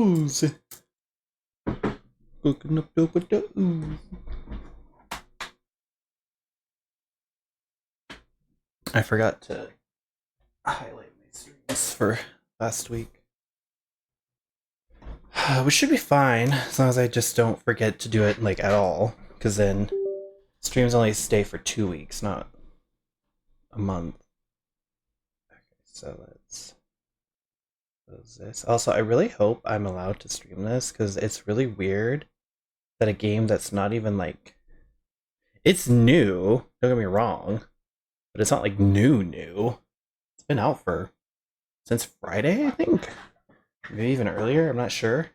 Ooze. Cooking up dope with the ooze. I forgot to highlight my streams for last week. We should be fine as long as I just don't forget to do it like at all, because then streams only stay for 2 weeks, not a month. Okay, so let's close this. Also, I really hope I'm allowed to stream this because it's really weird that a game that's not even like, it's new, don't get me wrong, but it's not like new. It's been out for since Friday, I think. Maybe even earlier, I'm not sure.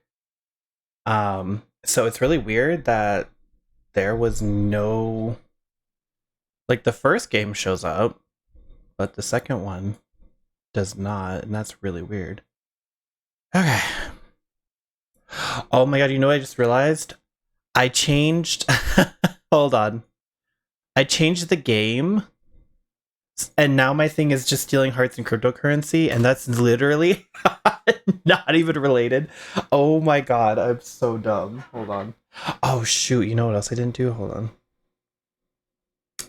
So it's really weird that there was no, like, the first game shows up, but the second one does not, and that's really weird. Okay. Oh my god, you know what I just realized? I changed hold on. I changed the game, and now my thing is just stealing hearts and cryptocurrency, and that's literally not even related. Oh my god, I'm so dumb. Hold on. Oh shoot, you know what else I didn't do? Hold on. Oh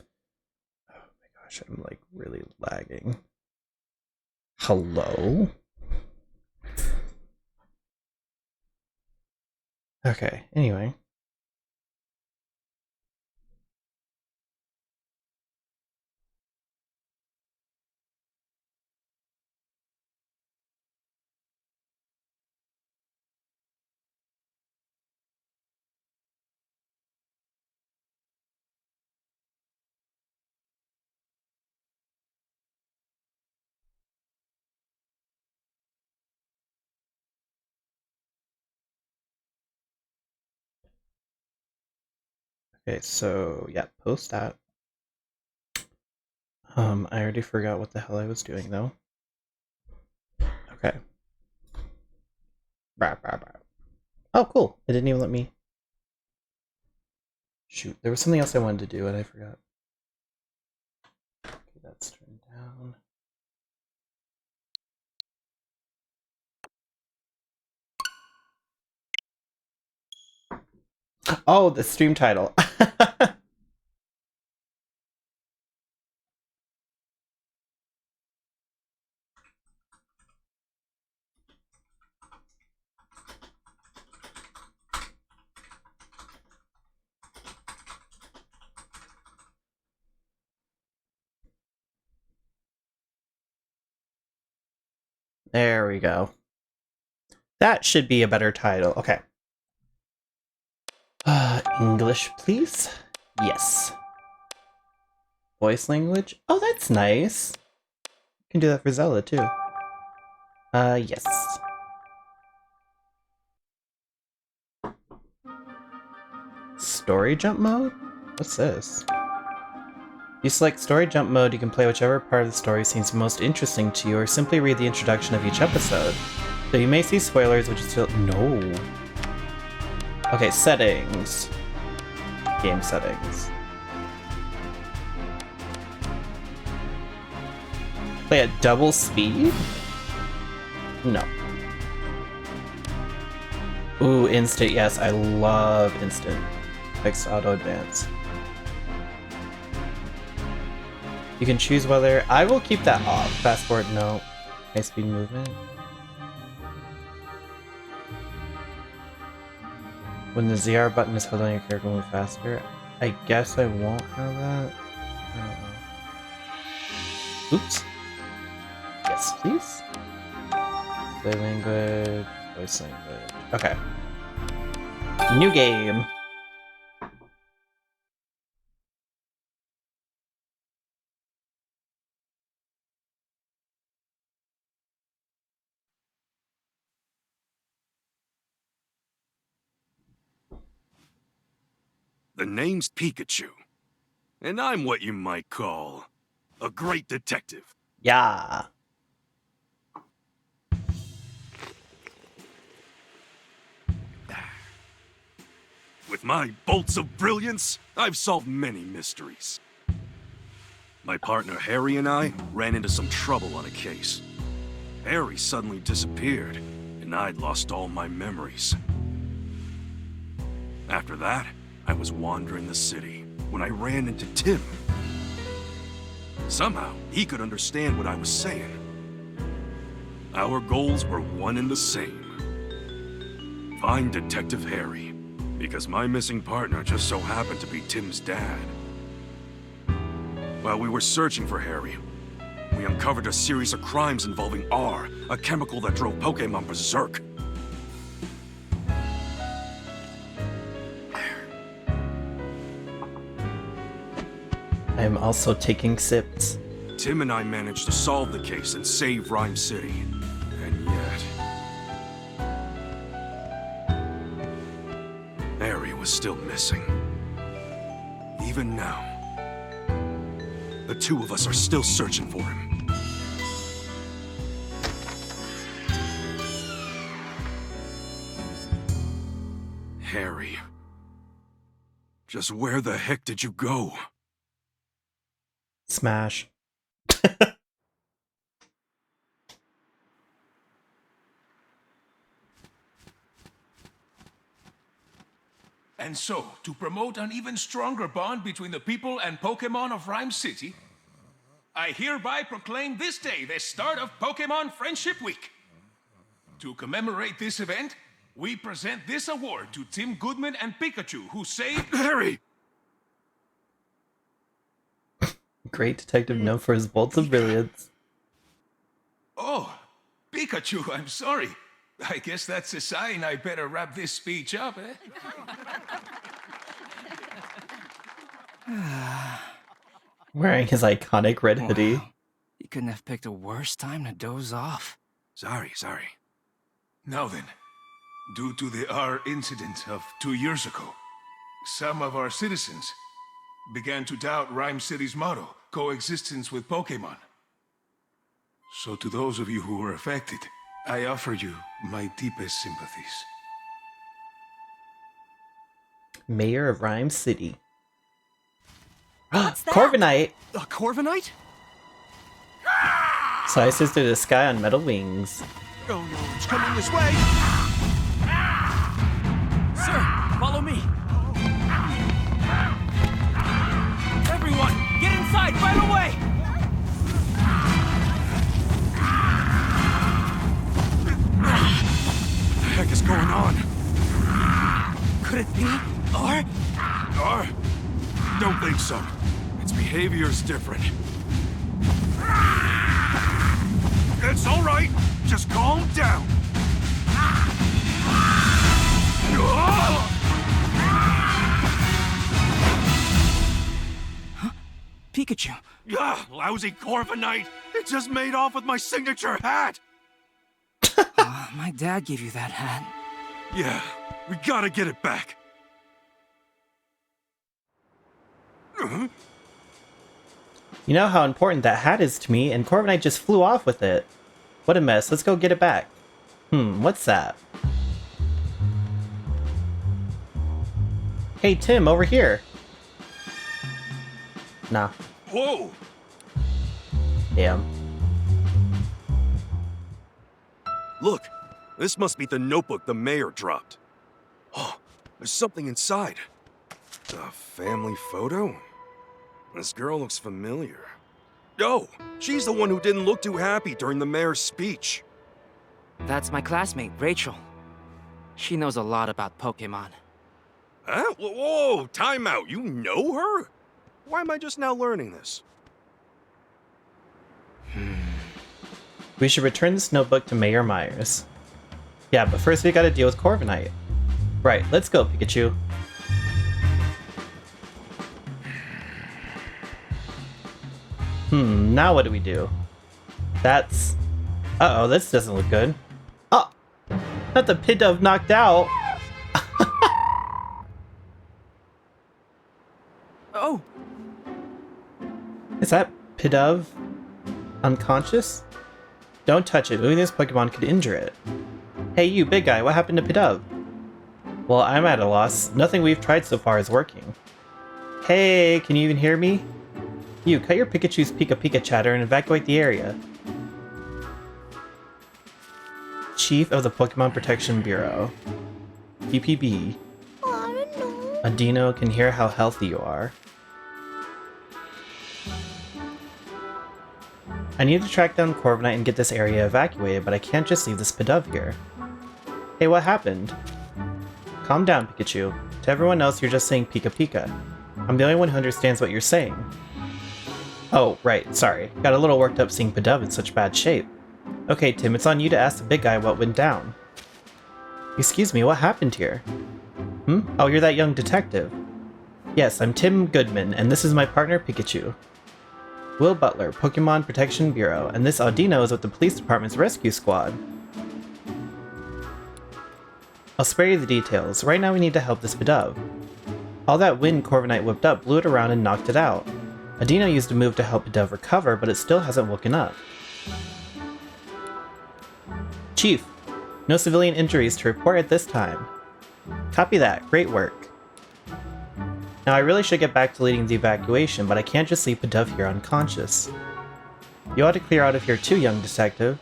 my gosh, I'm like really lagging. Hello? Okay, anyway. Okay, so yeah, post that. I already forgot what the hell I was doing though. Okay. Oh, cool. It didn't even let me. Shoot, there was something else I wanted to do and I forgot. Okay, that's turned down. Oh, the stream title. There we go. That should be a better title. Okay. English, please? Yes. Voice language? Oh, that's nice. You can do that for Zelda, too. Yes. Story jump mode? What's this? You select story jump mode, you can play whichever part of the story seems most interesting to you, or simply read the introduction of each episode. So you may see spoilers, which is still— no. Okay, settings. Game settings. Play at double speed? No. Ooh, instant, yes, I love instant. Text auto advance. You can choose whether— I will keep that off. Fast forward, no. High speed movement. When the ZR button is held on, your character will move faster. I guess I won't have that. I don't know. Oops. Yes, please. Play language. Voice language. Okay. New game. The name's Pikachu, and I'm what you might call a great detective. Yeah. With my bolts of brilliance, I've solved many mysteries. My partner Harry and I ran into some trouble on a case. Harry suddenly disappeared, and and I'd lost all my memories. After that, I was wandering the city when I ran into Tim. Somehow, he could understand what I was saying. Our goals were one and the same. Find Detective Harry, because my missing partner just so happened to be Tim's dad. While we were searching for Harry, we uncovered a series of crimes involving R, a chemical that drove Pokémon berserk. I'm also taking sips. Tim and I managed to solve the case and save Rhyme City. And yet... Harry was still missing. Even now, the two of us are still searching for him. Harry. Just where the heck did you go? Smash. And so, to promote an even stronger bond between the people and Pokémon of Rhyme City, I hereby proclaim this day the start of Pokémon Friendship Week. To commemorate this event, we present this award to Tim Goodman and Pikachu, who saved... Harry! Great detective known for his bolts of brilliance. Oh, Pikachu, I'm sorry. I guess that's a sign I better wrap this speech up, eh? Wearing his iconic red hoodie. Wow. You couldn't have picked a worse time to doze off. Sorry. Now then, due to the R incident of 2 years ago, some of our citizens began to doubt Rhyme City's motto, coexistence with Pokémon. So to those of you who were affected, I offer you my deepest sympathies. Mayor of Rhyme City. What's that? Corviknight! A Corviknight? Slices through the sky on metal wings. Oh no, it's coming this way! Sir, follow me! Everyone, get inside right away! What the heck is going on? Could it be? R? R? Don't think so. Its behavior's different. It's all right. Just calm down. Pikachu. Lousy Corviknight. It just made off with my signature hat. My dad gave you that hat. Yeah, we gotta get it back. You know how important that hat is to me, and Corviknight just flew off with it. What a mess. Let's go get it back. What's that? Hey, Tim, over here. Nah. Whoa! Damn. Look, this must be the notebook the mayor dropped. Oh, there's something inside. A family photo? This girl looks familiar. Oh, she's the one who didn't look too happy during the mayor's speech. That's my classmate, Rachel. She knows a lot about Pokémon. Huh? Whoa, time out. You know her? Why am I just now learning this? We should return this notebook to Mayor Myers. Yeah, but first we gotta deal with Corviknight. Right, let's go, Pikachu. Now what do we do? That's... Uh-oh, this doesn't look good. Oh! Not the Pidove knocked out! Oh! Is that Pidove unconscious? Don't touch it. Moving this Pokemon could injure it. Hey you, big guy, what happened to Pidove? Well, I'm at a loss. Nothing we've tried so far is working. Hey, can you even hear me? You, cut your Pikachu's Pika Pika chatter and evacuate the area. Chief of the Pokemon Protection Bureau. PPB. Adino can hear how healthy you are. I need to track down Corviknight and get this area evacuated, but I can't just leave this Pidove here. Hey, what happened? Calm down, Pikachu. To everyone else, you're just saying Pika Pika. I'm the only one who understands what you're saying. Oh, right, sorry. Got a little worked up seeing Pidove in such bad shape. Okay, Tim, it's on you to ask the big guy what went down. Excuse me, what happened here? Oh, you're that young detective. Yes, I'm Tim Goodman, and this is my partner, Pikachu. Will Butler, Pokemon Protection Bureau, and this Audino is with the police department's rescue squad. I'll spare you the details. Right now we need to help this Pidove. All that wind Corviknight whipped up blew it around and knocked it out. Adino used a move to help Pidove recover, but it still hasn't woken up. Chief, no civilian injuries to report at this time. Copy that. Great work. Now I really should get back to leading the evacuation, but I can't just leave Pidove here unconscious. You ought to clear out of here too, young detective.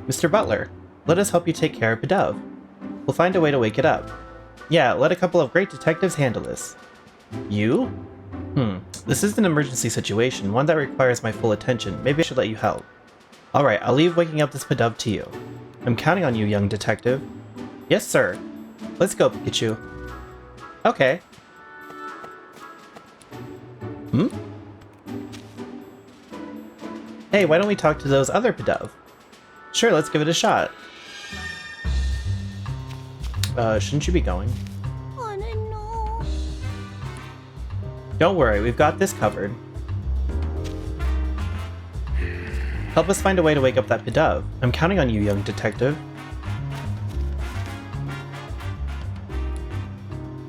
Mr. Butler, let us help you take care of Pidove. We'll find a way to wake it up. Yeah, let a couple of great detectives handle this. You? This is an emergency situation, one that requires my full attention. Maybe I should let you help. Alright, I'll leave waking up this Pidove to you. I'm counting on you, young detective. Yes, sir. Let's go, Pikachu. Okay. Hey, why don't we talk to those other Pidove? Sure, let's give it a shot. Shouldn't you be going? Don't worry, we've got this covered. Help us find a way to wake up that Pidove. I'm counting on you, young detective.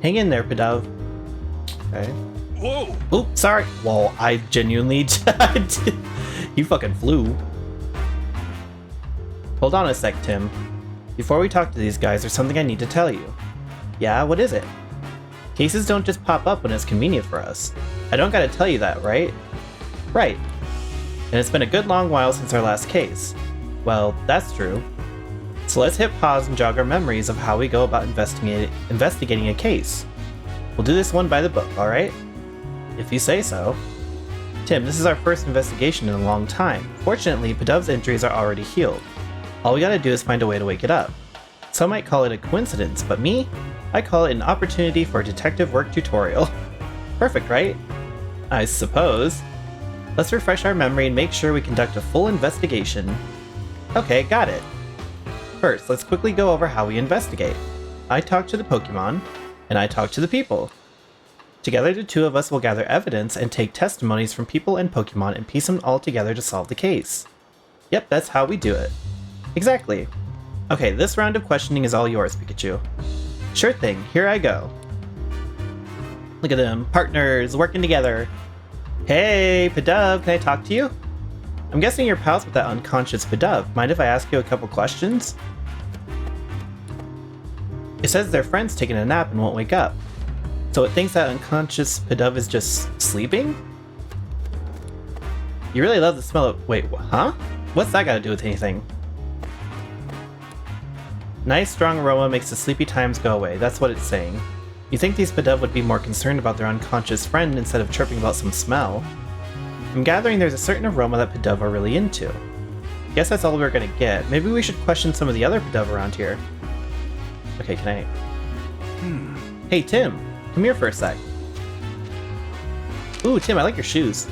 Hang in there, Pidove. Okay. Whoa! Oops, sorry. Well, I genuinely... You fucking flew. Hold on a sec, Tim. Before we talk to these guys, there's something I need to tell you. Yeah, what is it? Cases don't just pop up when it's convenient for us. I don't gotta tell you that, right? Right. And it's been a good long while since our last case. Well, that's true. So let's hit pause and jog our memories of how we go about investigating a case. We'll do this one by the book, alright? If you say so. Tim, this is our first investigation in a long time. Fortunately, Pidove's injuries are already healed. All we gotta do is find a way to wake it up. Some might call it a coincidence, but me? I call it an opportunity for a detective work tutorial. Perfect, right? I suppose. Let's refresh our memory and make sure we conduct a full investigation. Okay, got it. First, let's quickly go over how we investigate. I talk to the Pokemon, and I talk to the people. Together, the two of us will gather evidence and take testimonies from people and Pokemon and piece them all together to solve the case. Yep, that's how we do it. Exactly. Okay, this round of questioning is all yours, Pikachu. Sure thing, here I go. Look at them, partners, working together. Hey, Pidove, can I talk to you? I'm guessing you're pals with that unconscious Pidove. Mind if I ask you a couple questions? It says their friend's taking a nap and won't wake up. So it thinks that unconscious Pidove is just sleeping? You really love the smell of... Wait, huh? What's that got to do with anything? Nice strong aroma makes the sleepy times go away, that's what it's saying. You think these Pidove would be more concerned about their unconscious friend instead of chirping about some smell. I'm gathering there's a certain aroma that Pidove are really into. Guess that's all we're gonna get. Maybe we should question some of the other Pidove around here. Okay, can I... Hey, Tim! Come here for a sec. Ooh, Tim, I like your shoes.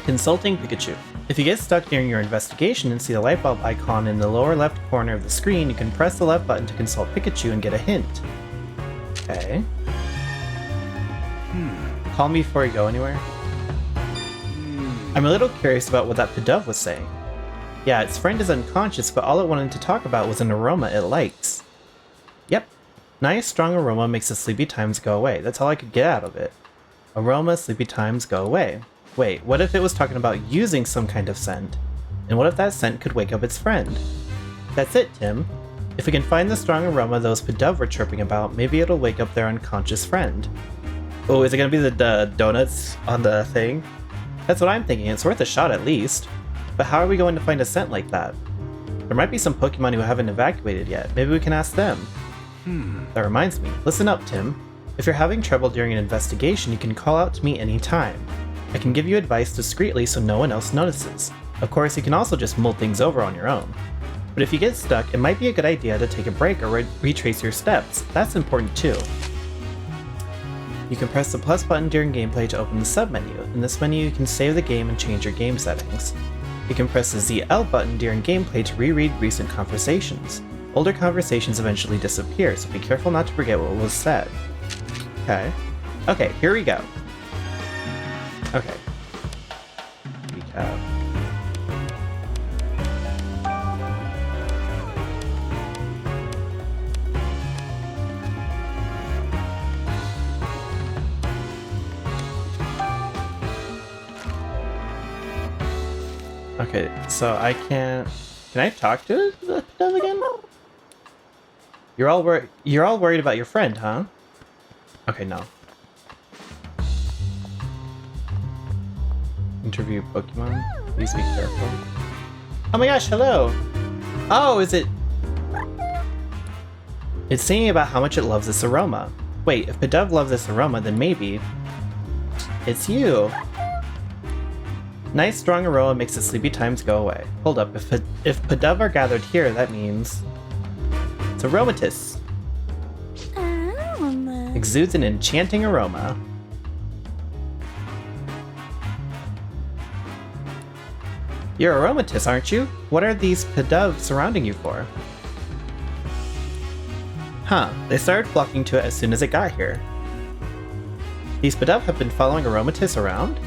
Consulting Pikachu. If you get stuck during your investigation and see the light bulb icon in the lower left corner of the screen, you can press the left button to consult Pikachu and get a hint. Okay. Call me before you go anywhere. I'm a little curious about what that Pidove was saying. Yeah, its friend is unconscious, but all it wanted to talk about was an aroma it likes. Yep. Nice strong aroma makes the sleepy times go away. That's all I could get out of it. Aroma, sleepy times go away. Wait, what if it was talking about using some kind of scent? And what if that scent could wake up its friend? That's it, Tim. If we can find the strong aroma those Pidove were chirping about, maybe it'll wake up their unconscious friend. Oh, is it gonna be the donuts on the thing? That's what I'm thinking. It's worth a shot at least. But how are we going to find a scent like that? There might be some Pokemon who haven't evacuated yet. Maybe we can ask them. That reminds me. Listen up, Tim. If you're having trouble during an investigation, you can call out to me anytime. I can give you advice discreetly so no one else notices. Of course, you can also just mull things over on your own. But if you get stuck, it might be a good idea to take a break or retrace your steps. That's important too. You can press the plus button during gameplay to open the sub-menu. In this menu, you can save the game and change your game settings. You can press the ZL button during gameplay to reread recent conversations. Older conversations eventually disappear, so be careful not to forget what was said. Okay, here we go. Okay. Recap. Okay, so I can't... Can I talk to the dove again? You're all worried about your friend, huh? Okay, no. Interview Pokemon. Please be careful. Oh my gosh, hello! Oh, is it... It's singing about how much it loves this aroma. Wait, if Pidove loves this aroma, then maybe... It's you! Nice strong aroma makes the sleepy times go away. Hold up, if Pidove are gathered here, that means... It's Aromatisse! Exudes an enchanting aroma. You're Aromatisse, aren't you? What are these Pidove surrounding you for? Huh, they started flocking to it as soon as it got here. These Pidove have been following Aromatisse around?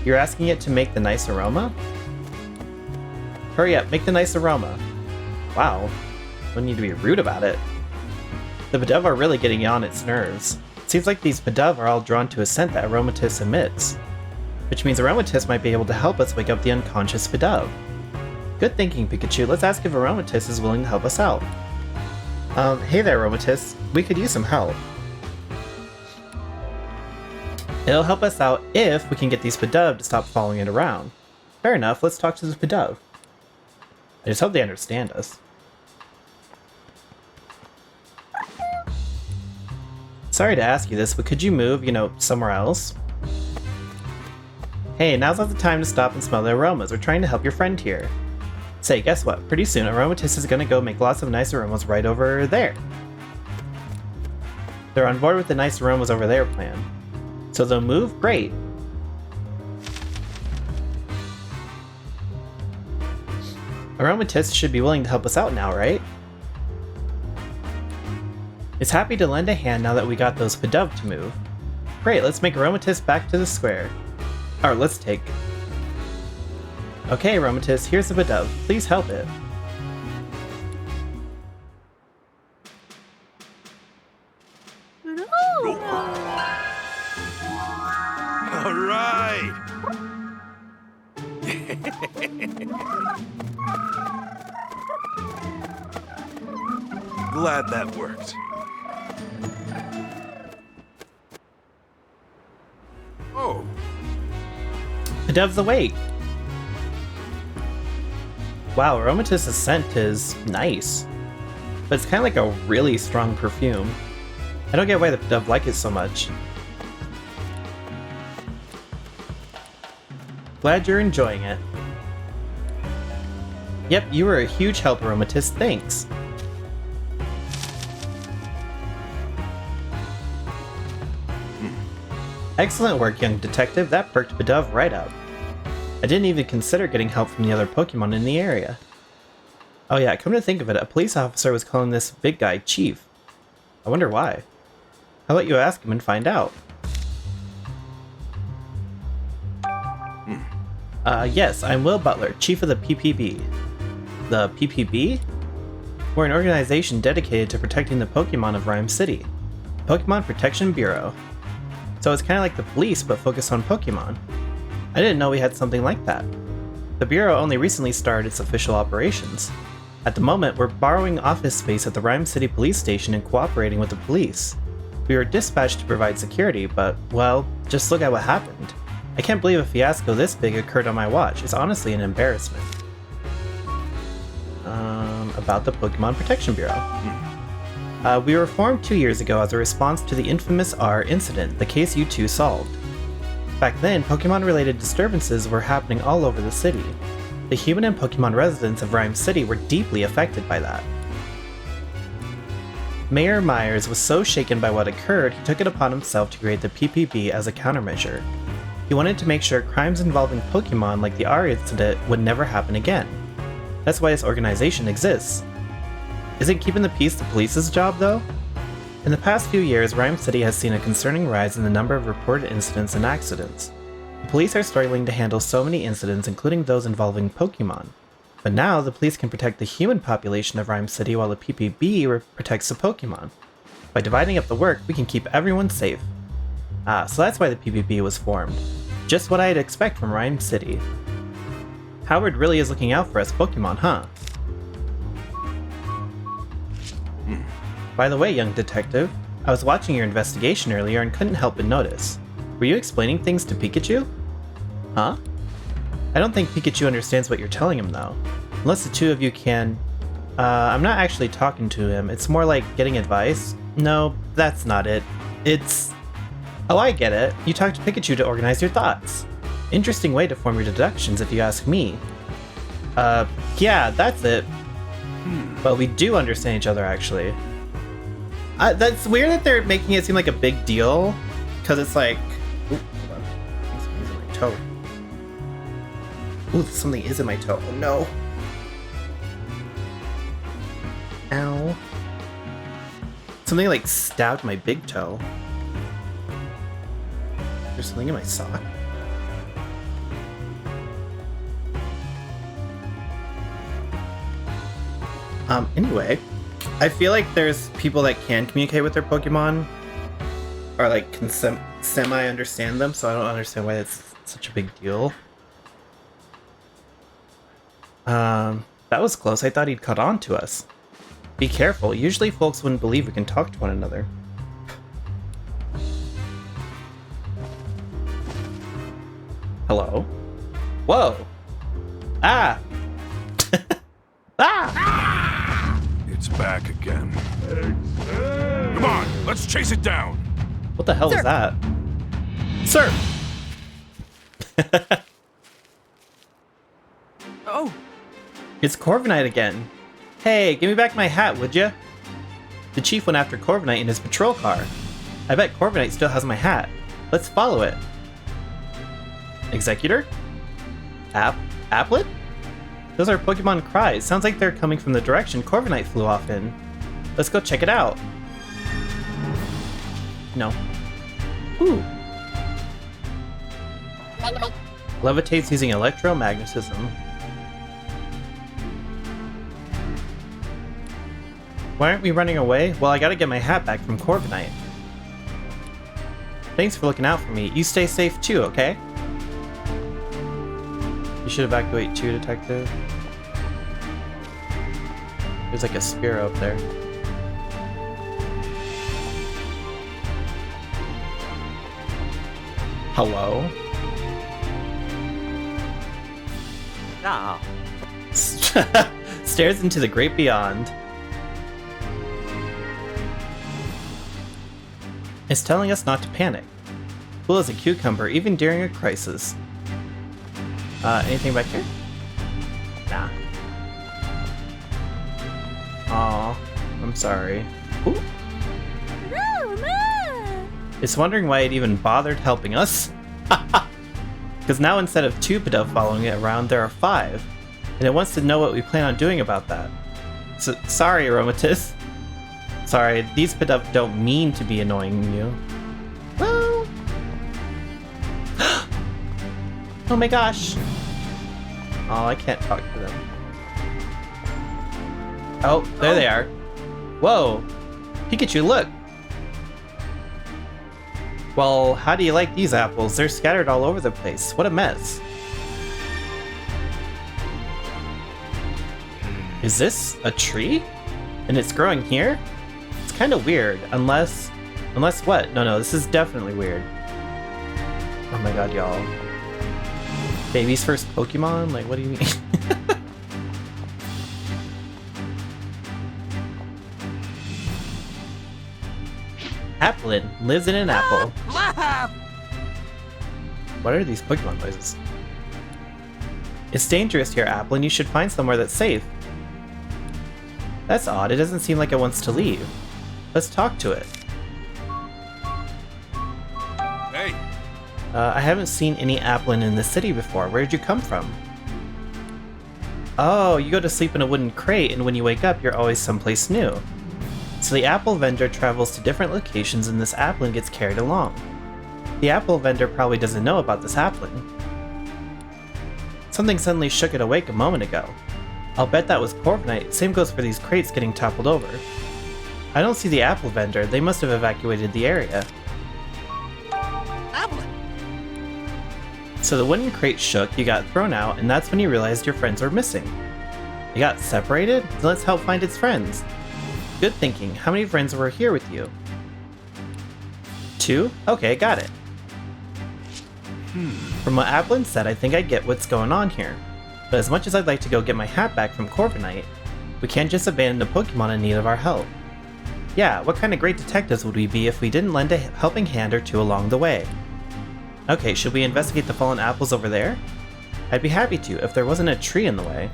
You're asking it to make the nice aroma? Hurry up, make the nice aroma. Wow, don't need to be rude about it. The Pidove are really getting on its nerves. It seems like these Pidove are all drawn to a scent that Aromatisse emits. Which means Aromatisse might be able to help us wake up the unconscious Pidove. Good thinking, Pikachu. Let's ask if Aromatisse is willing to help us out. Hey there, Aromatisse. We could use some help. It'll help us out if we can get these Pidove to stop following it around. Fair enough, let's talk to the Pidove. I just hope they understand us. Sorry to ask you this, but could you move, somewhere else? Hey, now's not the time to stop and smell the aromas. We're trying to help your friend here. Say, guess what? Pretty soon, Aromatisse is gonna go make lots of nice aromas right over there. They're on board with the nice aromas over there plan. So they'll move? Great. Aromatisse should be willing to help us out now, right? It's happy to lend a hand now that we got those Pidove to move. Great, let's make Aromatisse back to the square. Or let's take... Okay, Aromatisse, here's the Pidove. Please help it. Alright! Glad that worked. Oh. Pidove's awake! Wow, Aromatisse's scent is nice. But it's kind of like a really strong perfume. I don't get why the Pidove like it so much. Glad you're enjoying it. Yep, you were a huge help, Aromatisse. Thanks. Excellent work, young detective. That perked Pidove right up. I didn't even consider getting help from the other Pokemon in the area. Oh yeah, come to think of it, a police officer was calling this big guy Chief. I wonder why. How about you ask him and find out? Yes, I'm Will Butler, Chief of the PPB. The PPB? We're an organization dedicated to protecting the Pokemon of Rhyme City. Pokemon Protection Bureau. So it's kind of like the police, but focused on Pokemon. I didn't know we had something like that. The Bureau only recently started its official operations. At the moment, we're borrowing office space at the Rhyme City Police Station and cooperating with the police. We were dispatched to provide security, but, well, just look at what happened. I can't believe a fiasco this big occurred on my watch. It's honestly an embarrassment. about the Pokemon Protection Bureau. We were formed 2 years ago as a response to the infamous R incident, the case you two solved. Back then, Pokemon-related disturbances were happening all over the city. The human and Pokemon residents of Rhyme City were deeply affected by that. Mayor Myers was so shaken by what occurred, he took it upon himself to create the PPB as a countermeasure. He wanted to make sure crimes involving Pokemon like the R incident would never happen again. That's why this organization exists. Isn't keeping the peace the police's job, though? In the past few years, Rhyme City has seen a concerning rise in the number of reported incidents and accidents. The police are struggling to handle so many incidents, including those involving Pokemon. But now, the police can protect the human population of Rhyme City while the PPB protects the Pokemon. By dividing up the work, we can keep everyone safe. So that's why the PPB was formed. Just what I'd expect from Rhyme City. Howard really is looking out for us Pokemon, huh? By the way, young detective, I was watching your investigation earlier and couldn't help but notice. Were you explaining things to Pikachu? Huh? I don't think Pikachu understands what you're telling him, though. Unless the two of you can... I'm not actually talking to him. It's more like getting advice. No, that's not it. It's... Oh, I get it. You talk to Pikachu to organize your thoughts. Interesting way to form your deductions, if you ask me. Yeah, that's it. Well, we do understand each other, actually. That's weird that they're making it seem like a big deal. Because it's like... Ooh, hold on. Something's in my toe. Ooh, something is in my toe. Oh, no. Ow. Something like stabbed my big toe. There's something in my sock. Anyway, I feel like there's people that can communicate with their Pokemon, or like can semi-understand them, so I don't understand why it's such a big deal. That was close. I thought he'd caught on to us. Be careful. Usually folks wouldn't believe we can talk to one another. Hello? Whoa! Ah! Ah! It's back again. Come on, let's chase it down. What the hell was that? Sir! Oh, It's Corviknight again. Hey, give me back my hat, would ya? The chief went after Corviknight in his patrol car. I bet Corviknight still has my hat. Let's follow it. Executor? Applet? Those are Pokemon cries. Sounds like they're coming from the direction Corviknight flew off in. Let's go check it out. No. Ooh. Levitates using electromagnetism. Why aren't we running away? Well, I gotta get my hat back from Corviknight. Thanks for looking out for me. You stay safe too, okay? You should evacuate too, detective. There's like a spear up there. Hello? Ah, Stares into the great beyond. It's telling us not to panic. Cool as a cucumber, even during a crisis. Anything back here? Nah. Aw, I'm sorry. Ooh. It's wondering why it even bothered helping us. Because now instead of 2 Pidove following it around, there are 5. And it wants to know what we plan on doing about that. So, sorry, Aromatisse. Sorry, these Pidove don't mean to be annoying you. Well... oh my gosh. Oh, I can't talk to them. Oh, there they are. Whoa. Pikachu, look. Well, how do you like these apples? They're scattered all over the place. What a mess. Is this a tree? And it's growing here? It's kind of weird, unless what? No, this is definitely weird. Oh my god, y'all. Baby's first Pokemon? Like, what do you mean? Applin lives in an apple. Laugh! What are these Pokemon noises? It's dangerous here, Applin. You should find somewhere that's safe. That's odd. It doesn't seem like it wants to leave. Let's talk to it. Hey, I haven't seen any Applin in the city before. Where did you come from? Oh, you go to sleep in a wooden crate, and when you wake up, you're always someplace new. So the apple vendor travels to different locations, and this Applin gets carried along. The apple vendor probably doesn't know about this Applin. Something suddenly shook it awake a moment ago. I'll bet that was Corviknight. Same goes for these crates getting toppled over. I don't see the apple vendor. They must have evacuated the area. Apple. So the wooden crate shook, you got thrown out, and that's when you realized your friends were missing. You got separated? Then let's help find its friends. Good thinking. How many friends were here with you? 2? Okay, got it. From what Applin said, I think I get what's going on here. But as much as I'd like to go get my hat back from Corviknight, we can't just abandon a Pokemon in need of our help. Yeah, what kind of great detectives would we be if we didn't lend a helping hand or two along the way? Okay, should we investigate the fallen apples over there? I'd be happy to, if there wasn't a tree in the way.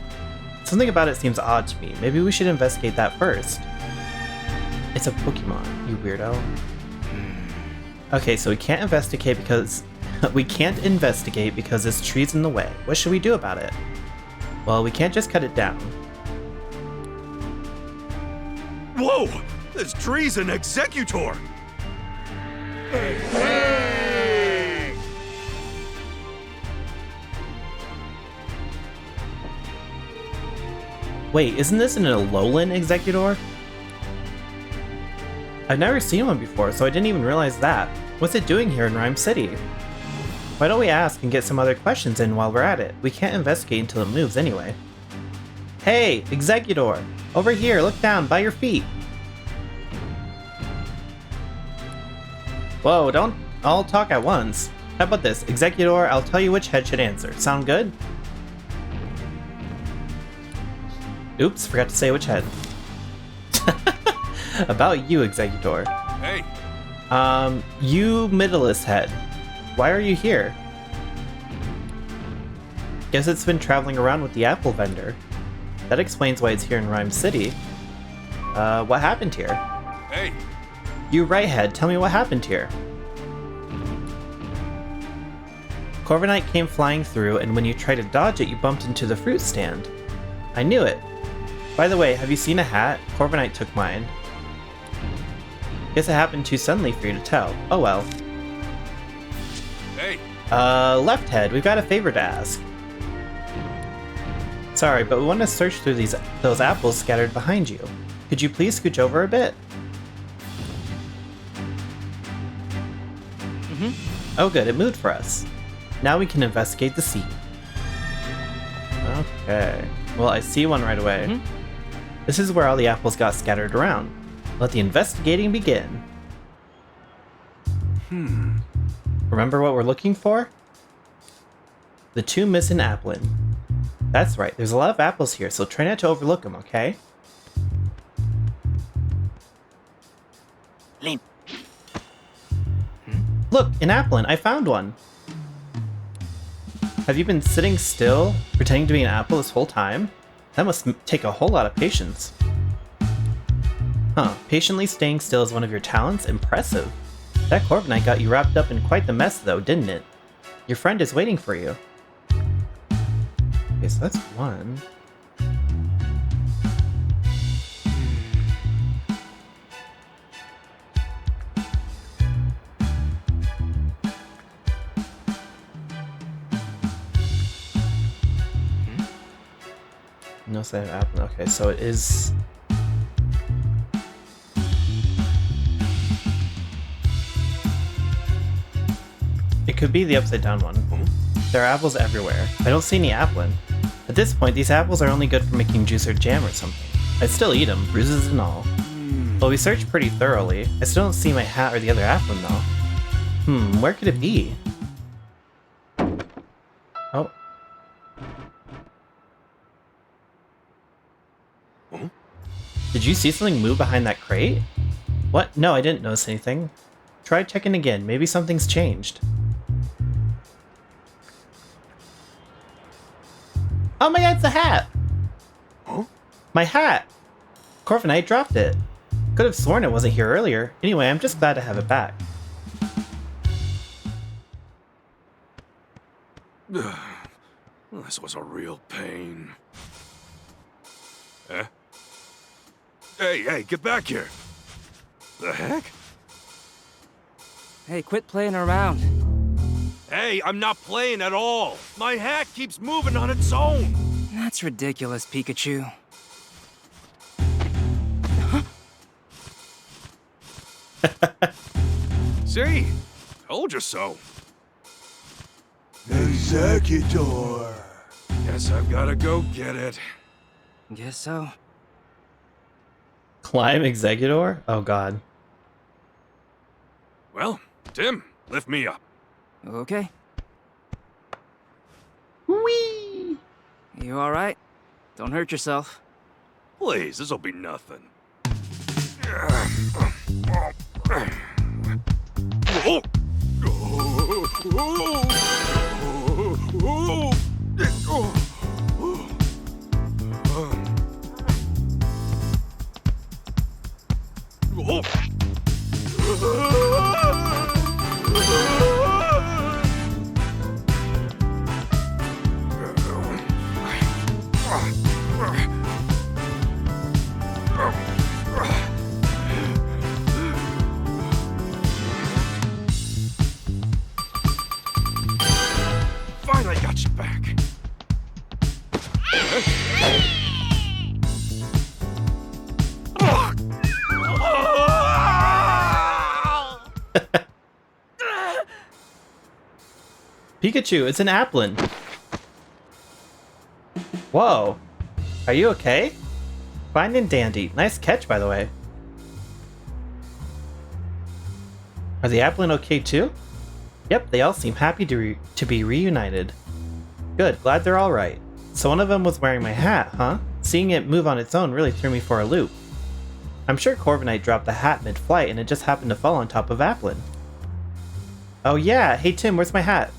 Something about it seems odd to me. Maybe we should investigate that first. It's a Pokemon, you weirdo. Okay, so we can't investigate because this tree's in the way. What should we do about it? Well, we can't just cut it down. Whoa! This tree's an executor! Wait, isn't this an Alolan Executor? I've never seen one before, so I didn't even realize that. What's it doing here in Rhyme City? Why don't we ask and get some other questions in while we're at it? We can't investigate until it moves anyway. Hey, Executor! Over here, look down, by your feet! Whoa, don't all talk at once. How about this? Executor, I'll tell you which head should answer. Sound good? Oops, forgot to say which head. About you, Executor. hey, You middleless head. Why are you here? Guess it's been traveling around with the apple vendor. That explains why it's here in Rhyme City. What happened here? hey, You right head, tell me what happened here. Corviknight came flying through, and when you tried to dodge it, you bumped into the fruit stand. I knew it. By the way, have you seen a hat? Corviknight took mine. Guess it happened too suddenly for you to tell. Oh well. hey. Left head, we've got a favor to ask. Sorry, but we want to search through those apples scattered behind you. Could you please scooch over a bit? Oh good, it moved for us. Now we can investigate the scene. Okay. Well, I see one right away. This is where all the apples got scattered around. Let the investigating begin. Remember what we're looking for? The 2 missing Applin. That's right, there's a lot of apples here, so try not to overlook them, okay? Link. Look, an Applin, I found one! Have you been sitting still, pretending to be an apple this whole time? That must take a whole lot of patience. Huh, patiently staying still is one of your talents? Impressive. That Corviknight got you wrapped up in quite the mess though, didn't it? Your friend is waiting for you. Okay, so that's one. No sign of apple. Okay, so it is. It could be the upside down one. There are apples everywhere. I don't see any Applin. At this point, these apples are only good for making juice or jam or something. I'd still eat them, bruises and all. Well, we searched pretty thoroughly. I still don't see my hat or the other Applin though. Where could it be? Oh. Did you see something move behind that crate? What? No, I didn't notice anything. Try checking again. Maybe something's changed. Oh my god, it's a hat! Huh? My hat! Corviknight dropped it. Could have sworn it wasn't here earlier. Anyway, I'm just glad to have it back. This was a real pain. Huh? Hey, get back here! The heck? Hey, quit playing around. Hey, I'm not playing at all! My hat keeps moving on its own! That's ridiculous, Pikachu. See? Told you so. Executor. Guess I've gotta go get it. Guess so. Climb Executor? Oh god. Well, Tim, lift me up. Okay. Whee! You alright? Don't hurt yourself. Please, this'll be nothing. Finally got you back. Pikachu, it's an Applin. Whoa. Are you okay? Fine and dandy. Nice catch, by the way. Are the Applin okay too? Yep, they all seem happy to be reunited. Good, glad they're alright. So one of them was wearing my hat, huh? Seeing it move on its own really threw me for a loop. I'm sure Corviknight dropped the hat mid-flight and it just happened to fall on top of Applin. Oh yeah, hey Tim, where's my hat?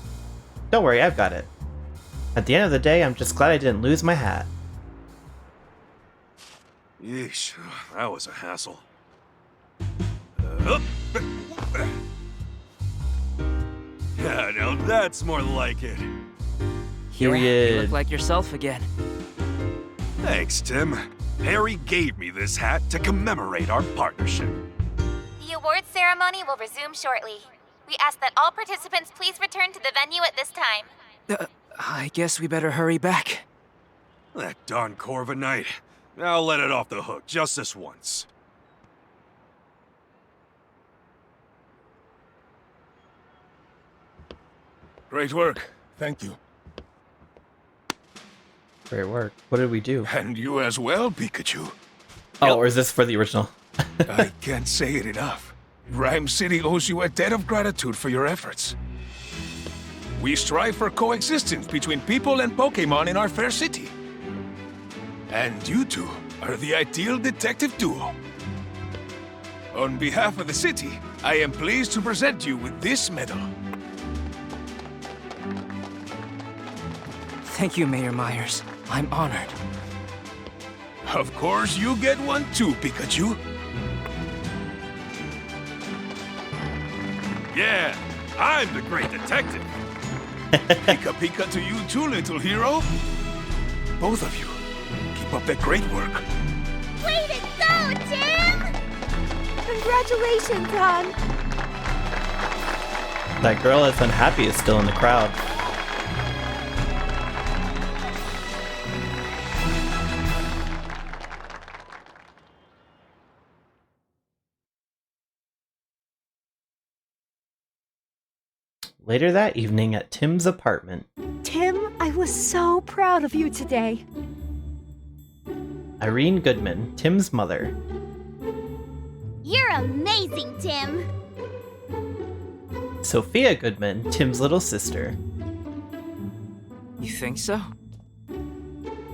Don't worry, I've got it. At the end of the day, I'm just glad I didn't lose my hat. Yeesh, that was a hassle. Yeah, now that's more like it. You Period. look like yourself again. Thanks, Tim. Harry gave me this hat to commemorate our partnership. The awards ceremony will resume shortly. We ask that all participants please return to the venue at this time. I guess we better hurry back. That darn Corviknight. I'll let it off the hook just this once. Great work. Thank you. Great work. What did we do? And you as well, Pikachu. Oh, or is this for the original? I can't say it enough. Rhyme City owes you a debt of gratitude for your efforts. We strive for coexistence between people and Pokémon in our fair city. And you two are the ideal detective duo. On behalf of the city, I am pleased to present you with this medal. Thank you, Mayor Myers. I'm honored. Of course, you get one too, Pikachu. Yeah, I'm the great detective. Pika pika to you too, little hero. Both of you, keep up that great work. Way to go, Tim! Congratulations, hon! That girl that's unhappy is still in the crowd. Later that evening at Tim's apartment, Tim, I was so proud of you today. Irene Goodman, Tim's mother, You're amazing, Tim! Sophia Goodman, Tim's little sister, You think so?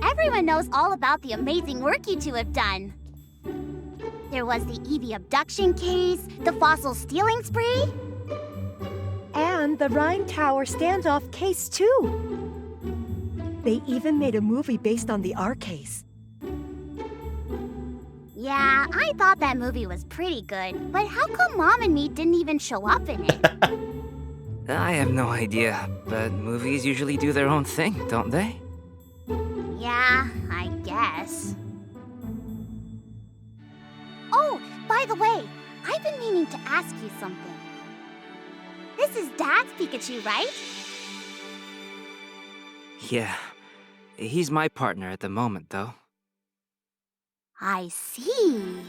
Everyone knows all about the amazing work you two have done. There was the Eevee abduction case, the fossil stealing spree. And the Rhine Tower standoff case, too. They even made a movie based on the R case. Yeah, I thought that movie was pretty good, but how come Mom and me didn't even show up in it? I have no idea, but movies usually do their own thing, don't they? Yeah, I guess. Oh, by the way, I've been meaning to ask you something. This is Dad's Pikachu, right? Yeah. He's my partner at the moment, though. I see.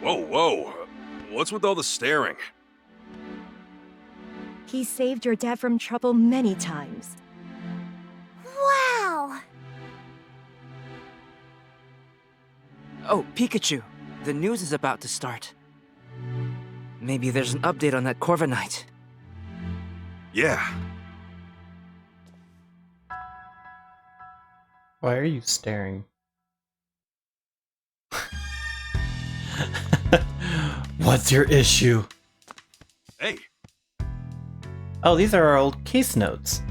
Whoa, whoa. What's with all the staring? He saved your dad from trouble many times. Wow! Oh, Pikachu. The news is about to start. Maybe there's an update on that Corviknight. Yeah. Why are you staring? What's your issue? Hey, Oh, these are our old case notes.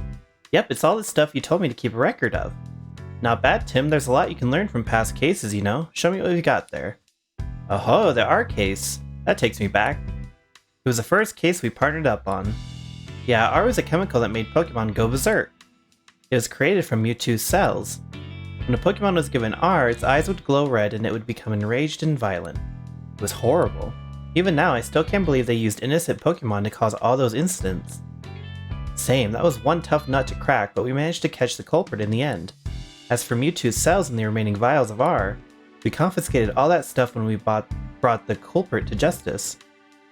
Yep, it's all the stuff you told me to keep a record of. Not bad, Tim. There's a lot you can learn from past cases, you know. Show me what we got there. Oh, the R case. That takes me back. It was the first case we partnered up on. Yeah, R was a chemical that made Pokemon go berserk. It was created from Mewtwo's cells. When a Pokemon was given R, its eyes would glow red and it would become enraged and violent. It was horrible. Even now, I still can't believe they used innocent Pokemon to cause all those incidents. Same, that was one tough nut to crack, but we managed to catch the culprit in the end. As for Mewtwo's cells and the remaining vials of R, we confiscated all that stuff when we brought the culprit to justice.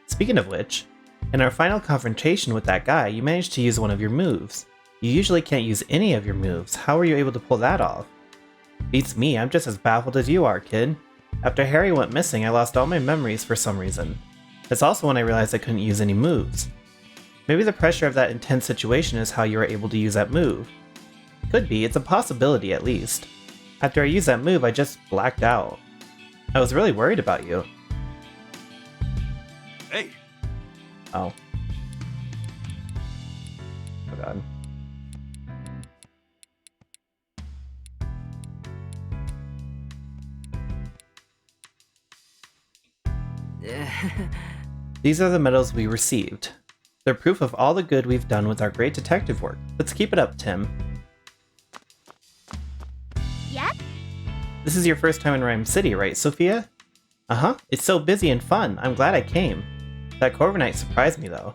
Speaking of which, in our final confrontation with that guy, you managed to use one of your moves. You usually can't use any of your moves. How were you able to pull that off? Beats me, I'm just as baffled as you are, kid. After Harry went missing, I lost all my memories for some reason. That's also when I realized I couldn't use any moves. Maybe the pressure of that intense situation is how you were able to use that move. Could be, it's a possibility at least. After I used that move, I just blacked out. I was really worried about you. hey. Oh. Oh god. These are the medals we received. They're proof of all the good we've done with our great detective work. Let's keep it up, Tim. Yep. This is your first time in Rhyme City, right, Sophia? Uh-huh. It's so busy and fun. I'm glad I came. That Corviknight surprised me, though.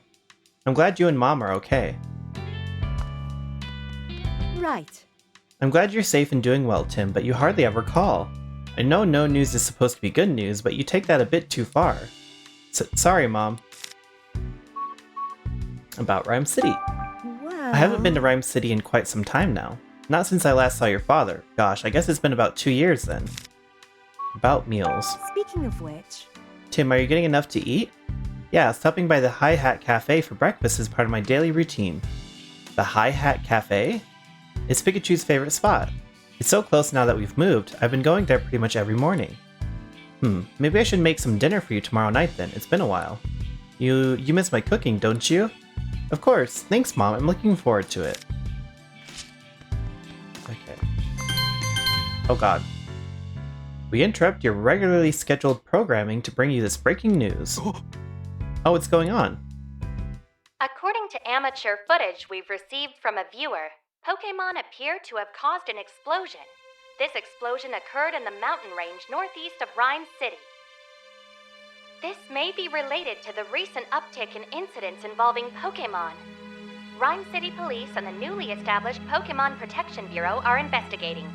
I'm glad you and Mom are okay. Right. I'm glad you're safe and doing well, Tim, but you hardly ever call. I know no news is supposed to be good news, but you take that a bit too far. Sorry, Mom. About Rhyme City. Wow. I haven't been to Rhyme City in quite some time now. Not since I last saw your father. Gosh, I guess it's been about 2 years then. About meals. Speaking of which... Tim, are you getting enough to eat? Yeah, stopping by the Hi Hat Cafe for breakfast is part of my daily routine. The Hi Hat Cafe? It's Pikachu's favorite spot. It's so close now that we've moved, I've been going there pretty much every morning. Maybe I should make some dinner for you tomorrow night then, it's been a while. You miss my cooking, don't you? Of course, thanks Mom, I'm looking forward to it. Okay. Oh god. We interrupt your regularly scheduled programming to bring you this breaking news. Oh, what's going on? According to amateur footage we've received from a viewer, Pokémon appear to have caused an explosion. This explosion occurred in the mountain range northeast of Rhyme City. This may be related to the recent uptick in incidents involving Pokémon. Rhyme City Police and the newly established Pokémon Protection Bureau are investigating.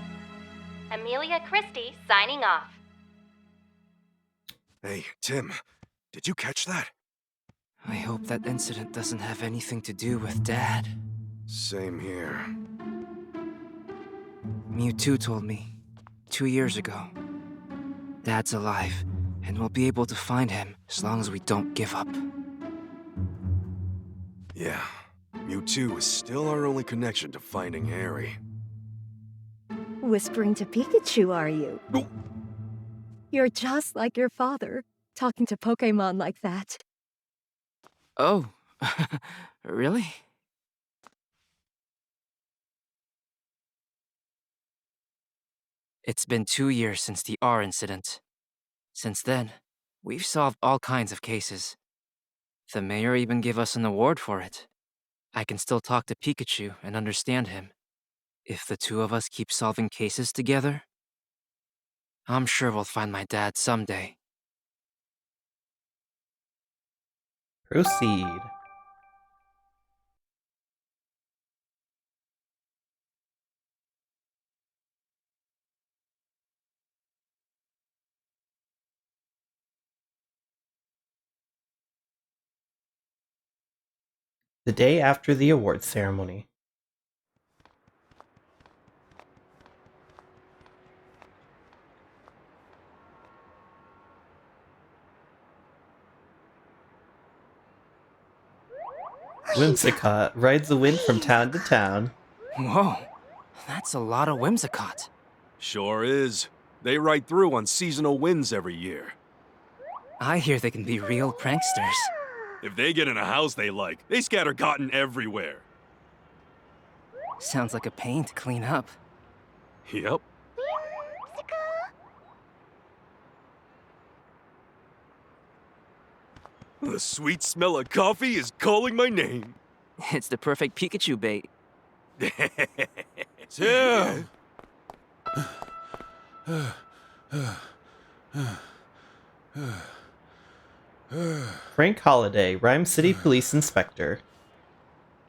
Amelia Christie signing off. Hey, Tim, did you catch that? I hope that incident doesn't have anything to do with Dad. Same here. Mewtwo told me 2 years ago. Dad's alive, and we'll be able to find him as long as we don't give up. Yeah, Mewtwo is still our only connection to finding Harry. Whispering to Pikachu, are you? You're just like your father, talking to Pokemon like that. Oh, really? It's been 2 years since the R incident. Since then, we've solved all kinds of cases. The mayor even gave us an award for it. I can still talk to Pikachu and understand him. If the two of us keep solving cases together, I'm sure we'll find my dad someday. Proceed. The day after the awards ceremony. Whimsicott rides the wind from town to town. Whoa, that's a lot of Whimsicott. Sure is. They ride through on seasonal winds every year. I hear they can be real pranksters. If they get in a house they like, they scatter cotton everywhere. Sounds like a pain to clean up. Yep. The sweet smell of coffee is calling my name. It's the perfect Pikachu bait. Tim! Frank Holiday, Rhyme City Police Inspector.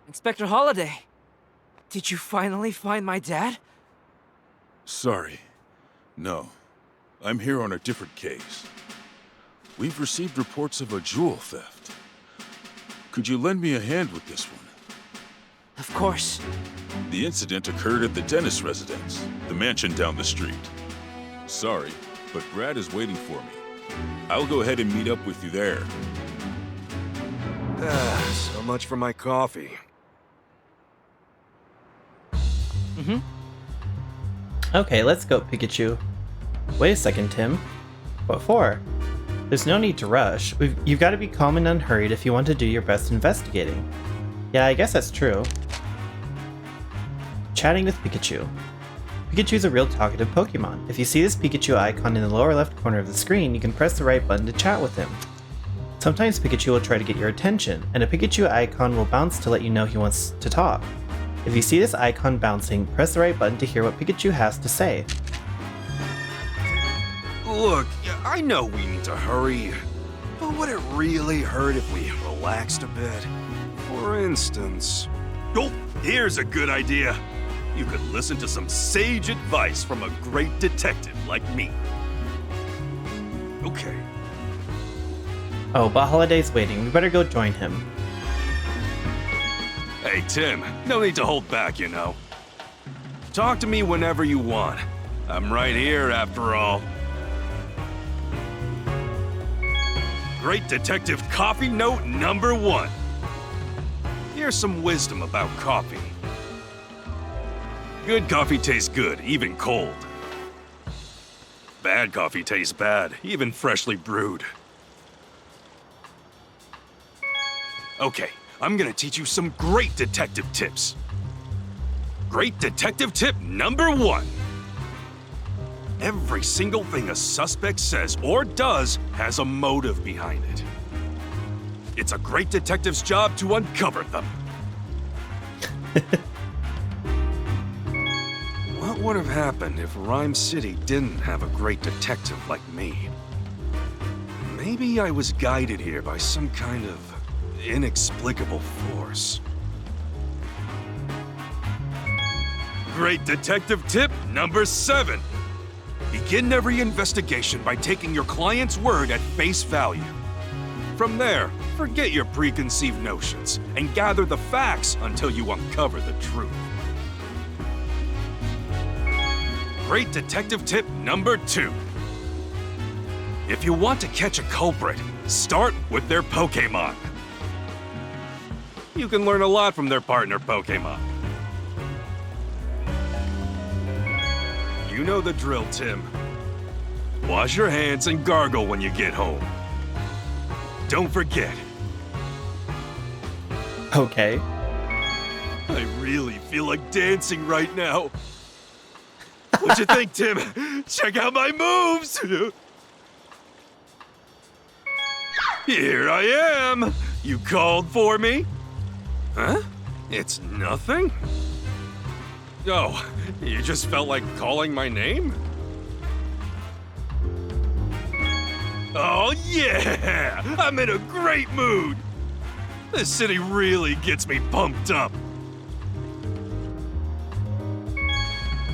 Inspector Holiday, did you finally find my dad? Sorry. No. I'm here on a different case. We've received reports of a jewel theft. Could you lend me a hand with this one? Of course. The incident occurred at the dentist residence, the mansion down the street. Sorry, but Brad is waiting for me. I'll go ahead and meet up with you there. So much for my coffee. Okay, let's go, Pikachu. Wait a second, Tim. What for? There's no need to rush. You've got to be calm and unhurried if you want to do your best investigating. Yeah, I guess that's true. Chatting with Pikachu. Pikachu's a real talkative Pokemon. If you see this Pikachu icon in the lower left corner of the screen, you can press the right button to chat with him. Sometimes Pikachu will try to get your attention, and a Pikachu icon will bounce to let you know he wants to talk. If you see this icon bouncing, press the right button to hear what Pikachu has to say. Look, I know we need to hurry, but would it really hurt if we relaxed a bit? For instance... Oh, here's a good idea. You could listen to some sage advice from a great detective like me. Okay. Oh, but Holiday's waiting. We better go join him. Hey, Tim, no need to hold back, you know. Talk to me whenever you want. I'm right here, after all. Great Detective Coffee Note number 1. Here's some wisdom about coffee. Good coffee tastes good, even cold. Bad coffee tastes bad, even freshly brewed. Okay, I'm gonna teach you some great detective tips. Great detective tip number 1. Every single thing a suspect says or does has a motive behind it. It's a great detective's job to uncover them. What would have happened if Rhyme City didn't have a great detective like me? Maybe I was guided here by some kind of inexplicable force. Great detective tip number 7. Begin every investigation by taking your client's word at face value. From there, forget your preconceived notions and gather the facts until you uncover the truth. Great detective tip number 2. If you want to catch a culprit, start with their Pokémon. You can learn a lot from their partner Pokémon. You know the drill, Tim. Wash your hands and gargle when you get home. Don't forget. Okay. I really feel like dancing right now. What'd you think, Tim? Check out my moves! Here I am! You called for me? Huh? It's nothing? Oh, you just felt like calling my name? Oh yeah! I'm in a great mood! This city really gets me pumped up.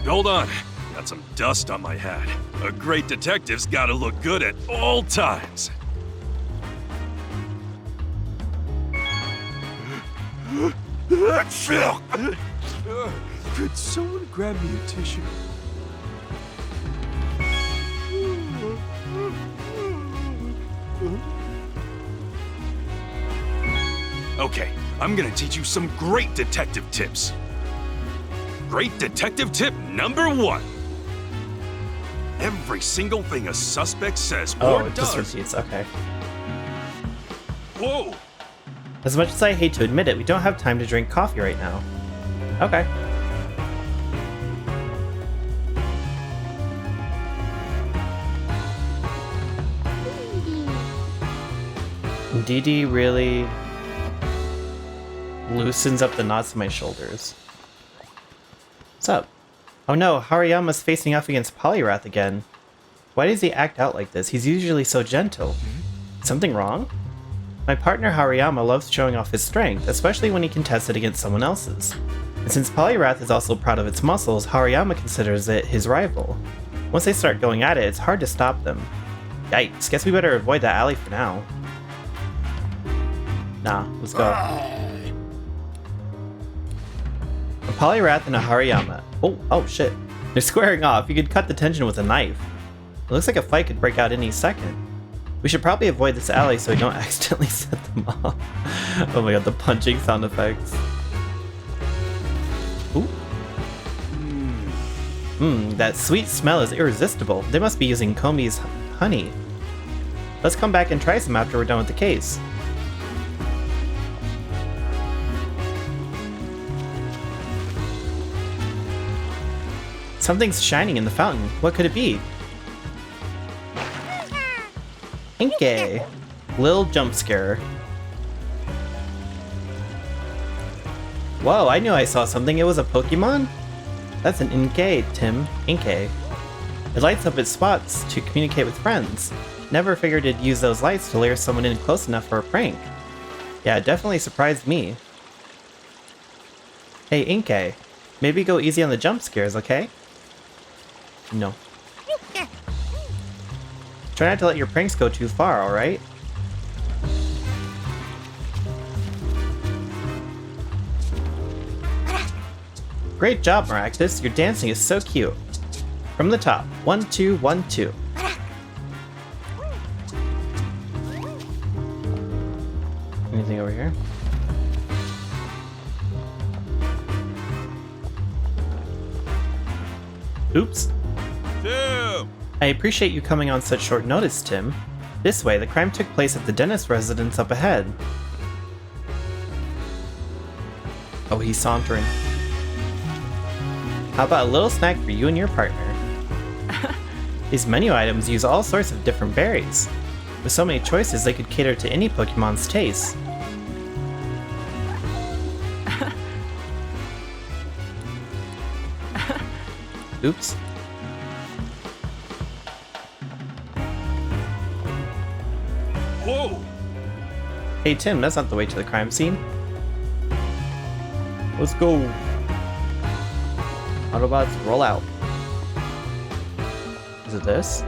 Hold on, got some dust on my hat. A great detective's gotta look good at all times. Could someone grab me a tissue? Okay, I'm gonna teach you some great detective tips. Great detective tip number 1. Every single thing a suspect says or Oh, it does. just repeats. Okay. Whoa! As much as I hate to admit it, we don't have time to drink coffee right now. Okay. Dee Dee really loosens up the knots in my shoulders. What's up? Oh no, Hariyama's facing off against Polyrath again. Why does he act out like this? He's usually so gentle. Something wrong? My partner Hariyama loves showing off his strength, especially when he contests it against someone else's. And since Polyrath is also proud of its muscles, Hariyama considers it his rival. Once they start going at it, it's hard to stop them. Yikes, guess we better avoid that alley for now. Nah, let's go. A Polyrath and a Hariyama. Oh shit. They're squaring off. You could cut the tension with a knife. It looks like a fight could break out any second. We should probably avoid this alley so we don't accidentally set them off. Oh my god, the punching sound effects. Ooh. That sweet smell is irresistible. They must be using Komi's honey. Let's come back and try some after we're done with the case. Something's shining in the fountain. What could it be? Inkay. Lil jump scare. Whoa, I knew I saw something. It was a Pokemon? That's an Inkay, Tim. Inkay. It lights up its spots to communicate with friends. Never figured it'd use those lights to lure someone in close enough for a prank. Yeah, it definitely surprised me. Hey, Inkay. Maybe go easy on the jump scares, okay? No. Try not to let your pranks go too far, alright? Great job, Maractus. Your dancing is so cute. From the top. 1, 2, 1, 2. Anything over here? Oops. Tim! I appreciate you coming on such short notice, Tim. This way, the crime took place at the dentist residence up ahead. Oh, he's sauntering. How about a little snack for you and your partner? These menu items use all sorts of different berries. With so many choices, they could cater to any Pokemon's taste. Oops. Whoa! Hey Tim, that's not the way to the crime scene. Let's go. Autobots, roll out. Is it this?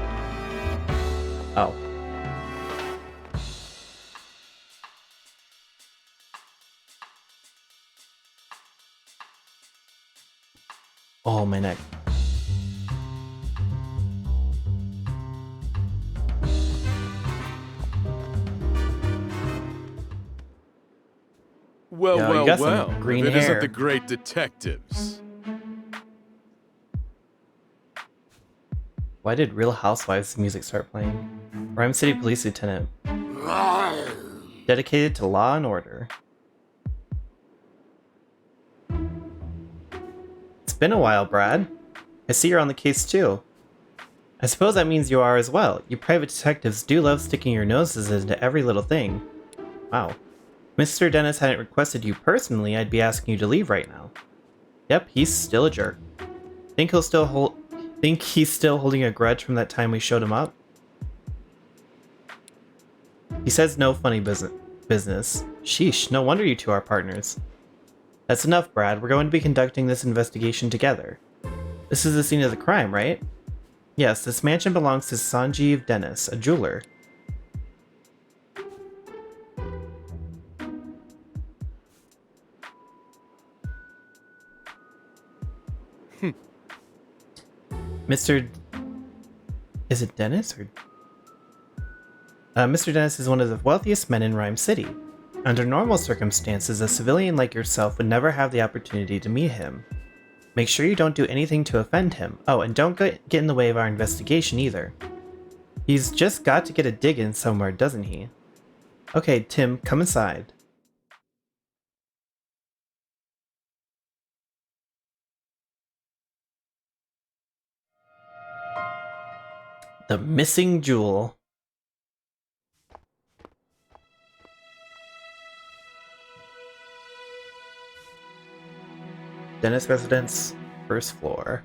Oh. Oh, my neck. Well, Yo, you got some well. green If it hair. isn't the great detectives. Why did Real Housewives music start playing? Rhyme City Police Lieutenant. Dedicated to law and order. It's been a while, Brad. I see you're on the case too. I suppose that means you are as well. You private detectives do love sticking your noses into every little thing. Wow. If Mr. Dennis hadn't requested you personally, I'd be asking you to leave right now. Yep, he's still a jerk. Think he's still holding a grudge from that time we showed him up? He says no funny business. Sheesh, no wonder you two are partners. That's enough, Brad. We're going to be conducting this investigation together. This is the scene of the crime, right? Yes, this mansion belongs to Sanjeev Dennis, a jeweler. Mr. Is it Dennis or... Mr. Dennis is one of the wealthiest men in Rhyme City. Under normal circumstances, a civilian like yourself would never have the opportunity to meet him. Make sure you don't do anything to offend him. Oh, and don't get in the way of our investigation either. He's just got to get a dig in somewhere, doesn't he? Okay, Tim, come inside. The missing jewel. Dennis residence, first floor.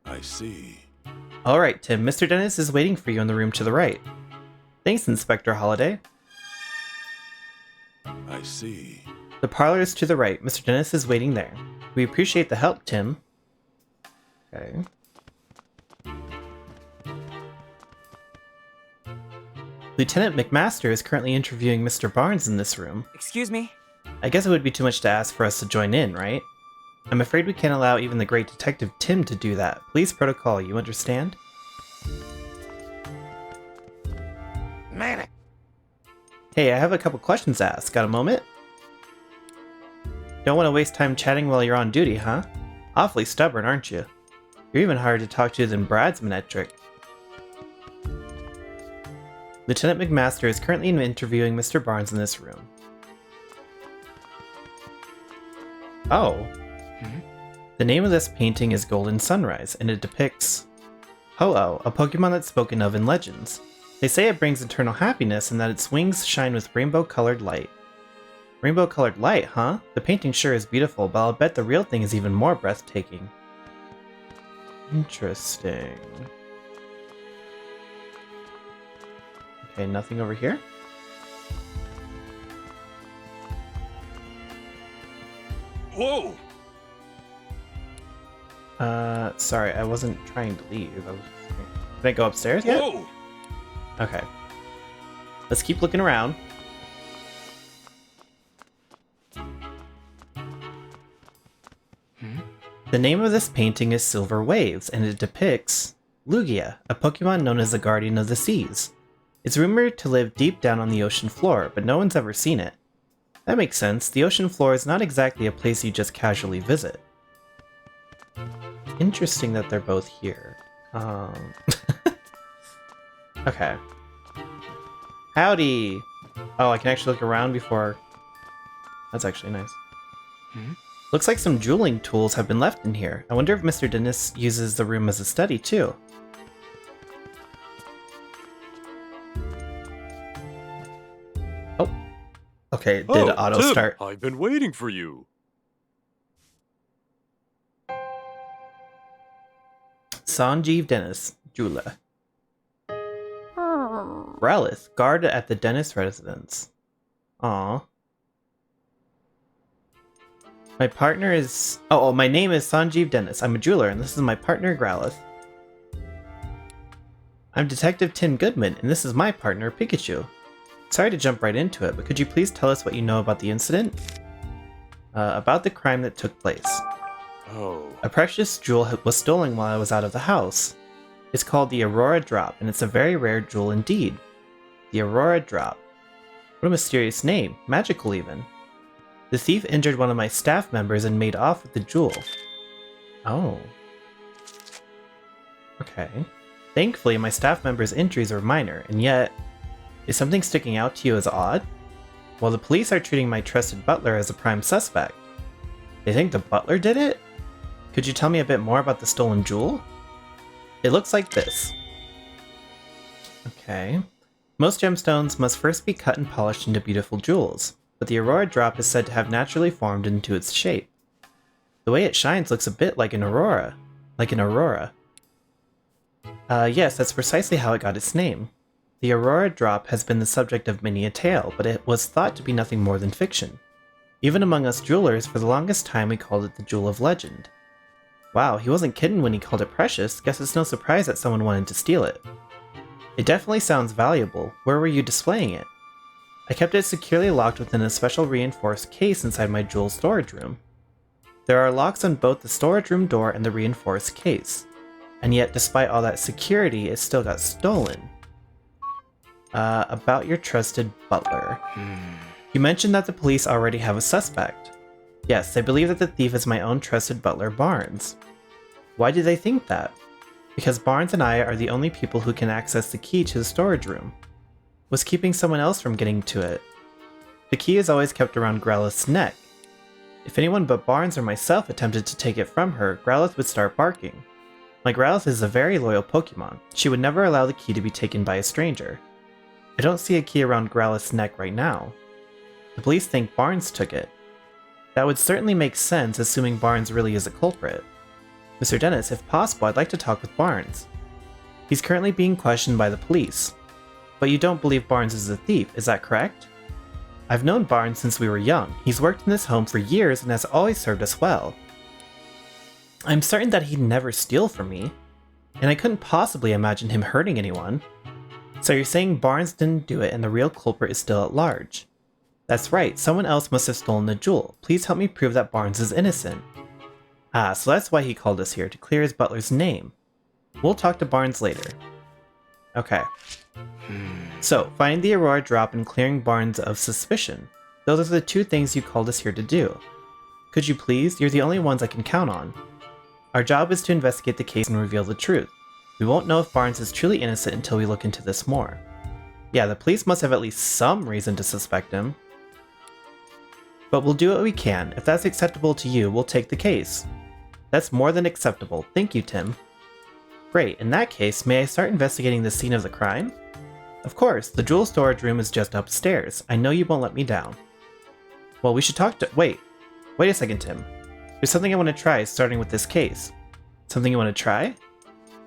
I see. Alright, Tim, Mr. Dennis is waiting for you in the room to the right. Thanks, Inspector Holliday. I see. The parlor is to the right. Mr. Dennis is waiting there. We appreciate the help, Tim. Okay. Lieutenant McMaster is currently interviewing Mr. Barnes in this room. Excuse me? I guess it would be too much to ask for us to join in, right? I'm afraid we can't allow even the great detective Tim to do that. Police protocol, you understand? Man. Hey, I have a couple questions to ask. Got a moment? Don't want to waste time chatting while you're on duty, huh? Awfully stubborn, aren't you? You're even harder to talk to than Brad's Manetric. Lieutenant McMaster is currently interviewing Mr. Barnes in this room. Oh. The name of this painting is Golden Sunrise, and it depicts Ho-Oh, a Pokemon that's spoken of in legends. They say it brings eternal happiness and that its wings shine with rainbow-colored light. Rainbow-colored light, huh? The painting sure is beautiful, but I'll bet the real thing is even more breathtaking. Interesting. Okay, nothing over here? Whoa! Sorry, I wasn't trying to leave. Can I go upstairs yet? Whoa! Okay. Let's keep looking around. The name of this painting is Silver Waves, and it depicts Lugia, a Pokemon known as the Guardian of the Seas. It's rumored to live deep down on the ocean floor, but no one's ever seen it. That makes sense. The ocean floor is not exactly a place you just casually visit. Interesting that they're both here. Okay. Howdy! Oh, I can actually look around before... That's actually nice. Looks like some jeweling tools have been left in here. I wonder if Mr. Dennis uses the room as a study, too. Oh. Okay, it did auto Tim, start. I've been waiting for you. Sanjeev Dennis, jeweler. Relic, guard at the Dennis residence. Aw. My partner is... Oh, my name is Sanjeev Dennis. I'm a jeweler, and this is my partner, Growlithe. I'm Detective Tim Goodman, and this is my partner, Pikachu. Sorry to jump right into it, but could you please tell us what you know about the incident? About the crime that took place. Oh. A precious jewel was stolen while I was out of the house. It's called the Aurora Drop, and it's a very rare jewel indeed. The Aurora Drop. What a mysterious name. Magical, even. The thief injured one of my staff members and made off with the jewel. Oh. Okay. Thankfully, my staff member's injuries were minor, and yet, is something sticking out to you as odd? Well, the police are treating my trusted butler as a prime suspect. They think the butler did it? Could you tell me a bit more about the stolen jewel? It looks like this. Okay. Most gemstones must first be cut and polished into beautiful jewels, but the Aurora drop is said to have naturally formed into its shape. The way it shines looks a bit like an aurora. Yes, that's precisely how it got its name. The Aurora drop has been the subject of many a tale, but it was thought to be nothing more than fiction. Even among us jewelers, for the longest time we called it the Jewel of Legend. Wow, he wasn't kidding when he called it precious. Guess it's no surprise that someone wanted to steal it. It definitely sounds valuable. Where were you displaying it? I kept it securely locked within a special reinforced case inside my jewel storage room. There are locks on both the storage room door and the reinforced case. And yet, despite all that security, it still got stolen. About your trusted butler. You mentioned that the police already have a suspect. Yes, they believe that the thief is my own trusted butler, Barnes. Why do they think that? Because Barnes and I are the only people who can access the key to the storage room. Was keeping someone else from getting to it. The key is always kept around Growlith's neck. If anyone but Barnes or myself attempted to take it from her, Growlith would start barking. My Growlith is a very loyal Pokemon. She would never allow the key to be taken by a stranger. I don't see a key around Growlith's neck right now. The police think Barnes took it. That would certainly make sense, assuming Barnes really is a culprit. Mr. Dennis, if possible, I'd like to talk with Barnes. He's currently being questioned by the police. But you don't believe Barnes is a thief, is that correct? I've known Barnes since we were young. He's worked in this home for years and has always served us well. I'm certain that he'd never steal from me, and I couldn't possibly imagine him hurting anyone. So you're saying Barnes didn't do it and the real culprit is still at large? That's right, someone else must have stolen the jewel. Please help me prove that Barnes is innocent. Ah, so that's why he called us here, to clear his butler's name. We'll talk to Barnes later. Okay. So, finding the Aurora drop and clearing Barnes of suspicion. Those are the two things you called us here to do. Could you please? You're the only ones I can count on. Our job is to investigate the case and reveal the truth. We won't know if Barnes is truly innocent until we look into this more. Yeah, the police must have at least some reason to suspect him. But we'll do what we can. If that's acceptable to you, we'll take the case. That's more than acceptable. Thank you, Tim. Great, in that case, may I start investigating the scene of the crime? Of course, the jewel storage room is just upstairs. I know you won't let me down. Well, we should talk to- Wait a second, Tim. There's something I want to try, starting with this case. Something you want to try?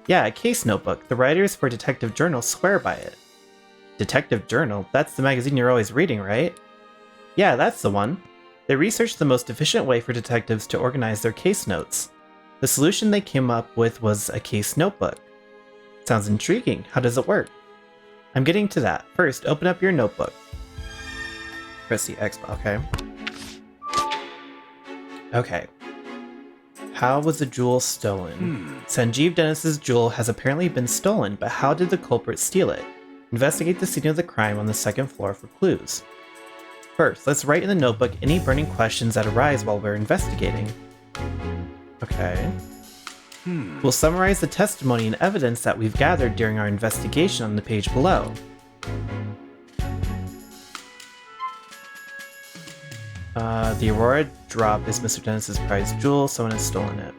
Yeah, a case notebook. The writers for Detective Journal swear by it. Detective Journal? That's the magazine you're always reading, right? Yeah, that's the one. They researched the most efficient way for detectives to organize their case notes. The solution they came up with was a case notebook. Sounds intriguing. How does it work? I'm getting to that. First, open up your notebook. Press the X, okay. Okay. How was the jewel stolen? Sanjeev Dennis's jewel has apparently been stolen, but how did the culprit steal it? Investigate the scene of the crime on the second floor for clues. First, let's write in the notebook any burning questions that arise while we're investigating. Okay. We'll summarize the testimony and evidence that we've gathered during our investigation on the page below. The Aurora drop is Mr. Dennis's prized jewel. Someone has stolen it.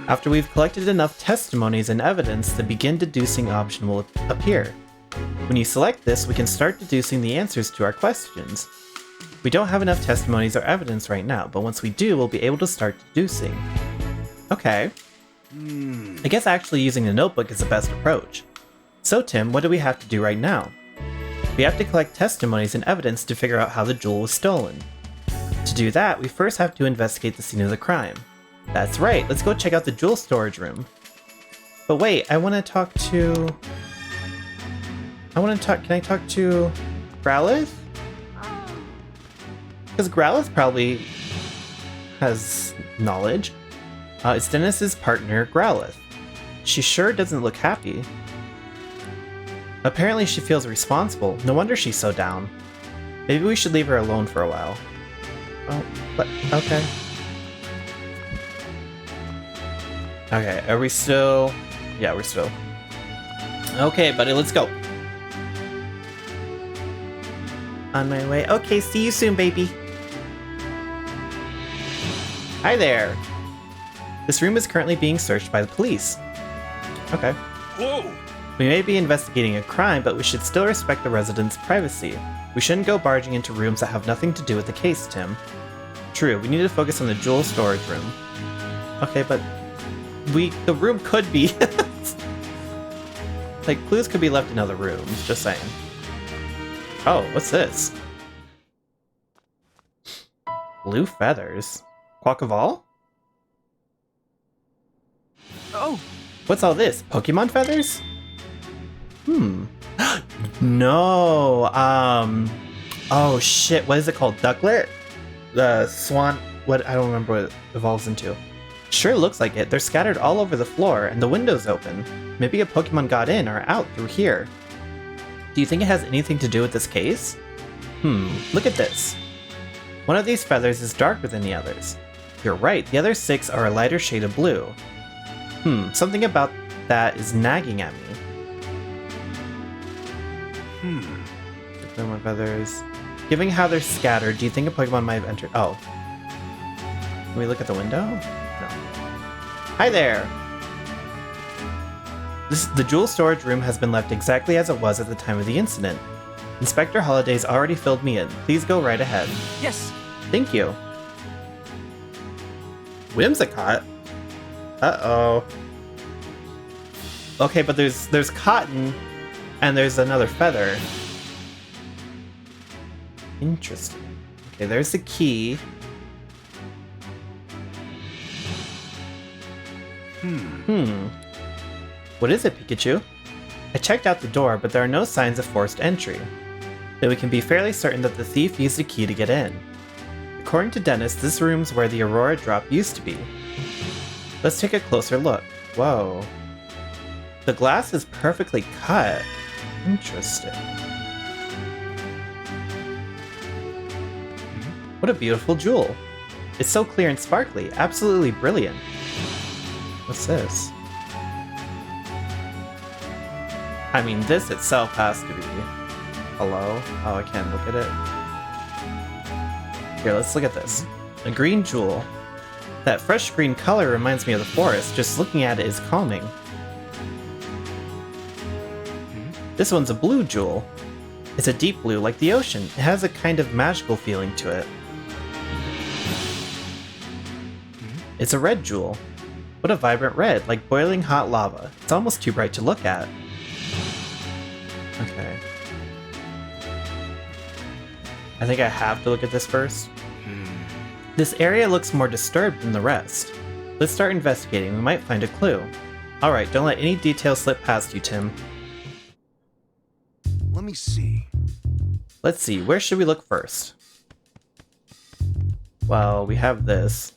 After we've collected enough testimonies and evidence, the begin deducing option will appear. When you select this, we can start deducing the answers to our questions. We don't have enough testimonies or evidence right now, but once we do, we'll be able to start deducing. Okay. I guess actually using the notebook is the best approach. So Tim, what do we have to do right now? We have to collect testimonies and evidence to figure out how the jewel was stolen. To do that, we first have to investigate the scene of the crime. That's right, let's go check out the jewel storage room. But wait, I want to talk to... Can I talk to Growlith? Because Growlith probably has knowledge. It's Dennis's partner, Growlith. She sure doesn't look happy. Apparently she feels responsible. No wonder she's so down. Maybe we should leave her alone for a while. Oh, but okay. Okay, are we still... Yeah, we're still... Okay, buddy, let's go. On my way. Okay, see you soon, baby. Hi there. This room is currently being searched by the police. Okay. Whoa! We may be investigating a crime, but we should still respect the residents' privacy. We shouldn't go barging into rooms that have nothing to do with the case, Tim. True, we need to focus on the jewel storage room. Okay, but the room could be... like, clues could be left in other rooms, just saying. Oh, what's this? Blue feathers. Quackavall? Oh! What's all this? Pokemon feathers? No, oh shit, what is it called? Ducklet? The swan, I don't remember what it evolves into. Sure looks like it. They're scattered all over the floor, and the window's open. Maybe a Pokemon got in or out through here. Do you think it has anything to do with this case? Look at this. One of these feathers is darker than the others. You're right, the other 6 are a lighter shade of blue. Something about that is nagging at me. Pokemon feathers. Given how they're scattered, do you think a Pokemon might have entered? Oh. Can we look at the window? No. Hi there! The jewel storage room has been left exactly as it was at the time of the incident. Inspector Holliday's already filled me in. Please go right ahead. Yes! Thank you. Whimsicott? Uh-oh. Okay, but there's cotton, and there's another feather. Interesting. Okay, there's the key. What is it, Pikachu? I checked out the door, but there are no signs of forced entry. Though we can be fairly certain that the thief used a key to get in. According to Dennis, this room's where the Aurora drop used to be. Let's take a closer look. Whoa. The glass is perfectly cut. Interesting. What a beautiful jewel. It's so clear and sparkly, absolutely brilliant. What's this? I mean, this itself has to be... Hello? Oh, I can't look at it. Here, let's look at this. A green jewel. That fresh green color reminds me of the forest. Just looking at it is calming. This one's a blue jewel. It's a deep blue, like the ocean. It has a kind of magical feeling to it. It's a red jewel. What a vibrant red, like boiling hot lava. It's almost too bright to look at. Okay. I think I have to look at this first. This area looks more disturbed than the rest. Let's start investigating. We might find a clue. Alright, don't let any details slip past you, Tim. Let me see. Let's see, where should we look first? Well, we have this.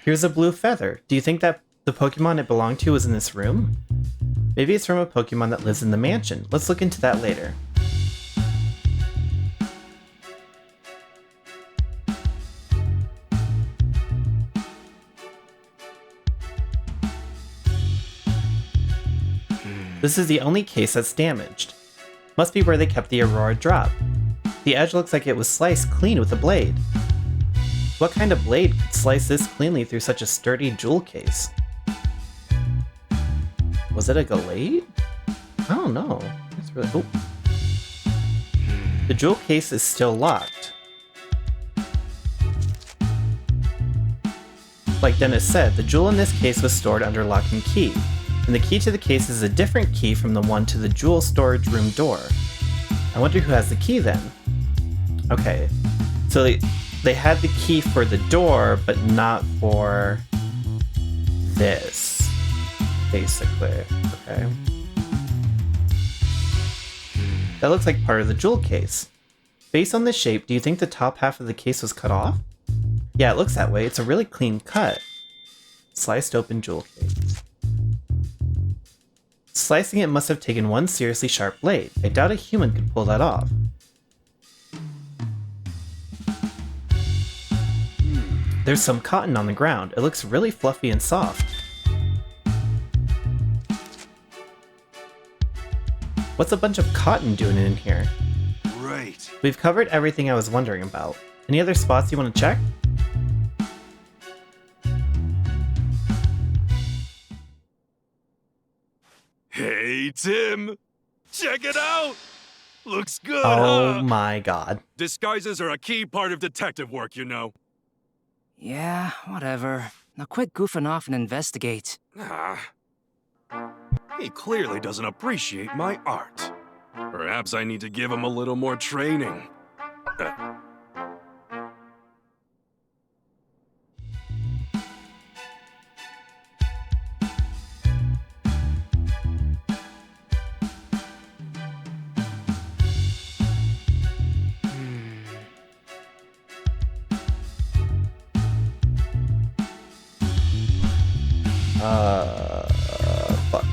Here's a blue feather. Do you think that the Pokemon it belonged to was in this room? Maybe it's from a Pokemon that lives in the mansion. Let's look into that later. This is the only case that's damaged. Must be where they kept the Aurora drop. The edge looks like it was sliced clean with a blade. What kind of blade could slice this cleanly through such a sturdy jewel case? Was it a Gallade? I don't know. It's really... Oh. The jewel case is still locked. Like Dennis said, the jewel in this case was stored under lock and key, and the key to the case is a different key from the one to the jewel storage room door. I wonder who has the key then? Okay, so they had the key for the door, but not for this, basically. Okay. That looks like part of the jewel case. Based on the shape, do you think the top half of the case was cut off? Yeah, it looks that way. It's a really clean cut. Sliced open jewel case. Slicing it must have taken one seriously sharp blade. I doubt a human could pull that off. There's some cotton on the ground. It looks really fluffy and soft. What's a bunch of cotton doing in here? Right. We've covered everything I was wondering about. Any other spots you want to check? Hey, Tim! Check it out! Looks good, Oh huh? my god. Disguises are a key part of detective work, you know. Yeah, whatever. Now quit goofing off and investigate. Ah. He clearly doesn't appreciate my art. Perhaps I need to give him a little more training. Fuck.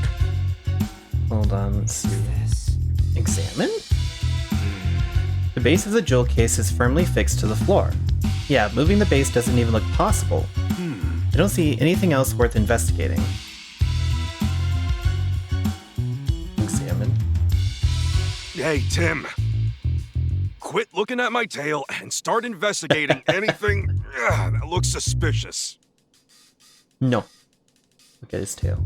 Hold on, let's see. Examine? The base of the jewel case is firmly fixed to the floor. Yeah, moving the base doesn't even look possible. I don't see anything else worth investigating. Examine. Hey, Tim. Quit looking at my tail and start investigating anything that looks suspicious. No. Look at his tail.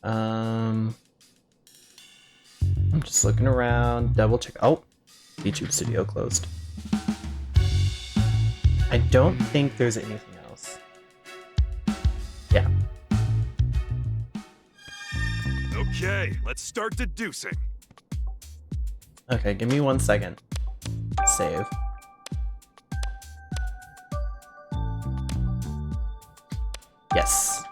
I'm just looking around, double check. Oh, YouTube Studio closed. I don't think there's anything else. Yeah. Okay, let's start deducing. Okay, give me 1 second. Save. Yes.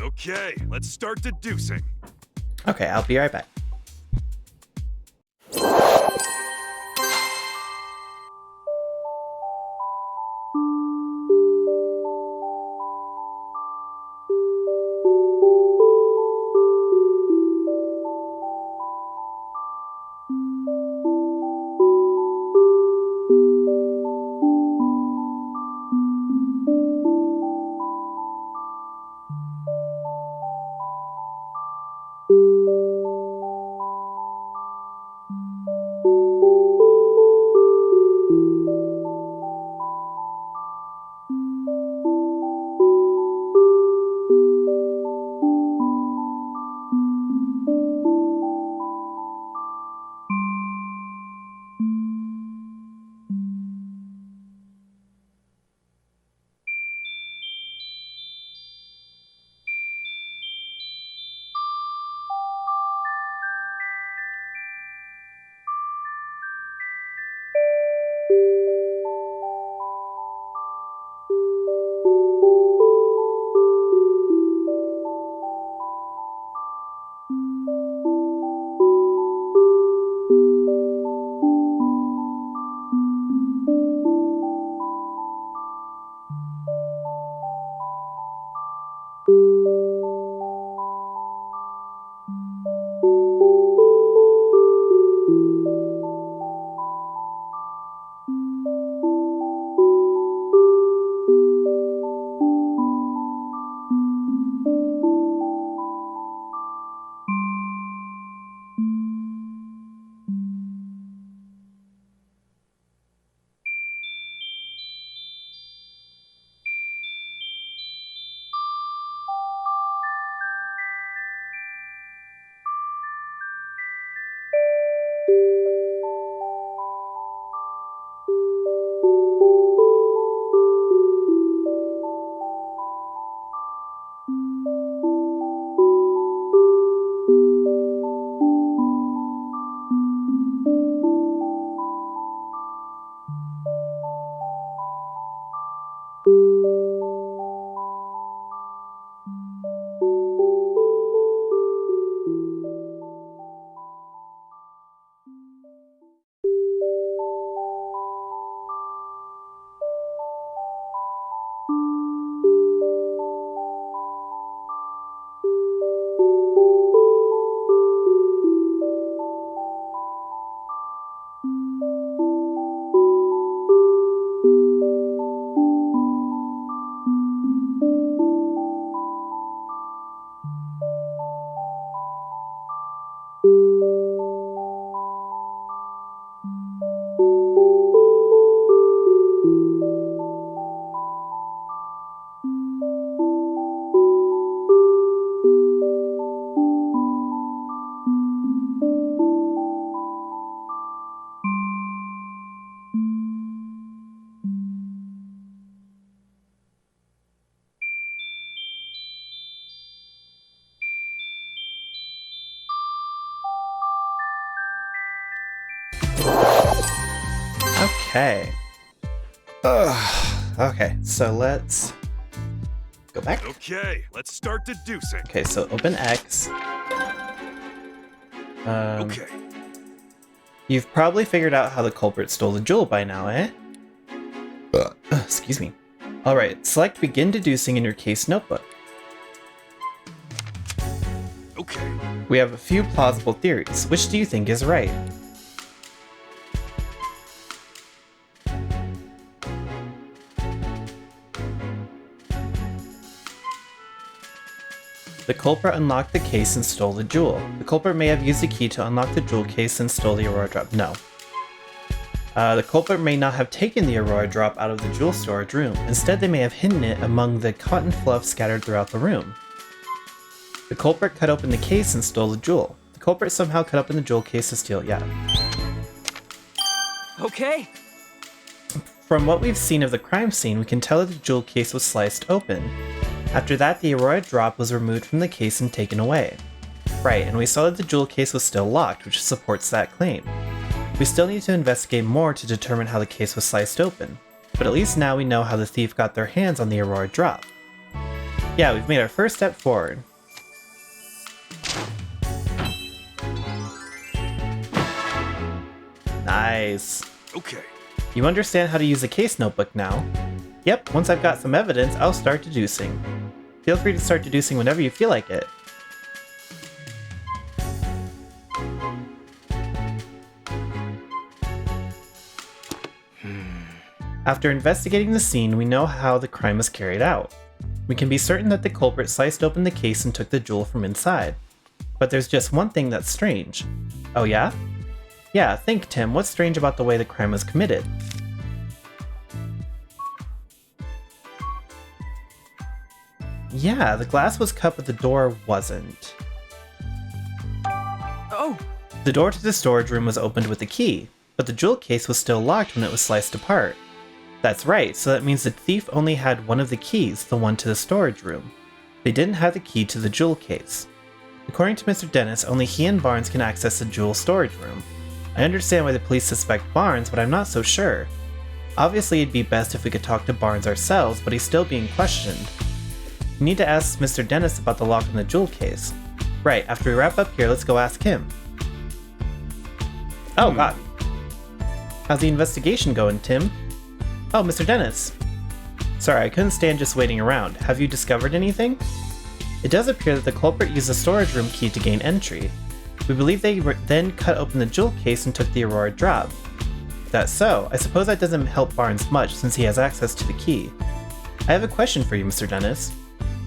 Okay, let's start deducing. Okay, I'll be right back. Okay. Ugh. Okay, so let's go back. Okay, let's start deducing. Okay, so open X. Okay. You've probably figured out how the culprit stole the jewel by now, eh? Excuse me. Alright, select Begin Deducing in your case notebook. Okay. We have a few plausible theories. Which do you think is right? The culprit unlocked the case and stole the jewel. The culprit may have used the key to unlock the jewel case and stole the Aurora Drop. No. The culprit may not have taken the Aurora Drop out of the jewel storage room. Instead, they may have hidden it among the cotton fluff scattered throughout the room. The culprit cut open the case and stole the jewel. The culprit somehow cut open the jewel case to steal it. Yeah. Okay. From what we've seen of the crime scene, we can tell that the jewel case was sliced open. After that, the Aurora Drop was removed from the case and taken away. Right, and we saw that the jewel case was still locked, which supports that claim. We still need to investigate more to determine how the case was sliced open, but at least now we know how the thief got their hands on the Aurora Drop. Yeah, we've made our first step forward. Nice. Okay. You understand how to use a case notebook now. Yep, once I've got some evidence, I'll start deducing. Feel free to start deducing whenever you feel like it. After investigating the scene, we know how the crime was carried out. We can be certain that the culprit sliced open the case and took the jewel from inside. But there's just one thing that's strange. Oh yeah? Yeah, think, Tim, what's strange about the way the crime was committed? Yeah, the glass was cut, but the door wasn't. Oh! The door to the storage room was opened with a key, but the jewel case was still locked when it was sliced apart. That's right, so that means the thief only had one of the keys, the one to the storage room. They didn't have the key to the jewel case. According to Mr. Dennis, only he and Barnes can access the jewel storage room. I understand why the police suspect Barnes, but I'm not so sure. Obviously, it'd be best if we could talk to Barnes ourselves, but he's still being questioned. We need to ask Mr. Dennis about the lock on the jewel case. Right, after we wrap up here, let's go ask him. Oh, God. How's the investigation going, Tim? Oh, Mr. Dennis. Sorry, I couldn't stand just waiting around. Have you discovered anything? It does appear that the culprit used the storage room key to gain entry. We believe they then cut open the jewel case and took the Aurora Drop. If that's so, I suppose that doesn't help Barnes much since he has access to the key. I have a question for you, Mr. Dennis.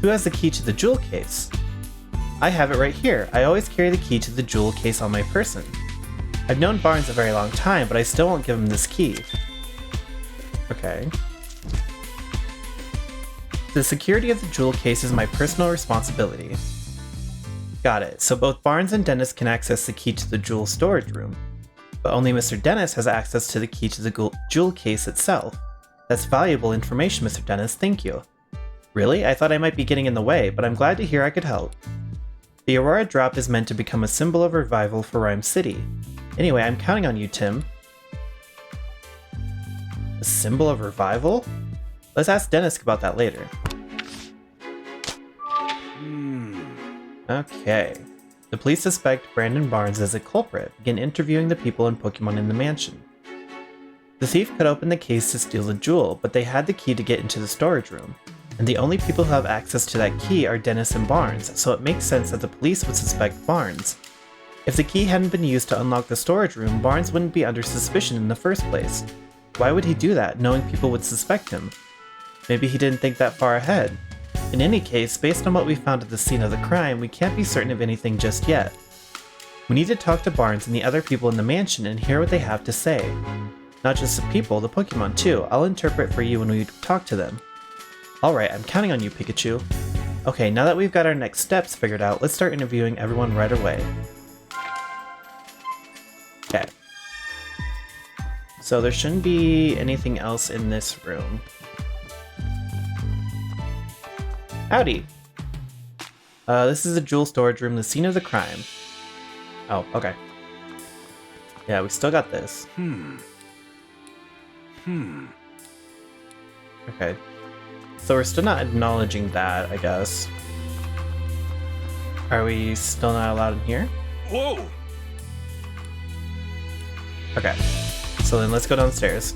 Who has the key to the jewel case? I have it right here. I always carry the key to the jewel case on my person. I've known Barnes a very long time, but I still won't give him this key. Okay. The security of the jewel case is my personal responsibility. Got it. So both Barnes and Dennis can access the key to the jewel storage room, but only Mr. Dennis has access to the key to the jewel case itself. That's valuable information, Mr. Dennis. Thank you. Really? I thought I might be getting in the way, but I'm glad to hear I could help. The Aurora Drop is meant to become a symbol of revival for Rhyme City. Anyway, I'm counting on you, Tim. A symbol of revival? Let's ask Dennis about that later. Okay. The police suspect Brandon Barnes as a culprit, begin interviewing the people and Pokemon in the mansion. The thief cut open the case to steal the jewel, but they had the key to get into the storage room, and the only people who have access to that key are Dennis and Barnes, so it makes sense that the police would suspect Barnes. If the key hadn't been used to unlock the storage room, Barnes wouldn't be under suspicion in the first place. Why would he do that, knowing people would suspect him? Maybe he didn't think that far ahead. In any case, based on what we found at the scene of the crime, we can't be certain of anything just yet. We need to talk to Barnes and the other people in the mansion and hear what they have to say. Not just the people, the Pokemon too. I'll interpret for you when we talk to them. Alright, I'm counting on you, Pikachu. Okay, now that we've got our next steps figured out, let's start interviewing everyone right away. Okay. So there shouldn't be anything else in this room. Howdy! This is the jewel storage room, the scene of the crime. Oh, okay. Yeah, we still got this. Okay. So we're still not acknowledging that, I guess. Are we still not allowed in here? Whoa! Okay. So then let's go downstairs.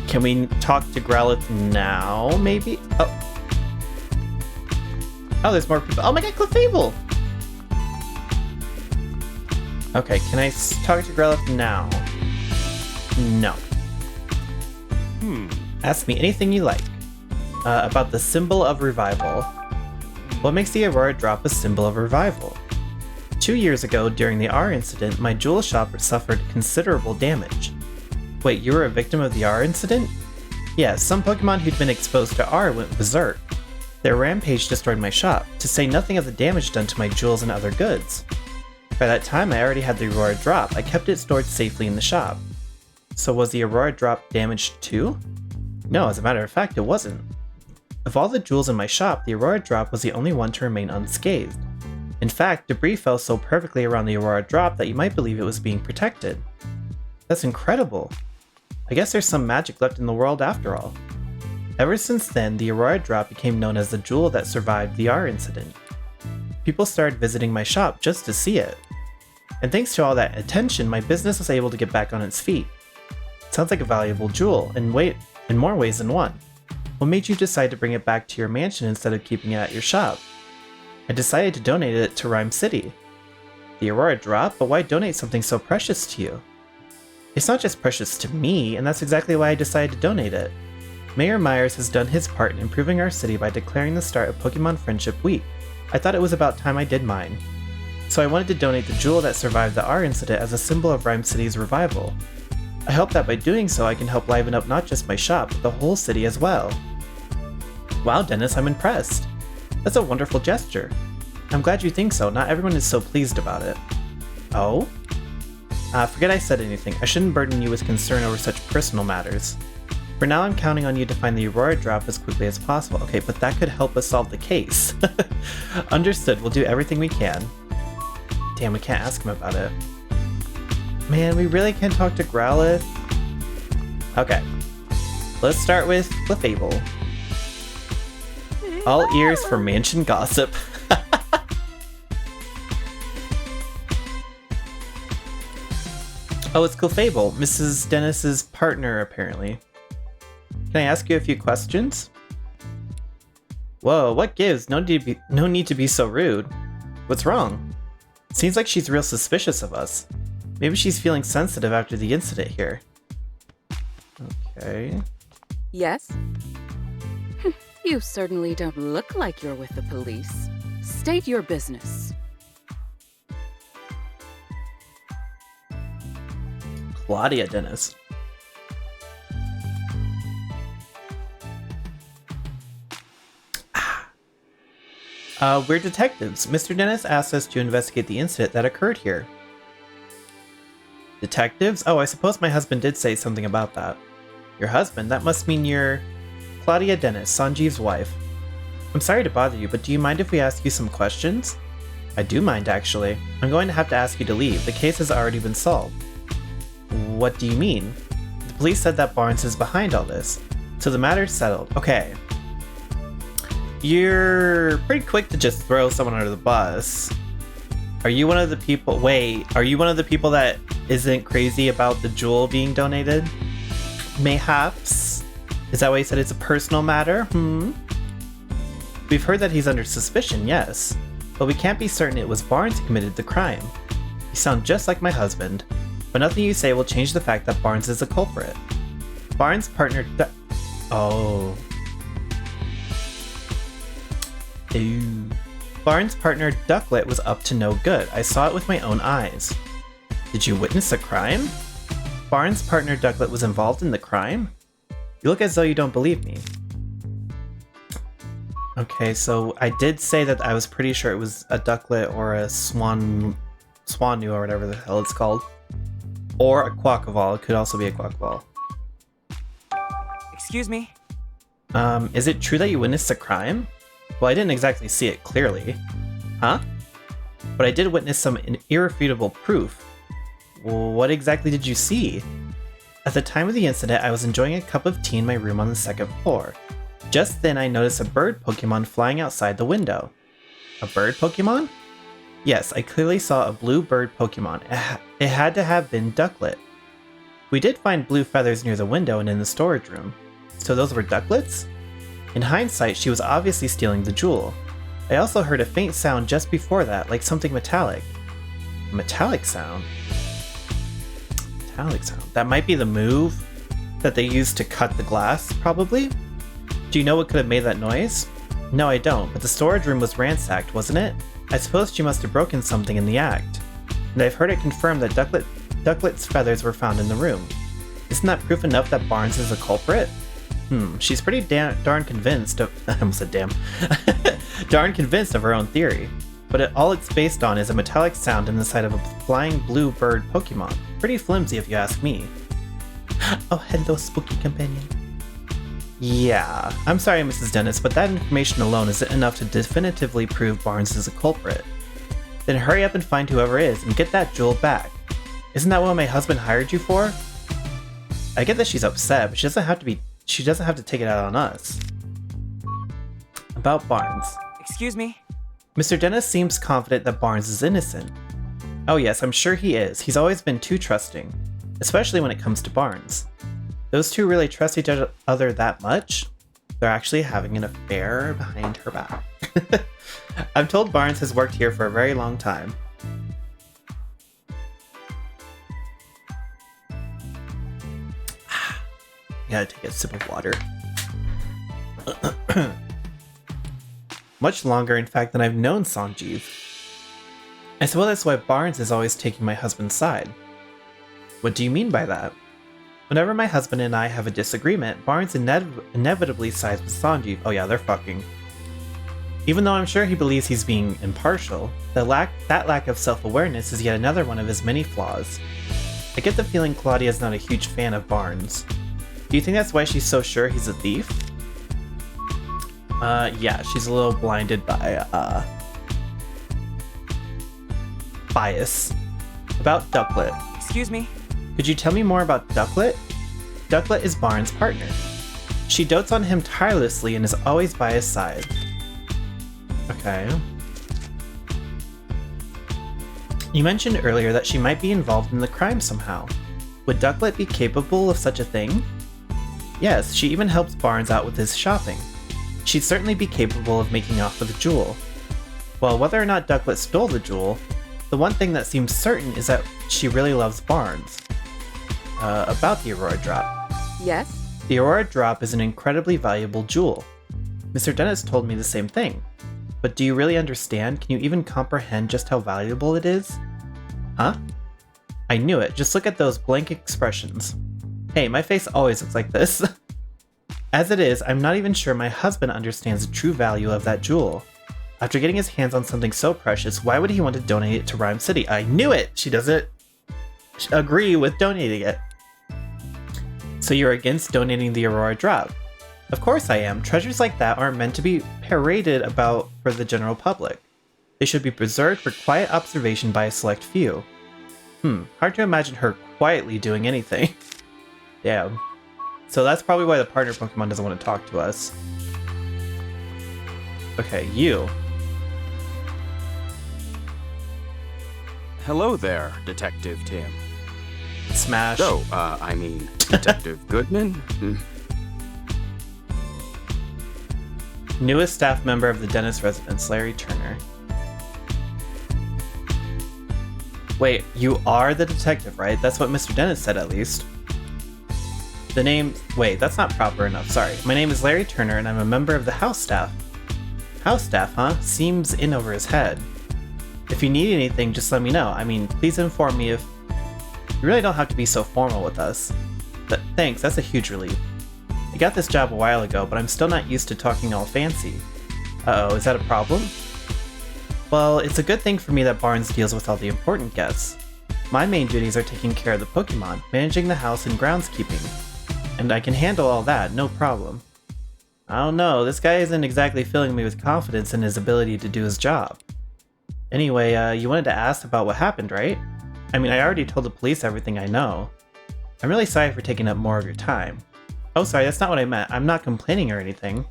Can we talk to Growlithe now, maybe? Oh. Oh, there's more people. Oh my god, Clefable! Okay, can I talk to Growlithe now? No. Ask me anything you like. About the symbol of revival. What makes the Aurora drop a symbol of revival? 2 years ago, during the R incident, my jewel shop suffered considerable damage. Wait, you were a victim of the R incident? Yes, some Pokemon who'd been exposed to R went berserk. Their rampage destroyed my shop, to say nothing of the damage done to my jewels and other goods. By that time, I already had the Aurora drop. I kept it stored safely in the shop. So was the Aurora drop damaged too? No, as a matter of fact, it wasn't. Of all the jewels in my shop, the Aurora drop was the only one to remain unscathed. In fact, debris fell so perfectly around the Aurora drop that you might believe it was being protected. That's incredible. I guess there's some magic left in the world after all. Ever since then, the Aurora drop became known as the jewel that survived the R incident. People started visiting my shop just to see it. And thanks to all that attention, my business was able to get back on its feet. Sounds like a valuable jewel, in more ways than one. What made you decide to bring it back to your mansion instead of keeping it at your shop? I decided to donate it to Rhyme City. The Aurora drop? But why donate something so precious to you? It's not just precious to me, and that's exactly why I decided to donate it. Mayor Myers has done his part in improving our city by declaring the start of Pokemon Friendship Week. I thought it was about time I did mine. So I wanted to donate the jewel that survived the R incident as a symbol of Rhyme City's revival. I hope that by doing so I can help liven up not just my shop, but the whole city as well. Wow, Dennis, I'm impressed. That's a wonderful gesture. I'm glad you think so. Not everyone is so pleased about it. Oh? Forget I said anything. I shouldn't burden you with concern over such personal matters. For now, I'm counting on you to find the Aurora drop as quickly as possible. Okay, but that could help us solve the case. Understood. We'll do everything we can. Damn, we can't ask him about it. Man, we really can't talk to Growlithe. Okay. Let's start with Clefable. All ears for mansion gossip. Oh, it's Clefable, Mrs. Dennis's partner, apparently. Can I ask you a few questions? Whoa, what gives? No need to be so rude. What's wrong? Seems like she's real suspicious of us. Maybe she's feeling sensitive after the incident here. Okay. Yes? You certainly don't look like you're with the police. State your business. Claudia Dennis. We're detectives. Mr. Dennis asked us to investigate the incident that occurred here. Detectives? Oh, I suppose my husband did say something about that. Your husband? That must mean you're Claudia Dennis, Sanjeev's wife. I'm sorry to bother you, but do you mind if we ask you some questions? I do mind, actually. I'm going to have to ask you to leave. The case has already been solved. What do you mean? The police said that Barnes is behind all this, so the matter's settled. Okay. You're pretty quick to just throw someone under the bus. Are you one of the people... Wait, are you one of the people that isn't crazy about the jewel being donated? Mayhaps? Is that why you said it's a personal matter? We've heard that he's under suspicion, yes. But we can't be certain it was Barnes who committed the crime. You sound just like my husband. But nothing you say will change the fact that Barnes is a culprit. Barnes' partner... Oh... Ooh. Barnes' partner Ducklet was up to no good. I saw it with my own eyes. Did you witness a crime? Barnes' partner Ducklet was involved in the crime? You look as though you don't believe me. Okay, so I did say that I was pretty sure it was a Ducklet or a Swanu or whatever the hell it's called. Or a Quackaball. It could also be a Quackaball. Excuse me? Is it true that you witnessed a crime? Well, I didn't exactly see it clearly. Huh? But I did witness some irrefutable proof. What exactly did you see? At the time of the incident, I was enjoying a cup of tea in my room on the second floor. Just then, I noticed a bird Pokemon flying outside the window. A bird Pokemon? Yes, I clearly saw a blue bird Pokemon. It had to have been Ducklet. We did find blue feathers near the window and in the storage room. So those were Ducklets? In hindsight, she was obviously stealing the jewel. I also heard a faint sound just before that, like something metallic. A metallic sound? Metallic sound. That might be the move that they used to cut the glass, probably? Do you know what could have made that noise? No, I don't, but the storage room was ransacked, wasn't it? I suppose she must have broken something in the act. And I've heard it confirmed that Ducklet's feathers were found in the room. Isn't that proof enough that Barnes is a culprit? She's pretty darn convinced of- I almost said damn. Darn convinced of her own theory. But all it's based on is a metallic sound in the side of a flying blue bird Pokemon. Pretty flimsy if you ask me. Oh, hello, spooky companion. Yeah, I'm sorry, Mrs. Dennis, but that information alone isn't enough to definitively prove Barnes is a culprit. Then hurry up and find whoever is and get that jewel back. Isn't that what my husband hired you for? I get that she's upset, but she doesn't have to take it out on us. About Barnes. Excuse me? Mr. Dennis seems confident that Barnes is innocent. Oh yes, I'm sure he is. He's always been too trusting, especially when it comes to Barnes. Those two really trust each other that much? They're actually having an affair behind her back. I'm told Barnes has worked here for a very long time. Gotta take a sip of water. Much longer, in fact, than I've known Sanjeev. I suppose that's why Barnes is always taking my husband's side. What do you mean by that? Whenever my husband and I have a disagreement, Barnes inevitably sides with Sanjeev. Oh yeah, they're fucking. Even though I'm sure he believes he's being impartial, that lack of self-awareness is yet another one of his many flaws. I get the feeling Claudia's not a huge fan of Barnes. Do you think that's why she's so sure he's a thief? Yeah, she's a little blinded by, bias. About Ducklet. Excuse me? Could you tell me more about Ducklet? Ducklet is Barnes' partner. She dotes on him tirelessly and is always by his side. Okay. You mentioned earlier that she might be involved in the crime somehow. Would Ducklet be capable of such a thing? Yes, she even helps Barnes out with his shopping. She'd certainly be capable of making off with the jewel. Well, whether or not Ducklet stole the jewel, the one thing that seems certain is that she really loves Barnes. About the Aurora Drop. Yes? The Aurora Drop is an incredibly valuable jewel. Mr. Dennis told me the same thing. But do you really understand? Can you even comprehend just how valuable it is? Huh? I knew it. Just look at those blank expressions. Hey, my face always looks like this. As it is, I'm not even sure my husband understands the true value of that jewel. After getting his hands on something so precious, why would he want to donate it to Rhyme City? I knew it! She doesn't agree with donating it. So you're against donating the Aurora Drop? Of course I am. Treasures like that aren't meant to be paraded about for the general public. They should be preserved for quiet observation by a select few. Hard to imagine her quietly doing anything. Damn. So that's probably why the partner Pokemon doesn't want to talk to us. Okay, you. Hello there, Detective Tim. Smash. Oh, I mean, Detective Goodman? Newest staff member of the Dennis residence, Larry Turner. Wait, you are the detective, right? That's what Mr. Dennis said, at least. The name... Wait, that's not proper enough, sorry. My name is Larry Turner, and I'm a member of the house staff. House staff, huh? Seems in over his head. If you need anything, just let me know. I mean, please inform me if... You really don't have to be so formal with us. But thanks, that's a huge relief. I got this job a while ago, but I'm still not used to talking all fancy. Uh-oh, is that a problem? Well, it's a good thing for me that Barnes deals with all the important guests. My main duties are taking care of the Pokemon, managing the house, and groundskeeping. And I can handle all that, no problem. I don't know, this guy isn't exactly filling me with confidence in his ability to do his job. Anyway, you wanted to ask about what happened, right? I mean, I already told the police everything I know. I'm really sorry for taking up more of your time. Oh, sorry, that's not what I meant. I'm not complaining or anything.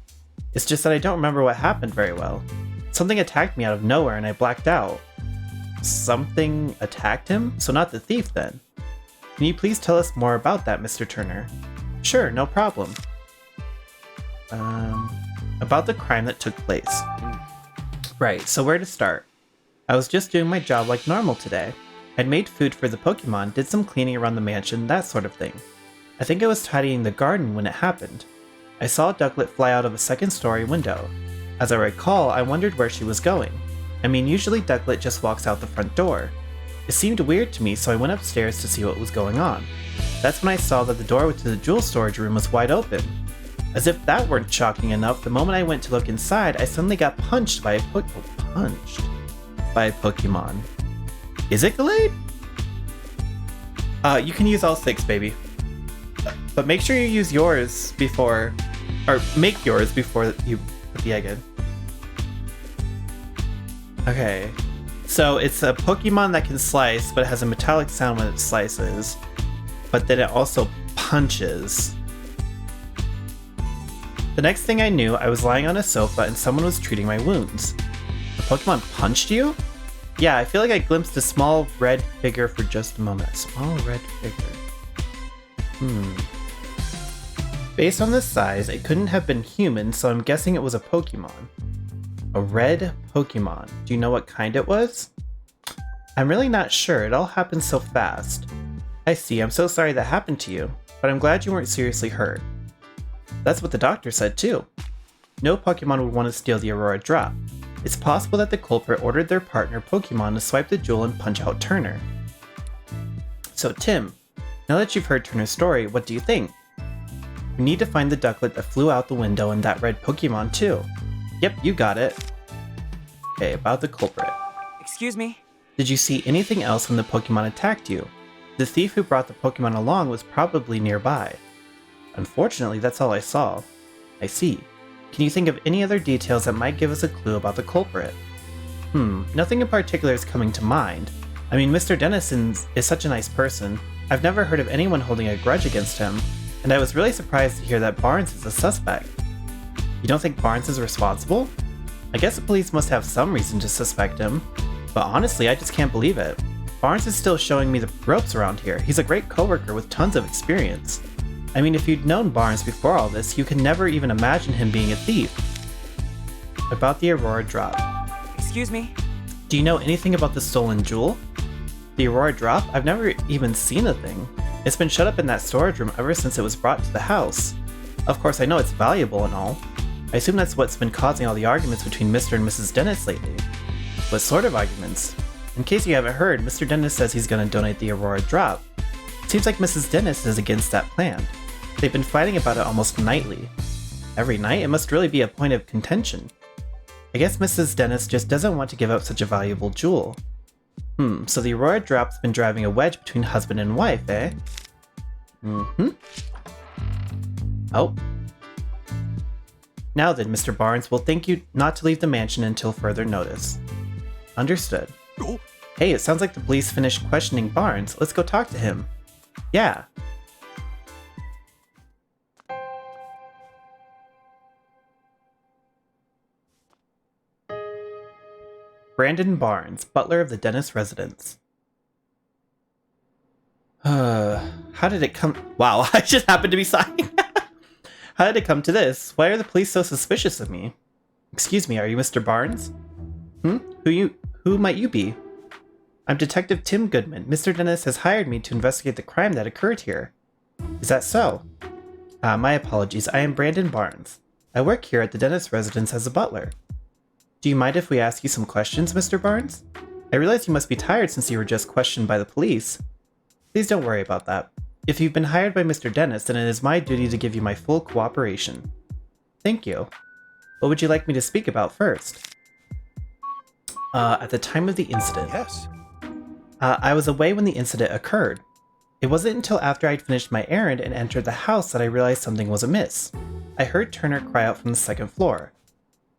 It's just that I don't remember what happened very well. Something attacked me out of nowhere and I blacked out. Something attacked him? So not the thief then. Can you please tell us more about that, Mr. Turner? Sure, no problem. About the crime that took place. Right, so where to start? I was just doing my job like normal today. I'd made food for the Pokemon, did some cleaning around the mansion, that sort of thing. I think I was tidying the garden when it happened. I saw a ducklet fly out of a second-story window. As I recall, I wondered where she was going. I mean, usually ducklet just walks out the front door. It seemed weird to me, so I went upstairs to see what was going on. That's when I saw that the door to the jewel storage room was wide open. As if that weren't shocking enough, the moment I went to look inside, I suddenly got punched by a Pokemon. Is it Gallade? You can use all 6, baby. But make sure you use yours before... Or make yours before you put the egg in. Okay. So it's a Pokemon that can slice, but it has a metallic sound when it slices. But then it also punches. The next thing I knew, I was lying on a sofa and someone was treating my wounds. The Pokemon punched you? Yeah, I feel like I glimpsed a small red figure for just a moment. A small red figure. Based on the size, it couldn't have been human, so I'm guessing it was a Pokemon. A red Pokemon. Do you know what kind it was? I'm really not sure. It all happened so fast. I see. I'm so sorry that happened to you, but I'm glad you weren't seriously hurt. That's what the doctor said too. No Pokemon would want to steal the Aurora Drop. It's possible that the culprit ordered their partner Pokemon to swipe the jewel and punch out Turner. So Tim, now that you've heard Turner's story, what do you think? We need to find the ducklet that flew out the window and that red Pokemon too. Yep, you got it. Okay, about the culprit. Excuse me? Did you see anything else when the Pokemon attacked you? The thief who brought the Pokemon along was probably nearby. Unfortunately, that's all I saw. I see. Can you think of any other details that might give us a clue about the culprit? Nothing in particular is coming to mind. I mean, Mr. Dennison is such a nice person. I've never heard of anyone holding a grudge against him, and I was really surprised to hear that Barnes is a suspect. You don't think Barnes is responsible? I guess the police must have some reason to suspect him, but honestly, I just can't believe it. Barnes is still showing me the ropes around here. He's a great coworker with tons of experience. I mean, if you'd known Barnes before all this, you could never even imagine him being a thief. About the Aurora Drop. Excuse me? Do you know anything about the stolen jewel? The Aurora Drop? I've never even seen the thing. It's been shut up in that storage room ever since it was brought to the house. Of course, I know it's valuable and all. I assume that's what's been causing all the arguments between Mr. and Mrs. Dennis lately. What sort of arguments? In case you haven't heard, Mr. Dennis says he's going to donate the Aurora Drop. Seems like Mrs. Dennis is against that plan. They've been fighting about it almost nightly. Every night? It must really be a point of contention. I guess Mrs. Dennis just doesn't want to give up such a valuable jewel. So the Aurora Drop's been driving a wedge between husband and wife, eh? Oh. Now then, Mr. Barnes, we'll thank you not to leave the mansion until further notice. Understood. Hey, it sounds like the police finished questioning Barnes. Let's go talk to him. Yeah. Brandon Barnes, butler of the Dennis residence. How did it come? Wow, I just happened to be sighing. How did it come to this? Why are the police so suspicious of me? Excuse me, are you Mr. Barnes? Who might you be? I'm Detective Tim Goodman. Mr. Dennis has hired me to investigate the crime that occurred here. Is that so? My apologies. I am Brandon Barnes. I work here at the Dennis residence as a butler. Do you mind if we ask you some questions, Mr. Barnes? I realize you must be tired since you were just questioned by the police. Please don't worry about that. If you've been hired by Mr. Dennis, then it is my duty to give you my full cooperation. Thank you. What would you like me to speak about first? At the time of the incident. Yes. I was away when the incident occurred. It wasn't until after I'd finished my errand and entered the house that I realized something was amiss. I heard Turner cry out from the second floor.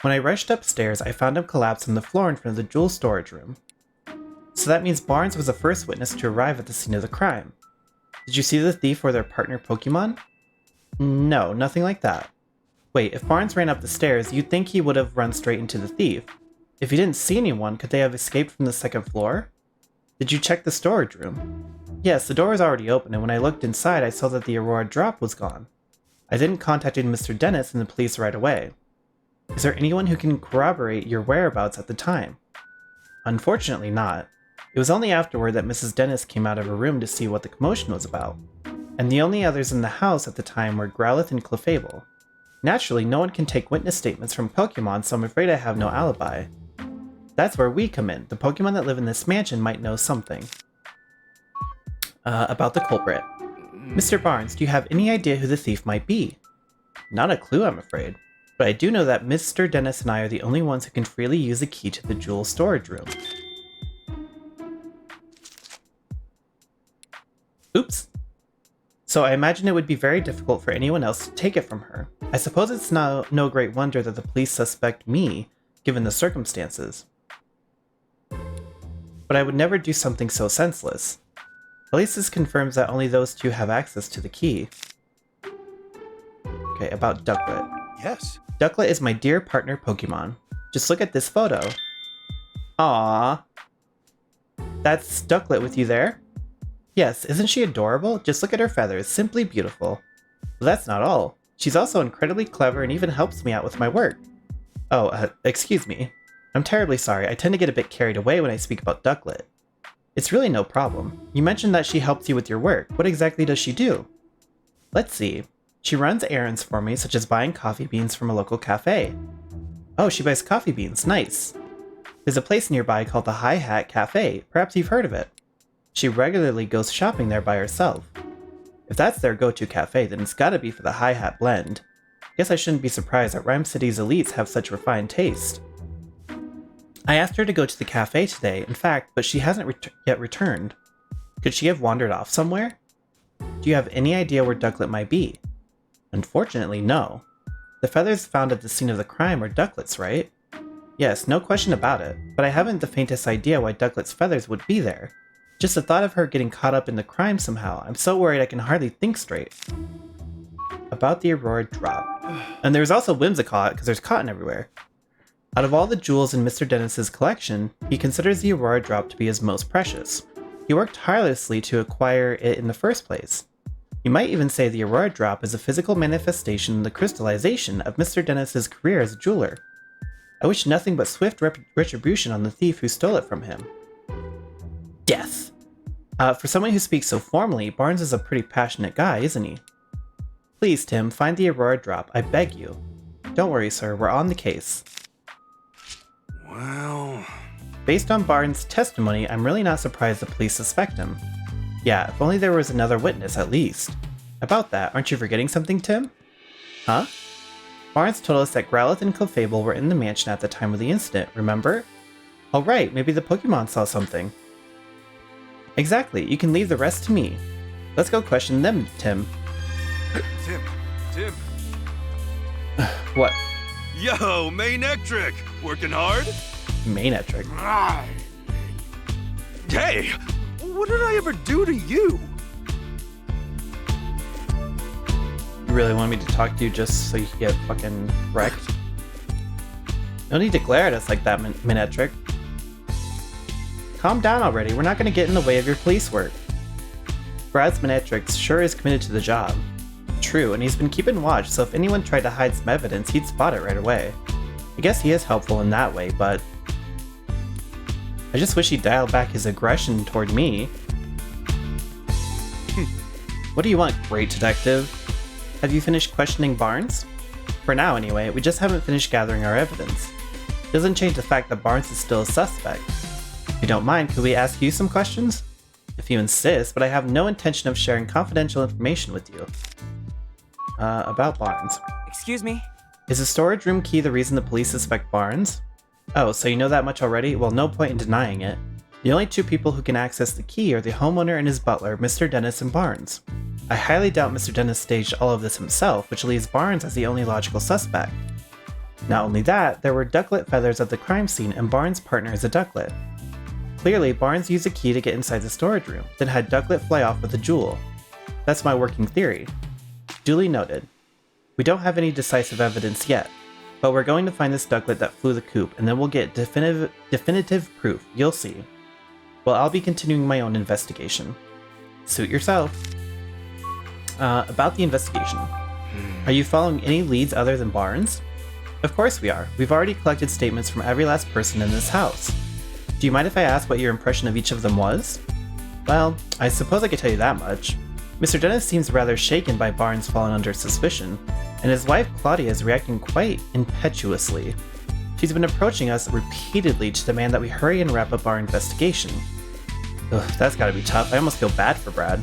When I rushed upstairs, I found him collapsed on the floor in front of the jewel storage room. So that means Barnes was the first witness to arrive at the scene of the crime. Did you see the thief or their partner Pokemon? No, nothing like that. Wait, if Barnes ran up the stairs, you'd think he would have run straight into the thief. If you didn't see anyone, could they have escaped from the second floor? Did you check the storage room? Yes, the door was already open, and when I looked inside, I saw that the Aurora drop was gone. I then contacted Mr. Dennis and the police right away. Is there anyone who can corroborate your whereabouts at the time? Unfortunately not. It was only afterward that Mrs. Dennis came out of her room to see what the commotion was about. And the only others in the house at the time were Growlithe and Clefable. Naturally, no one can take witness statements from Pokemon, so I'm afraid I have no alibi. That's where we come in. The Pokemon that live in this mansion might know something. About the culprit. Mr. Barnes, do you have any idea who the thief might be? Not a clue, I'm afraid. But I do know that Mr. Dennis and I are the only ones who can freely use the key to the jewel storage room. Oops. So I imagine it would be very difficult for anyone else to take it from her. I suppose it's no great wonder that the police suspect me, given the circumstances. But I would never do something so senseless. At least this confirms that only those two have access to the key. Okay, about Ducklet. Yes. Ducklet is my dear partner Pokemon. Just look at this photo. Aww. That's Ducklet with you there? Yes, isn't she adorable? Just look at her feathers, simply beautiful. But that's not all. She's also incredibly clever and even helps me out with my work. Oh, excuse me. I'm terribly sorry, I tend to get a bit carried away when I speak about Ducklet. It's really no problem. You mentioned that she helps you with your work. What exactly does she do? Let's see. She runs errands for me, such as buying coffee beans from a local cafe. Oh, she buys coffee beans. Nice. There's a place nearby called the High Hat Cafe. Perhaps you've heard of it. She regularly goes shopping there by herself. If that's their go-to cafe, then it's gotta be for the High Hat blend. Guess I shouldn't be surprised that Rhyme City's elites have such refined taste. I asked her to go to the cafe today, in fact, but she hasn't yet returned. Could she have wandered off somewhere? Do you have any idea where Ducklet might be? Unfortunately, no. The feathers found at the scene of the crime are Ducklet's, right? Yes, no question about it, but I haven't the faintest idea why Ducklet's feathers would be there. Just the thought of her getting caught up in the crime somehow, I'm so worried I can hardly think straight. About the Aurora drop. And there's also Whimsicott, because there's cotton everywhere. Out of all the jewels in Mr. Dennis's collection, he considers the Aurora drop to be his most precious. He worked tirelessly to acquire it in the first place. You might even say the Aurora drop is a physical manifestation and the crystallization of Mr. Dennis's career as a jeweler. I wish nothing but swift retribution on the thief who stole it from him. Death. For someone who speaks so formally, Barnes is a pretty passionate guy, isn't he? Please, Tim, find the Aurora drop, I beg you. Don't worry, sir, we're on the case. Well... Based on Barnes' testimony, I'm really not surprised the police suspect him. Yeah, if only there was another witness, at least. About that, aren't you forgetting something, Tim? Huh? Barnes told us that Growlithe and Clefable were in the mansion at the time of the incident, remember? Oh right, maybe the Pokemon saw something. Exactly, you can leave the rest to me. Let's go question them, Tim. Tim. What? Yo, Manectric! Working hard? Manectric. Hey! What did I ever do to you? You really want me to talk to you just so you can get fucking wrecked? No need to glare at us like that, Manectric. Calm down already, we're not gonna get in the way of your police work. Brad's Manectric sure is committed to the job. True, and he's been keeping watch, so if anyone tried to hide some evidence, he'd spot it right away. I guess he is helpful in that way, but... I just wish he'd dial back his aggression toward me. What do you want, great detective? Have you finished questioning Barnes? For now, anyway, we just haven't finished gathering our evidence. Doesn't change the fact that Barnes is still a suspect. If you don't mind, could we ask you some questions? If you insist, but I have no intention of sharing confidential information with you. About Barnes. Excuse me? Is the storage room key the reason the police suspect Barnes? Oh, so you know that much already? Well, no point in denying it. The only two people who can access the key are the homeowner and his butler, Mr. Dennis and Barnes. I highly doubt Mr. Dennis staged all of this himself, which leaves Barnes as the only logical suspect. Not only that, there were ducklet feathers at the crime scene and Barnes' partner is a ducklet. Clearly, Barnes used a key to get inside the storage room, then had Ducklet fly off with a jewel. That's my working theory. Duly noted. We don't have any decisive evidence yet, but we're going to find this Ducklet that flew the coop, and then we'll get definitive proof. You'll see. Well, I'll be continuing my own investigation. Suit yourself. About the investigation. Are you following any leads other than Barnes? Of course we are. We've already collected statements from every last person in this house. Do you mind if I ask what your impression of each of them was? Well, I suppose I could tell you that much. Mr. Dennis seems rather shaken by Barnes falling under suspicion, and his wife Claudia is reacting quite impetuously. She's been approaching us repeatedly to demand that we hurry and wrap up our investigation. Ugh, that's gotta be tough. I almost feel bad for Brad.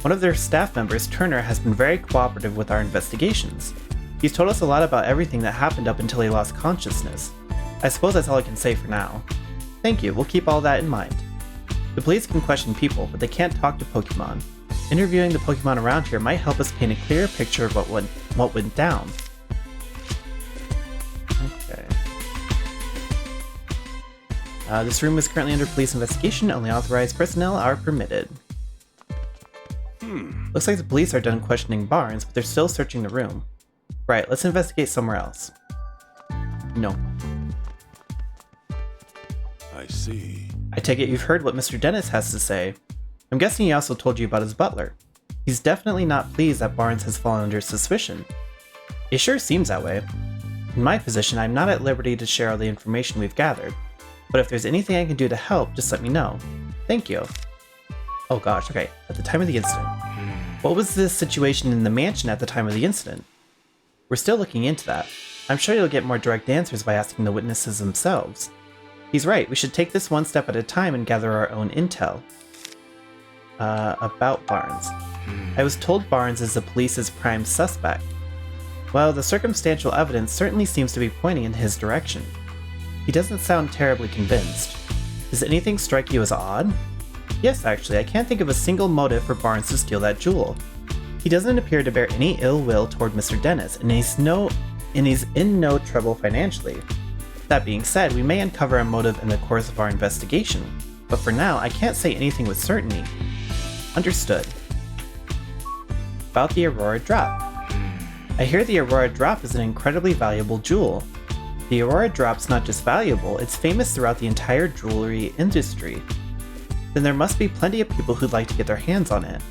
One of their staff members, Turner, has been very cooperative with our investigations. He's told us a lot about everything that happened up until he lost consciousness. I suppose that's all I can say for now. Thank you, we'll keep all that in mind. The police can question people, but they can't talk to Pokemon. Interviewing the Pokemon around here might help us paint a clearer picture of what went down. Okay. This room is currently under police investigation. Only authorized personnel are permitted. Looks like the police are done questioning Barnes, but they're still searching the room. Right, let's investigate somewhere else. No. I see. I take it you've heard what Mr. Dennis has to say. I'm guessing he also told you about his butler. He's definitely not pleased that Barnes has fallen under suspicion. It sure seems that way. In my position, I'm not at liberty to share all the information we've gathered, but if there's anything I can do to help, just let me know. Thank you. Oh gosh, okay, at the time of the incident. What was the situation in the mansion at the time of the incident? We're still looking into that. I'm sure you'll get more direct answers by asking the witnesses themselves. He's right, we should take this one step at a time and gather our own intel. About Barnes. I was told Barnes is the police's prime suspect. Well, the circumstantial evidence certainly seems to be pointing in his direction. He doesn't sound terribly convinced. Does anything strike you as odd? Yes, actually, I can't think of a single motive for Barnes to steal that jewel. He doesn't appear to bear any ill will toward Mr. Dennis, and he's in no trouble financially. That being said, we may uncover a motive in the course of our investigation, but for now, I can't say anything with certainty. Understood. About the Aurora Drop. I hear the Aurora Drop is an incredibly valuable jewel. The Aurora Drop's not just valuable, it's famous throughout the entire jewelry industry. Then there must be plenty of people who'd like to get their hands on it.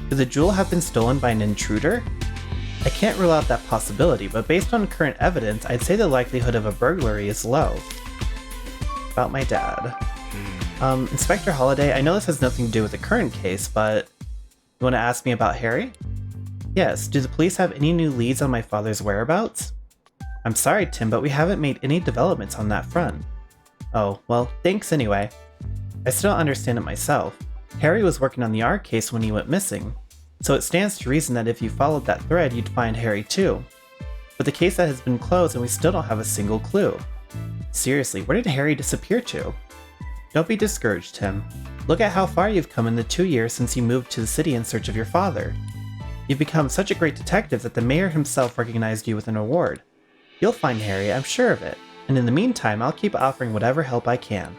Could the jewel have been stolen by an intruder? I can't rule out that possibility, but based on current evidence, I'd say the likelihood of a burglary is low. About my dad. Inspector Holliday, I know this has nothing to do with the current case, but you want to ask me about Harry? Yes, do the police have any new leads on my father's whereabouts? I'm sorry, Tim, but we haven't made any developments on that front. Oh, well, thanks anyway. I still don't understand it myself. Harry was working on the R case when he went missing, so it stands to reason that if you followed that thread, you'd find Harry too. But the case that has been closed and we still don't have a single clue. Seriously, where did Harry disappear to? Don't be discouraged, Tim. Look at how far you've come in the 2 years since you moved to the city in search of your father. You've become such a great detective that the mayor himself recognized you with an award. You'll find Harry, I'm sure of it, and in the meantime, I'll keep offering whatever help I can.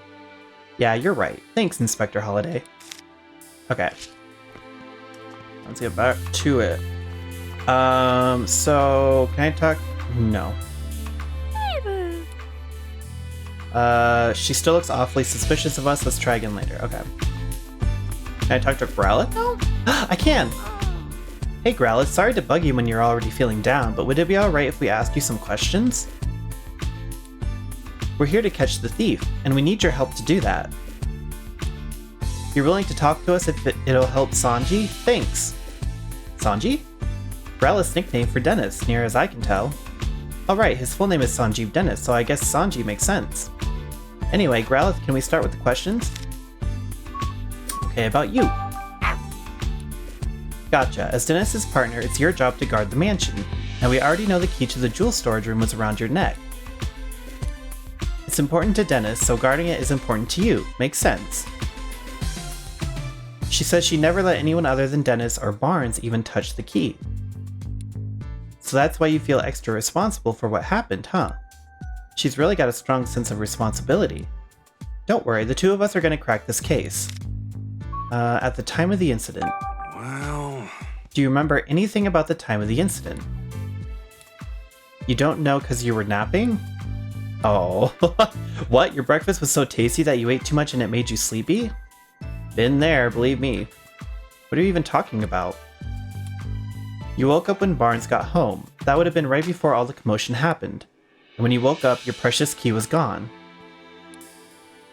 Yeah, you're right. Thanks, Inspector Holliday. Okay. Let's get back to it. So, can I talk? No. She still looks awfully suspicious of us. Let's try again later. Okay. Can I talk to Growlithe now? I can! Hey Growlithe, sorry to bug you when you're already feeling down, but would it be alright if we asked you some questions? We're here to catch the thief, and we need your help to do that. You're willing to talk to us if it'll help Sanji? Thanks! Sanji? Growlithe's nickname for Dennis, near as I can tell. Alright, his full name is Sanjeev Dennis, so I guess Sanji makes sense. Anyway, Growlithe, can we start with the questions? Okay, about you. Gotcha. As Dennis's partner, it's your job to guard the mansion, and we already know the key to the jewel storage room was around your neck. It's important to Dennis, so guarding it is important to you. Makes sense. She says she never let anyone other than Dennis or Barnes even touch the key. So that's why you feel extra responsible for what happened, huh? She's really got a strong sense of responsibility. Don't worry, the two of us are gonna crack this case. At the time of the incident. Well... Do you remember anything about the time of the incident? You don't know because you were napping? Oh, what? Your breakfast was so tasty that you ate too much and it made you sleepy? Been there, believe me. What are you even talking about? You woke up when Barnes got home. That would have been right before all the commotion happened. And when you woke up, your precious key was gone.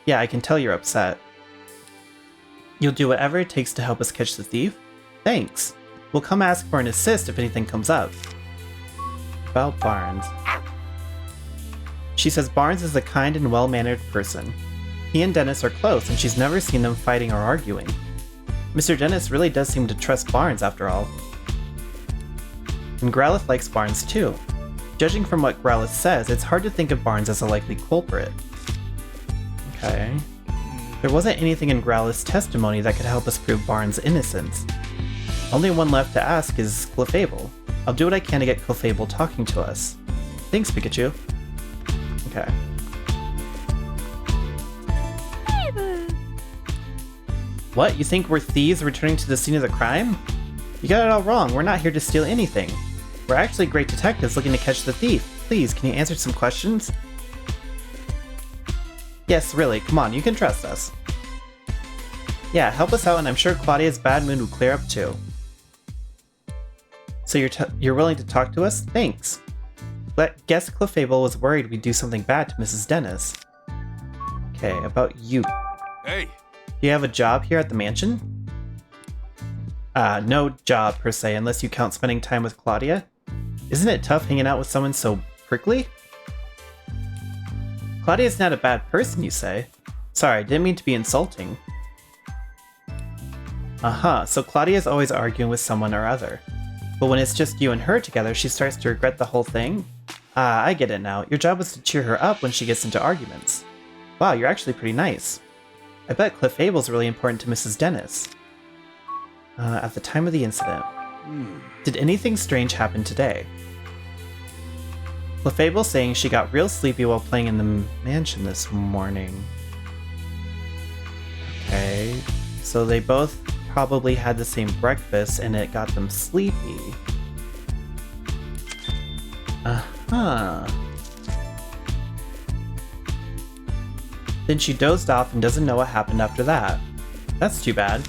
Yeah, I can tell you're upset. You'll do whatever it takes to help us catch the thief? Thanks. We'll come ask for an assist if anything comes up. About Barnes. She says Barnes is a kind and well-mannered person. He and Dennis are close, and she's never seen them fighting or arguing. Mr. Dennis really does seem to trust Barnes after all. And Growlithe likes Barnes too. Judging from what Growlithe says, it's hard to think of Barnes as a likely culprit. Okay. There wasn't anything in Growlithe's testimony that could help us prove Barnes' innocence. Only one left to ask is Clefable. I'll do what I can to get Clefable talking to us. Thanks, Pikachu. Okay. What? You think we're thieves returning to the scene of the crime? You got it all wrong. We're not here to steal anything. We're actually great detectives looking to catch the thief. Please, can you answer some questions? Yes, really. Come on, you can trust us. Yeah, help us out and I'm sure Claudia's bad mood will clear up too. So you're willing to talk to us? Thanks. But guess Clefable was worried we'd do something bad to Mrs. Dennis. Okay, about you. Hey! Do you have a job here at the mansion? No job per se, unless you count spending time with Claudia. Isn't it tough hanging out with someone so prickly? Claudia's not a bad person, you say? Sorry, didn't mean to be insulting. So Claudia's always arguing with someone or other. But when it's just you and her together, she starts to regret the whole thing? I get it now. Your job was to cheer her up when she gets into arguments. Wow, you're actually pretty nice. I bet Clefable's really important to Mrs. Dennis. At the time of the incident. Did anything strange happen today? Clefable saying she got real sleepy while playing in the mansion this morning. Okay, so they both probably had the same breakfast and it got them sleepy. Then she dozed off and doesn't know what happened after that. That's too bad.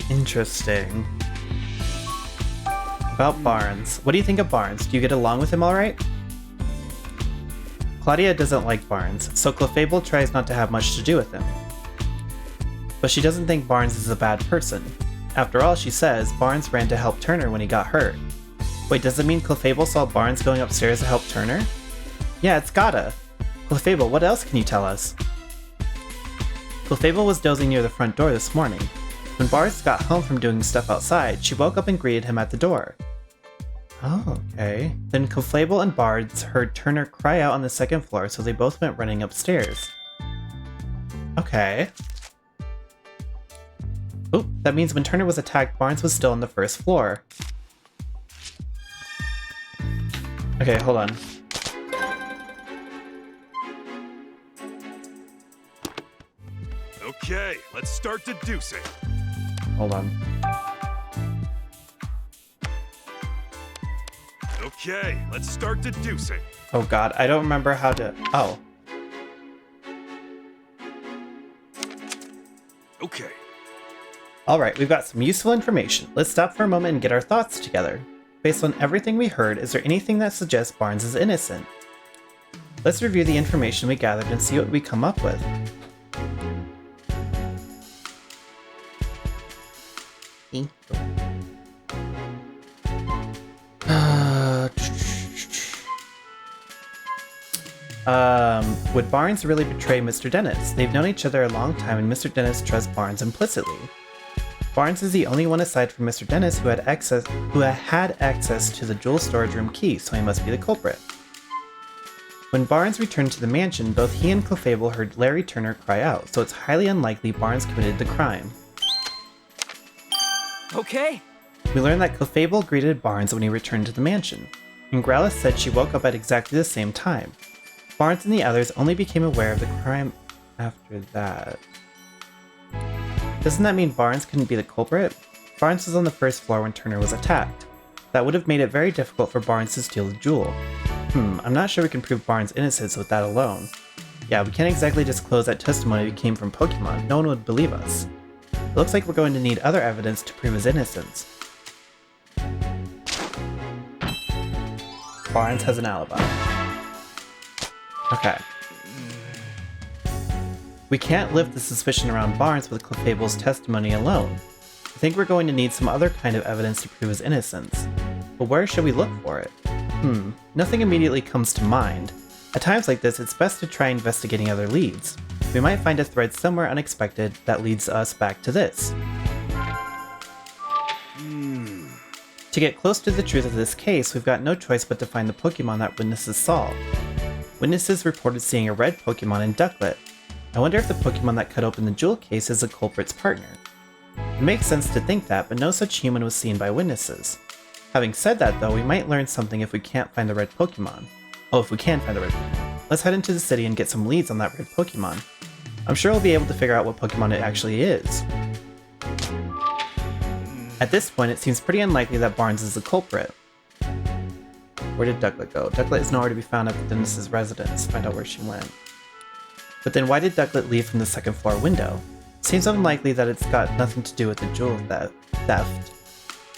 Interesting. About Barnes. What do you think of Barnes? Do you get along with him alright? Claudia doesn't like Barnes, so Clefable tries not to have much to do with him. But she doesn't think Barnes is a bad person. After all, she says, Barnes ran to help Turner when he got hurt. Wait, does it mean Clefable saw Barnes going upstairs to help Turner? Yeah, it's gotta. Clefable, what else can you tell us? Clefable was dozing near the front door this morning. When Barnes got home from doing stuff outside, she woke up and greeted him at the door. Oh, okay. Then Clefable and Barnes heard Turner cry out on the second floor, so they both went running upstairs. Okay. Oh, that means when Turner was attacked, Barnes was still on the first floor. Okay, hold on. Okay, let's start deducing. Hold on. Okay, let's start deducing. Oh god, I don't remember how to... Oh. Okay. Alright, we've got some useful information. Let's stop for a moment and get our thoughts together. Based on everything we heard, is there anything that suggests Barnes is innocent? Let's review the information we gathered and see what we come up with. Would Barnes really betray Mr. Dennis? They've known each other a long time and Mr. Dennis trusts Barnes implicitly. Barnes is the only one aside from Mr. Dennis who had access to the jewel storage room key, so he must be the culprit. When Barnes returned to the mansion, both he and Clefable heard Larry Turner cry out, so it's highly unlikely Barnes committed the crime. Okay. We learned that Clefable greeted Barnes when he returned to the mansion, and Growlithe said she woke up at exactly the same time. Barnes and the others only became aware of the crime after that. Doesn't that mean Barnes couldn't be the culprit? Barnes was on the first floor when Turner was attacked. That would have made it very difficult for Barnes to steal the jewel. I'm not sure we can prove Barnes' innocence with that alone. Yeah, we can't exactly disclose that testimony came from Pokemon. No one would believe us. It looks like we're going to need other evidence to prove his innocence. Barnes has an alibi. Okay. We can't lift the suspicion around Barnes with Clefable's testimony alone. I think we're going to need some other kind of evidence to prove his innocence. But where should we look for it? Nothing immediately comes to mind. At times like this, it's best to try investigating other leads. We might find a thread somewhere unexpected that leads us back to this. To get close to the truth of this case, we've got no choice but to find the Pokemon that witnesses saw. Witnesses reported seeing a red Pokemon in Ducklet. I wonder if the Pokemon that cut open the jewel case is the culprit's partner. It makes sense to think that, but no such human was seen by witnesses. Having said that though, we might learn something if we can't find the red Pokemon. Oh, if we can find the red Pokemon. Let's head into the city and get some leads on that red Pokemon. I'm sure we'll be able to figure out what Pokemon it actually is. At this point, it seems pretty unlikely that Barnes is the culprit. Where did Ducklet go? Ducklet is nowhere to be found at the Dennis's residence. Find out where she went. But then why did Ducklet leave from the second floor window? Seems unlikely that it's got nothing to do with the jewel theft.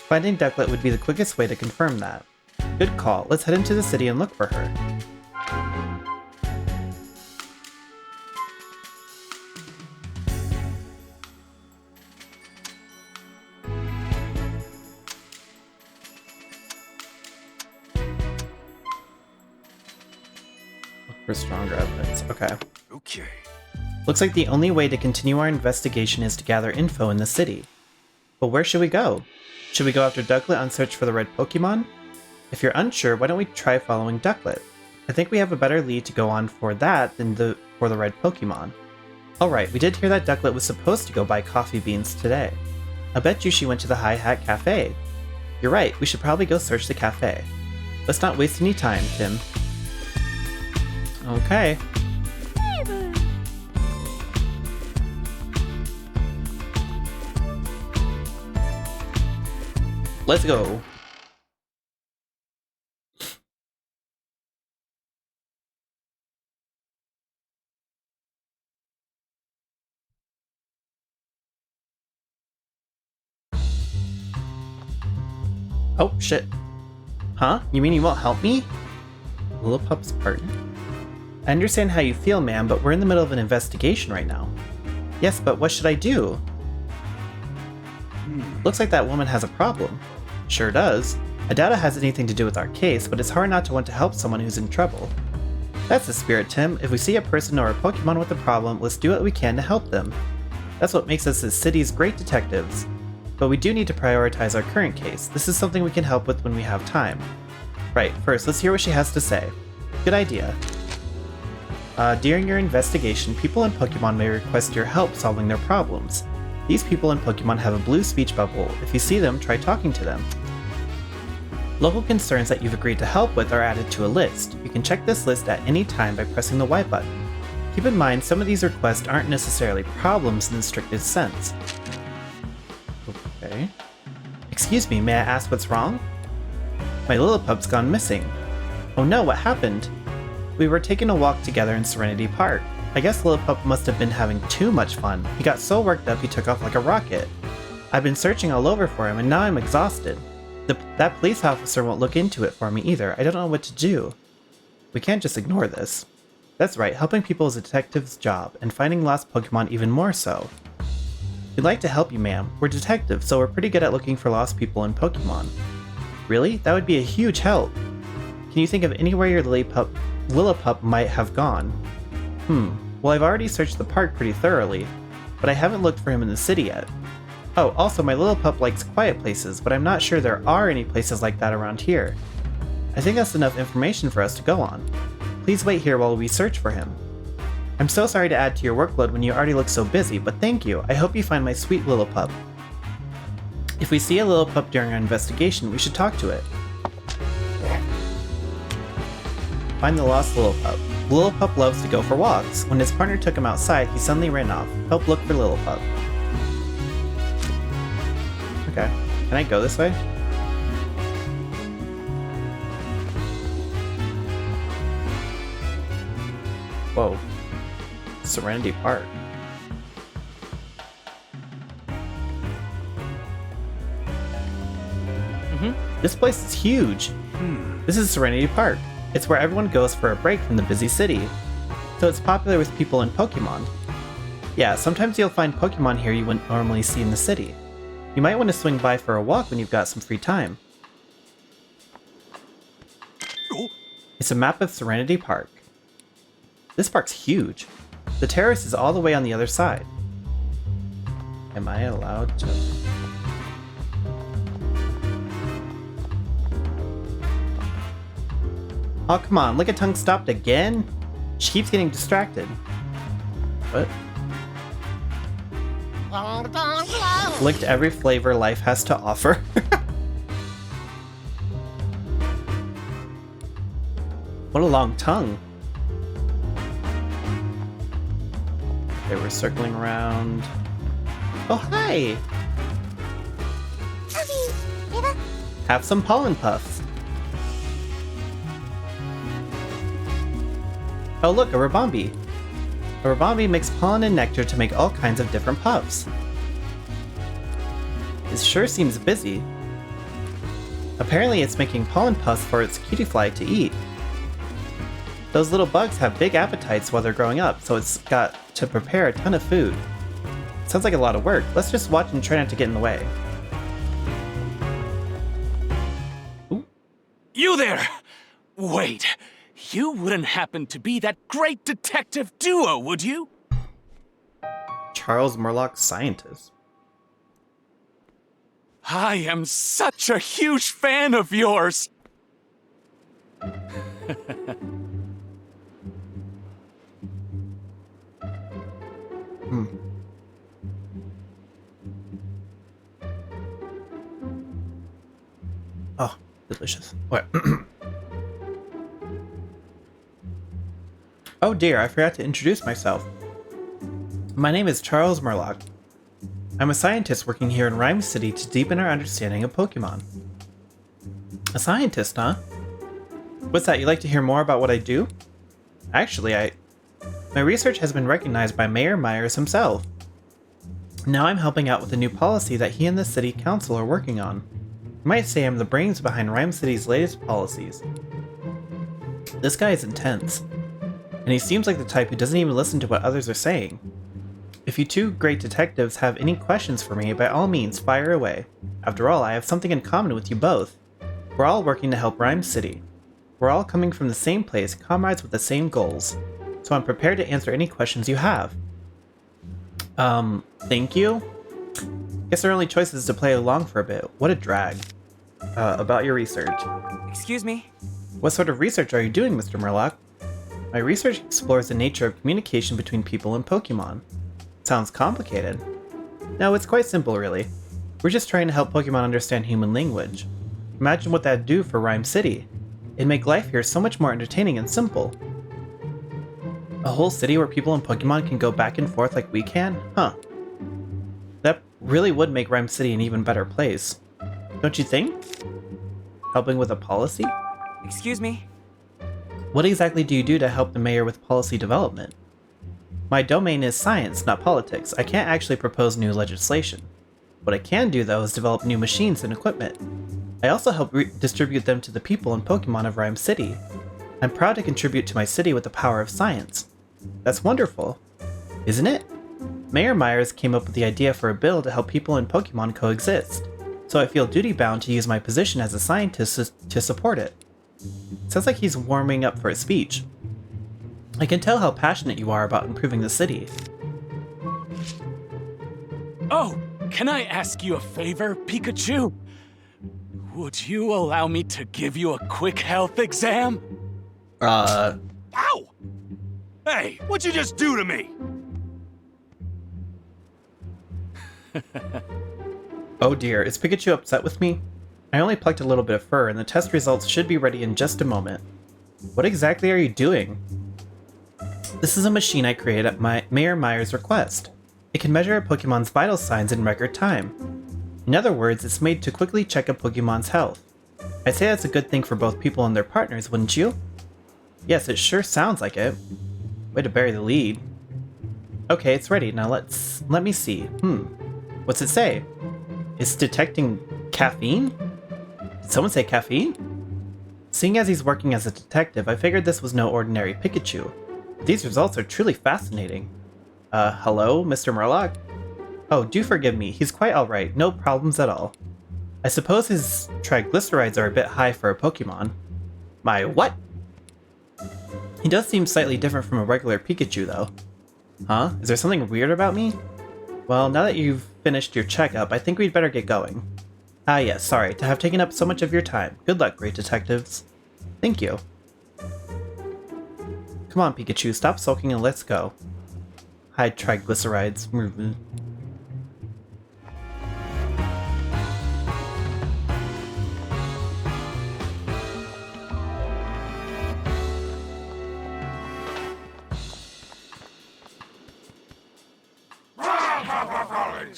Finding Ducklet would be the quickest way to confirm that. Good call. Let's head into the city and look for her. Look for stronger evidence. Okay. Okay. Looks like the only way to continue our investigation is to gather info in the city. But where should we go? Should we go after Ducklet on search for the red Pokemon? If you're unsure, why don't we try following Ducklet? I think we have a better lead to go on for that than for the red Pokemon. Alright, we did hear that Ducklet was supposed to go buy coffee beans today. I bet you she went to the High Hat Cafe. You're right, we should probably go search the cafe. Let's not waste any time, Tim. Okay. Let's go. Oh, shit. Huh? You mean you won't help me? Lillipup's partner? I understand how you feel, ma'am, but we're in the middle of an investigation right now. Yes, but what should I do? Looks like that woman has a problem. Sure does. I doubt it has anything to do with our case, but it's hard not to want to help someone who's in trouble. That's the spirit, Tim. If we see a person or a Pokemon with a problem, let's do what we can to help them. That's what makes us the city's great detectives. But we do need to prioritize our current case. This is something we can help with when we have time. Right, first, let's hear what she has to say. Good idea. During your investigation, people in Pokemon may request your help solving their problems. These people in Pokemon have a blue speech bubble. If you see them, try talking to them. Local concerns that you've agreed to help with are added to a list. You can check this list at any time by pressing the Y button. Keep in mind, some of these requests aren't necessarily problems in the strictest sense. Okay. Excuse me, may I ask what's wrong? My Lillipup's gone missing. Oh no, what happened? We were taking a walk together in Serenity Park. I guess Lillipup must have been having too much fun. He got so worked up he took off like a rocket. I've been searching all over for him and now I'm exhausted. That police officer won't look into it for me either. I don't know what to do. We can't just ignore this. That's right, helping people is a detective's job, and finding lost Pokemon even more so. We'd like to help you, ma'am. We're detectives, so we're pretty good at looking for lost people in Pokemon. Really? That would be a huge help. Can you think of anywhere your Lillipup might have gone? Well, I've already searched the park pretty thoroughly, but I haven't looked for him in the city yet. Oh, also my Lillipup likes quiet places, but I'm not sure there are any places like that around here. I think that's enough information for us to go on. Please wait here while we search for him. I'm so sorry to add to your workload when you already look so busy, but thank you. I hope you find my sweet Lillipup. If we see a Lillipup during our investigation, we should talk to it. Find the lost Lillipup. Lillipup loves to go for walks. When his partner took him outside, he suddenly ran off. Help look for Lillipup. Okay. Can I go this way? Whoa. Serenity Park. This place is huge. This is Serenity Park. It's where everyone goes for a break from the busy city. So it's popular with people and Pokemon. Yeah, sometimes you'll find Pokemon here you wouldn't normally see in the city. You might want to swing by for a walk when you've got some free time. It's a map of Serenity Park. This park's huge. The terrace is all the way on the other side. Am I allowed to... Oh, come on, Lick a Tongue stopped again? She keeps getting distracted. What? Licked every flavor life has to offer. What a long tongue. They were circling around. Oh, hi! Have some pollen puffs. Oh look, a Rabombi. A Rabombi makes pollen and nectar to make all kinds of different puffs. It sure seems busy. Apparently it's making pollen puffs for its cutie fly to eat. Those little bugs have big appetites while they're growing up, so it's got to prepare a ton of food. Sounds like a lot of work. Let's just watch and try not to get in the way. Ooh. You there! Wait, you wouldn't happen to be that great detective duo, would you? Charles Murlock, scientist. I am such a huge fan of yours! Oh, delicious. What? Oh dear, I forgot to introduce myself. My name is Charles Murlock. I'm a scientist working here in Rhyme City to deepen our understanding of Pokemon. A scientist, huh? What's that, you like to hear more about what I do? Actually, my research has been recognized by Mayor Myers himself. Now I'm helping out with a new policy that he and the city council are working on. You might say I'm the brains behind Rhyme City's latest policies. This guy is intense, and he seems like the type who doesn't even listen to what others are saying. If you two great detectives have any questions for me, by all means fire away. After all, I have something in common with you both. We're all working to help Rhyme City. We're all coming from the same place, comrades with the same goals. So I'm prepared to answer any questions you have. Thank you? Guess our only choice is to play along for a bit. What a drag. About your research. Excuse me? What sort of research are you doing, Mr. Murlock? My research explores the nature of communication between people and Pokemon. Sounds complicated. No, it's quite simple, really. We're just trying to help Pokemon understand human language. Imagine what that'd do for Rhyme City. It'd make life here so much more entertaining and simple. A whole city where people and Pokemon can go back and forth like we can? Huh. That really would make Rhyme City an even better place. Don't you think? Helping with a policy? Excuse me? What exactly do you do to help the mayor with policy development? My domain is science, not politics. I can't actually propose new legislation. What I can do, though, is develop new machines and equipment. I also help distribute them to the people and Pokemon of Rhyme City. I'm proud to contribute to my city with the power of science. That's wonderful, isn't it? Mayor Myers came up with the idea for a bill to help people and Pokemon coexist, so I feel duty-bound to use my position as a scientist to support it. Sounds like he's warming up for a speech. I can tell how passionate you are about improving the city. Oh, can I ask you a favor, Pikachu? Would you allow me to give you a quick health exam? Ow! Hey, what'd you just do to me? Oh dear, is Pikachu upset with me? I only plucked a little bit of fur, and the test results should be ready in just a moment. What exactly are you doing? This is a machine I created at Mayor Meyer's request. It can measure a Pokemon's vital signs in record time. In other words, it's made to quickly check a Pokemon's health. I'd say that's a good thing for both people and their partners, wouldn't you? Yes, it sure sounds like it. Way to bury the lead. Okay, it's ready. Now let me see. What's it say? It's detecting caffeine? Did someone say caffeine? Seeing as he's working as a detective, I figured this was no ordinary Pikachu. These results are truly fascinating. Hello, Mr. Murloc? Oh, do forgive me. He's quite alright. No problems at all. I suppose his triglycerides are a bit high for a Pokemon. My what? He does seem slightly different from a regular Pikachu, though. Huh? Is there something weird about me? Well, now that you've finished your checkup, I think we'd better get going. Ah yes, sorry to have taken up so much of your time. Good luck, great detectives. Thank you. Come on, Pikachu, stop sulking and let's go. High triglycerides.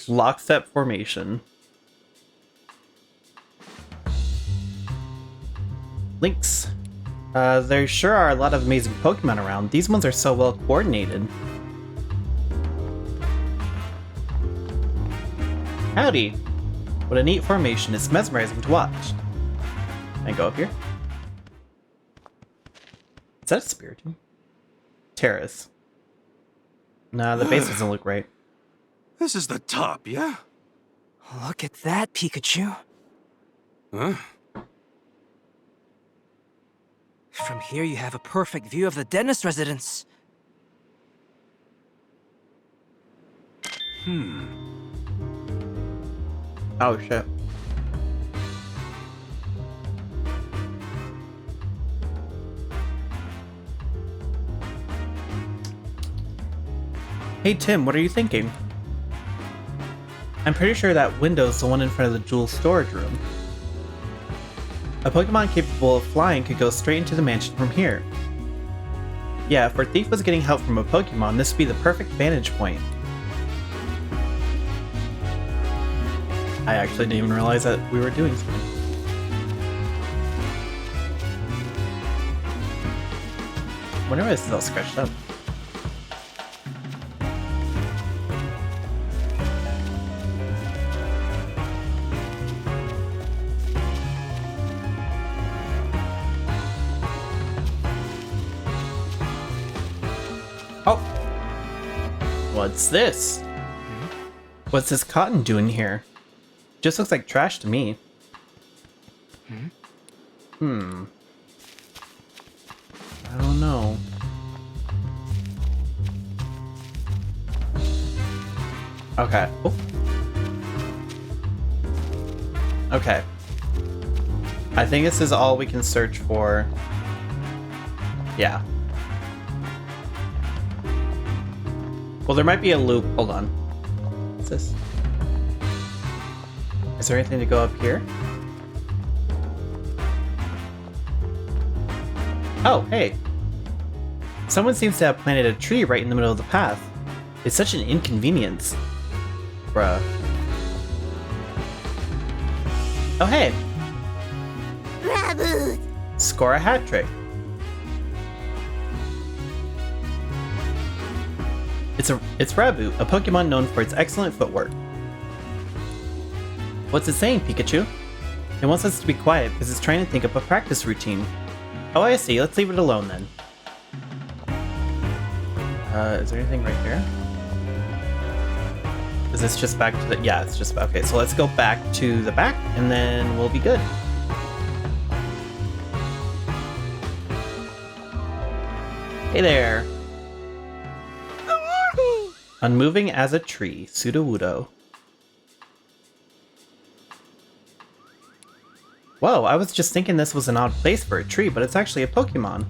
Lockstep formation. Links. There sure are a lot of amazing Pokemon around. These ones are so well coordinated. Howdy! What a neat formation. It's mesmerizing to watch. Can I go up here? Is that a Spiritomb? Terrace. Nah, the base doesn't look right. This is the top, yeah? Look at that, Pikachu. Huh? From here, you have a perfect view of the dentist residence. Oh, shit. Hey, Tim, what are you thinking? I'm pretty sure that window's the one in front of the jewel storage room. A Pokemon capable of flying could go straight into the mansion from here. Yeah, if our thief was getting help from a Pokemon, this would be the perfect vantage point. I actually didn't even realize that we were doing something. Wonder why this is all scratched up. Oh! What's this? What's this cotton doing here? Just looks like trash to me. I don't know. Okay. Oh. Okay. I think this is all we can search for. Yeah. Well, there might be a loop. Hold on. What's this? Is there anything to go up here? Oh, hey. Someone seems to have planted a tree right in the middle of the path. It's such an inconvenience. Bruh. Oh, hey. Raboot! Score a hat trick. It's Raboot, a Pokemon known for its excellent footwork. What's it saying, Pikachu? It wants us to be quiet because it's trying to think up a practice routine. Oh, I see. Let's leave it alone then. Is there anything right here? Is this just back to the... Yeah, it's just... Okay, so let's go back to the back and then we'll be good. Hey there. Unmoving as a tree, Sudowoodo. Whoa, I was just thinking this was an odd place for a tree, but it's actually a Pokemon.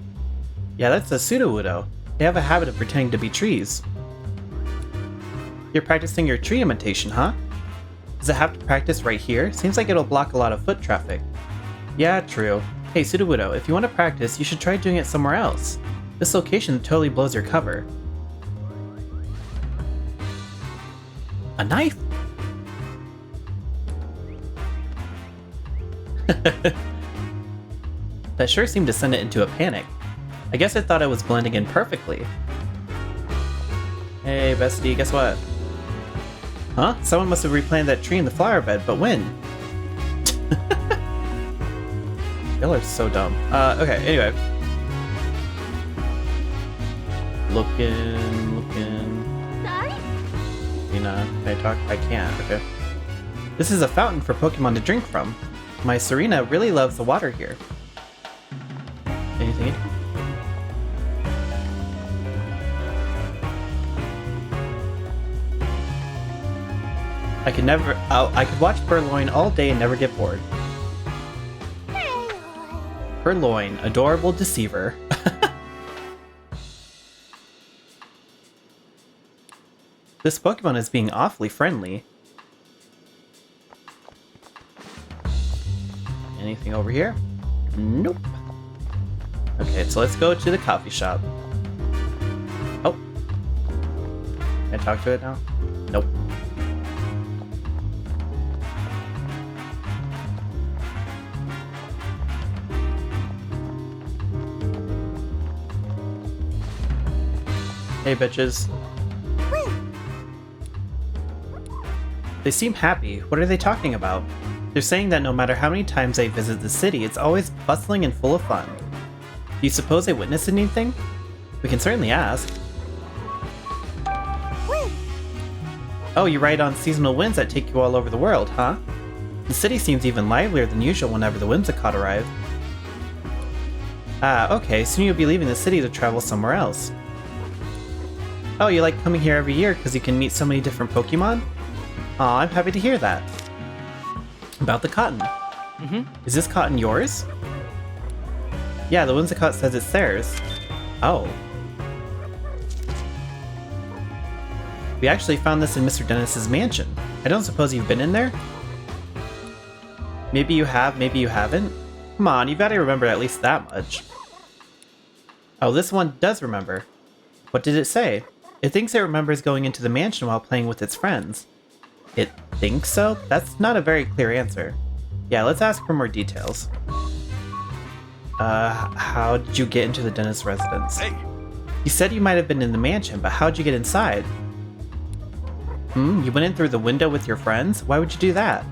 Yeah, that's a Sudowoodo. They have a habit of pretending to be trees. You're practicing your tree imitation, huh? Does it have to practice right here? Seems like it'll block a lot of foot traffic. Yeah, true. Hey, Sudowoodo, if you want to practice, you should try doing it somewhere else. This location totally blows your cover. A knife? That sure seemed to send it into a panic. I guess it thought it was blending in perfectly. Hey, bestie, guess what? Huh? Someone must have replanted that tree in the flower bed, but when? Y'all are so dumb. Okay, anyway. Looking. Sorry? Nina, can I talk? I can't, okay. This is a fountain for Pokemon to drink from. My Serena really loves the water here. Anything? I could watch Purloin all day and never get bored. Purloin, adorable deceiver. This Pokemon is being awfully friendly. Anything over here? Nope. Okay, so let's go to the coffee shop. Oh. Can I talk to it now? Nope. Hey, bitches. They seem happy. What are they talking about? They're saying that no matter how many times they visit the city, it's always bustling and full of fun. Do you suppose they witnessed anything? We can certainly ask. Oh, you ride on seasonal winds that take you all over the world, huh? The city seems even livelier than usual whenever the Whimsicott arrive. Ah, okay, soon you'll be leaving the city to travel somewhere else. Oh, you like coming here every year because you can meet so many different Pokemon? Aw, I'm happy to hear that. About the cotton. Is this cotton yours? Yeah, the Whimsicott says it's theirs. Oh. We actually found this in Mr. Dennis's mansion. I don't suppose you've been in there? Maybe you have, maybe you haven't. Come on, you've got to remember at least that much. Oh, this one does remember. What did it say? It thinks it remembers going into the mansion while playing with its friends. It thinks so? That's not a very clear answer. Yeah, let's ask for more details. How did you get into the Dennis residence? Hey! You said you might have been in the mansion, but how'd you get inside? You went in through the window with your friends? Why would you do that?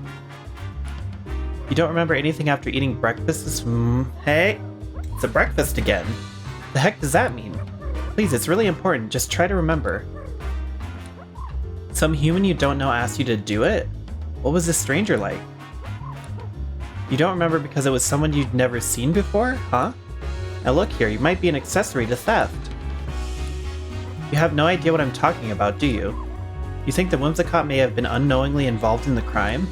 You don't remember anything after eating breakfast this... Hey! It's a breakfast again! The heck does that mean? Please, it's really important. Just try to remember. Some human you don't know asked you to do it? What was this stranger like? You don't remember because it was someone you'd never seen before, huh? Now look here, you might be an accessory to theft. You have no idea what I'm talking about, do you? You think the Whimsicott may have been unknowingly involved in the crime?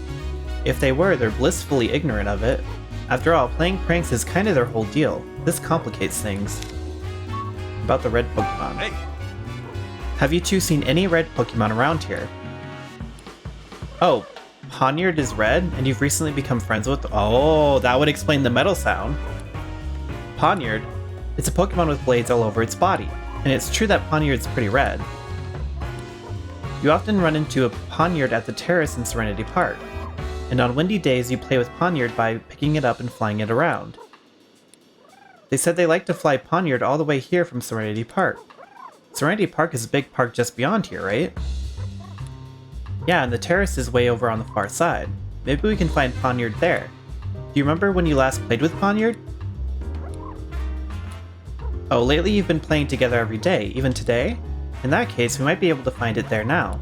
If they were, they're blissfully ignorant of it. After all, playing pranks is kind of their whole deal. This complicates things. About the red Pokemon. Hey! Have you two seen any red Pokemon around here? Oh, Poniard is red, and you've recently become friends with... Oh, that would explain the metal sound. Poniard? It's a Pokemon with blades all over its body, and it's true that Poniard's pretty red. You often run into a Poniard at the terrace in Serenity Park, and on windy days you play with Poniard by picking it up and flying it around. They said they like to fly Poniard all the way here from Serenity Park. Serenity Park is a big park just beyond here, right? Yeah, and the terrace is way over on the far side. Maybe we can find Poniard there. Do you remember when you last played with Poniard? Oh, lately you've been playing together every day, even today? In that case, we might be able to find it there now.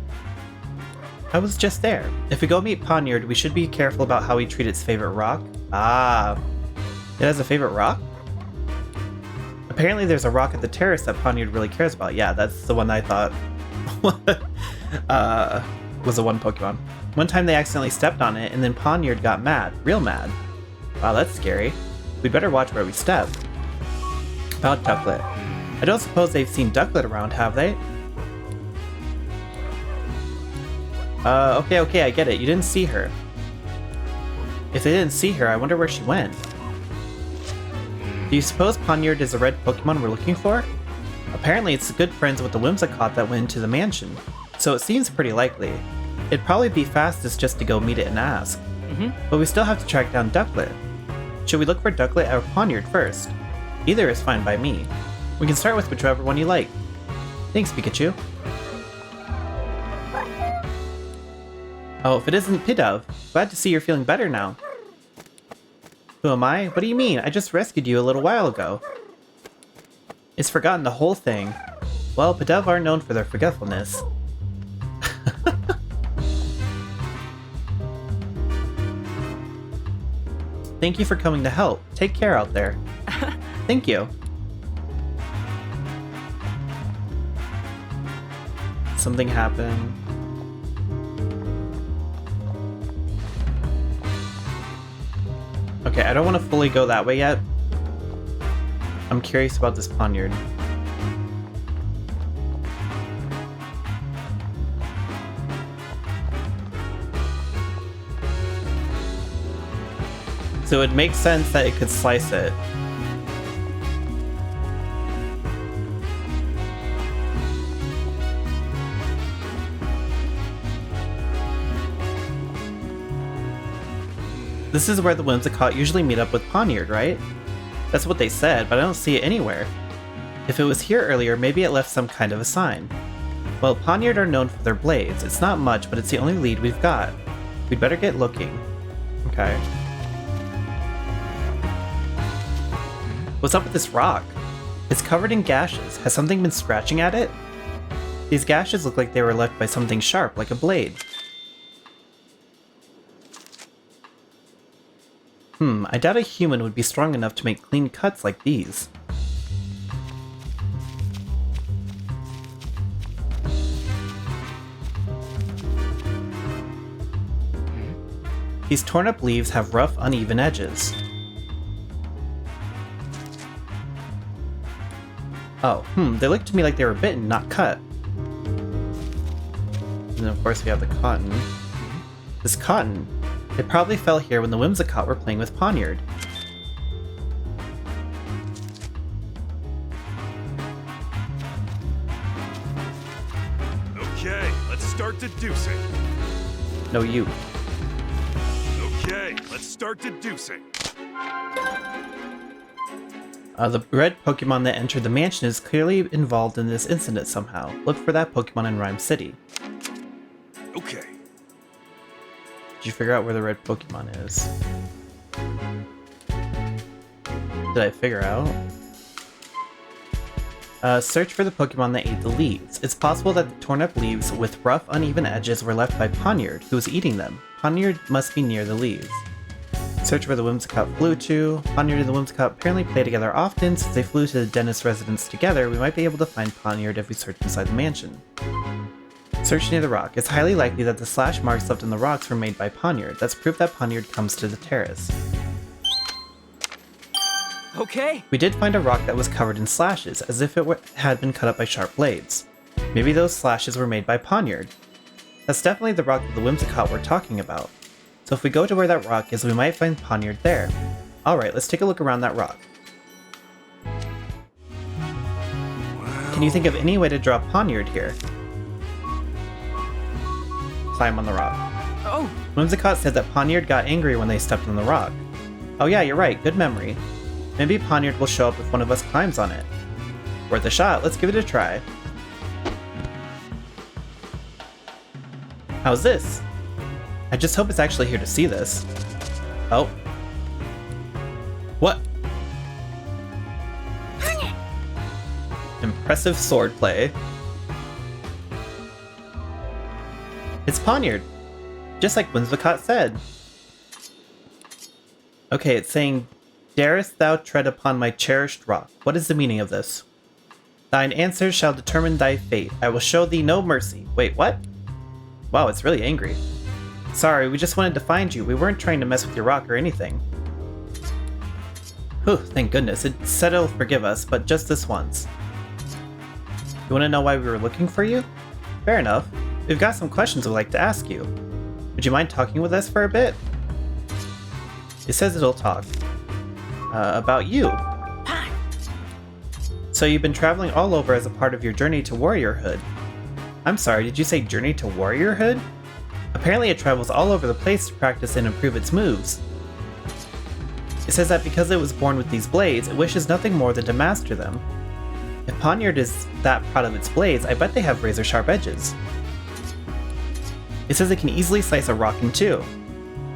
I was just there. If we go meet Poniard, we should be careful about how we treat its favorite rock. Ah, it has a favorite rock? Apparently there's a rock at the terrace that Poniard really cares about. Yeah, that's the one I thought was the one Pokemon. One time they accidentally stepped on it, and then Poniard got mad. Real mad. Wow, that's scary. We'd better watch where we step. About Ducklet. I don't suppose they've seen Ducklet around, have they? Okay, I get it. You didn't see her. If they didn't see her, I wonder where she went. Do you suppose Poniard is a red Pokemon we're looking for? Apparently it's good friends with the Whimsicott that went into the mansion, so it seems pretty likely. It'd probably be fastest just to go meet it and ask. But we still have to track down Ducklet. Should we look for Ducklet or Poniard first? Either is fine by me. We can start with whichever one you like. Thanks, Pikachu. Oh, if it isn't Pidove, glad to see you're feeling better now. Who am I? What do you mean? I just rescued you a little while ago. It's forgotten the whole thing. Well, Pidove are known for their forgetfulness. Thank you for coming to help. Take care out there. Thank you. Something happened. Okay, I don't want to fully go that way yet. I'm curious about this Poniard. So it makes sense that it could slice it. This is where the Whimsicott usually meet up with Poniard, right? That's what they said, but I don't see it anywhere. If it was here earlier, maybe it left some kind of a sign. Well, Poniard are known for their blades. It's not much, but it's the only lead we've got. We'd better get looking. Okay. What's up with this rock? It's covered in gashes. Has something been scratching at it? These gashes look like they were left by something sharp, like a blade. I doubt a human would be strong enough to make clean cuts like these. These torn up leaves have rough, uneven edges. Oh, they look to me like they were bitten, not cut. And then of course we have the cotton. This cotton, it probably fell here when the Whimsicott were playing with Poniard. Okay, let's start deducing. No, you. Okay, let's start deducing. The red Pokemon that entered the mansion is clearly involved in this incident somehow. Look for that Pokemon in Rhyme City. Okay. Did you figure out where the red Pokemon is? Did I figure out? Search for the Pokemon that ate the leaves. It's possible that the torn up leaves with rough, uneven edges were left by Poniard, who was eating them. Poniard must be near the leaves. Search where the Whimsicott flew to. Poniard and the Whimsicott apparently play together often. Since they flew to the dentist's residence together, we might be able to find Poniard if we search inside the mansion. Search near the rock. It's highly likely that the slash marks left on the rocks were made by Poniard. That's proof that Poniard comes to the terrace. Okay. We did find a rock that was covered in slashes, as if it had been cut up by sharp blades. Maybe those slashes were made by Poniard. That's definitely the rock that the Whimsicott were talking about. So if we go to where that rock is, we might find Poniard there. Alright, let's take a look around that rock. Can you think of any way to draw Poniard here? Climb on the rock. Oh! Whimsicott said that Poniard got angry when they stepped on the rock. Oh yeah, you're right, good memory. Maybe Poniard will show up if one of us climbs on it. Worth a shot, let's give it a try. How's this? I just hope it's actually here to see this. Oh. What? Impressive swordplay. It's Poniard! Just like Whimsicott said. Okay, it's saying, "Darest thou tread upon my cherished rock?" What is the meaning of this? "Thine answers shall determine thy fate. I will show thee no mercy." Wait, what? Wow, it's really angry. Sorry, we just wanted to find you. We weren't trying to mess with your rock or anything. Whew, thank goodness. It said it'll forgive us, but just this once. You want to know why we were looking for you? Fair enough. We've got some questions we'd like to ask you. Would you mind talking with us for a bit? It says it'll talk. About you. So So you've been traveling all over as a part of your journey to warriorhood. I'm sorry, did you say journey to warriorhood? Apparently it travels all over the place to practice and improve its moves. It says that because it was born with these blades, it wishes nothing more than to master them. If Poniard is that proud of its blades, I bet they have razor-sharp edges. It says it can easily slice a rock in two.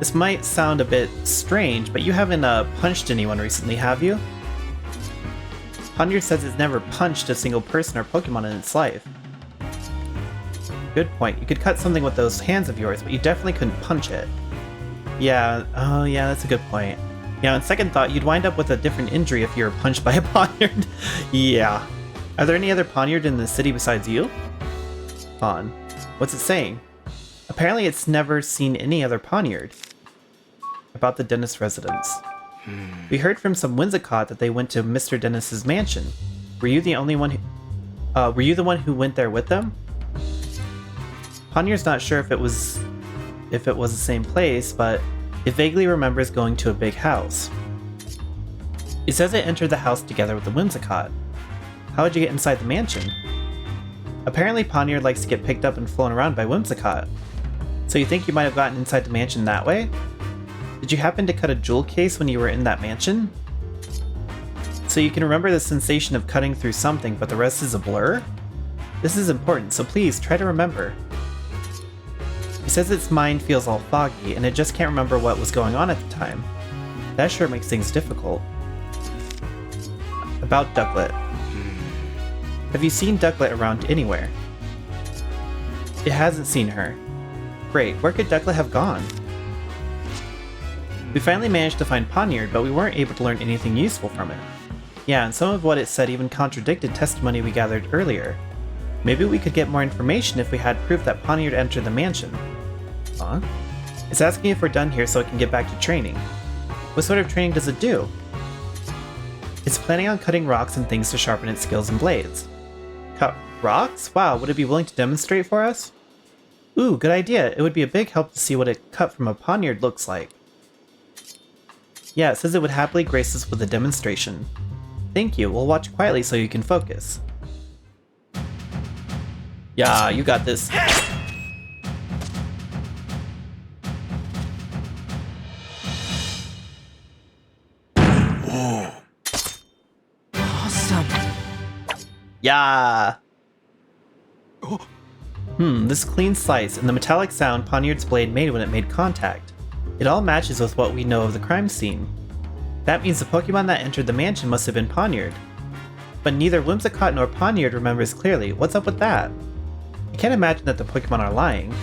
This might sound a bit strange, but you haven't punched anyone recently, have you? Poniard says it's never punched a single person or Pokemon in its life. Good point. You could cut something with those hands of yours, but you definitely couldn't punch it. Yeah, oh yeah, that's a good point. Yeah, on second thought, you'd wind up with a different injury if you were punched by a Poniard. Yeah. Are there any other Poniard in the city besides you? Pon. What's it saying? Apparently it's never seen any other Poniard. About the Dennis residence. We heard from some Whimsicott that they went to Mr. Dennis's mansion. Were you the only one who... were you the one who went there with them? Poniard's not sure if it was the same place, but it vaguely remembers going to a big house. It says it entered the house together with the Whimsicott. How would you get inside the mansion? Apparently Poniard likes to get picked up and flown around by Whimsicott. So you think you might have gotten inside the mansion that way? Did you happen to cut a jewel case when you were in that mansion? So you can remember the sensation of cutting through something, but the rest is a blur? This is important, so please try to remember. It says its mind feels all foggy, and it just can't remember what was going on at the time. That sure makes things difficult. About Ducklet. Have you seen Ducklet around anywhere? It hasn't seen her. Great, where could Ducklet have gone? We finally managed to find Poniard, but we weren't able to learn anything useful from it. Yeah, and some of what it said even contradicted testimony we gathered earlier. Maybe we could get more information if we had proof that Poniard entered the mansion. Huh? It's asking if we're done here so it can get back to training. What sort of training does it do? It's planning on cutting rocks and things to sharpen its skills and blades. Cut rocks? Wow, would it be willing to demonstrate for us? Ooh, good idea. It would be a big help to see what a cut from a Poniard looks like. Yeah, it says it would happily grace us with a demonstration. Thank you, we'll watch quietly so you can focus. Yeah, you got this. Whoa. Awesome. Yeah. This clean slice and the metallic sound Poniard's blade made when it made contact. It all matches with what we know of the crime scene. That means the Pokemon that entered the mansion must have been Poniard. But neither Whimsicott nor Poniard remembers clearly. What's up with that? I can't imagine that the Pokemon are lying.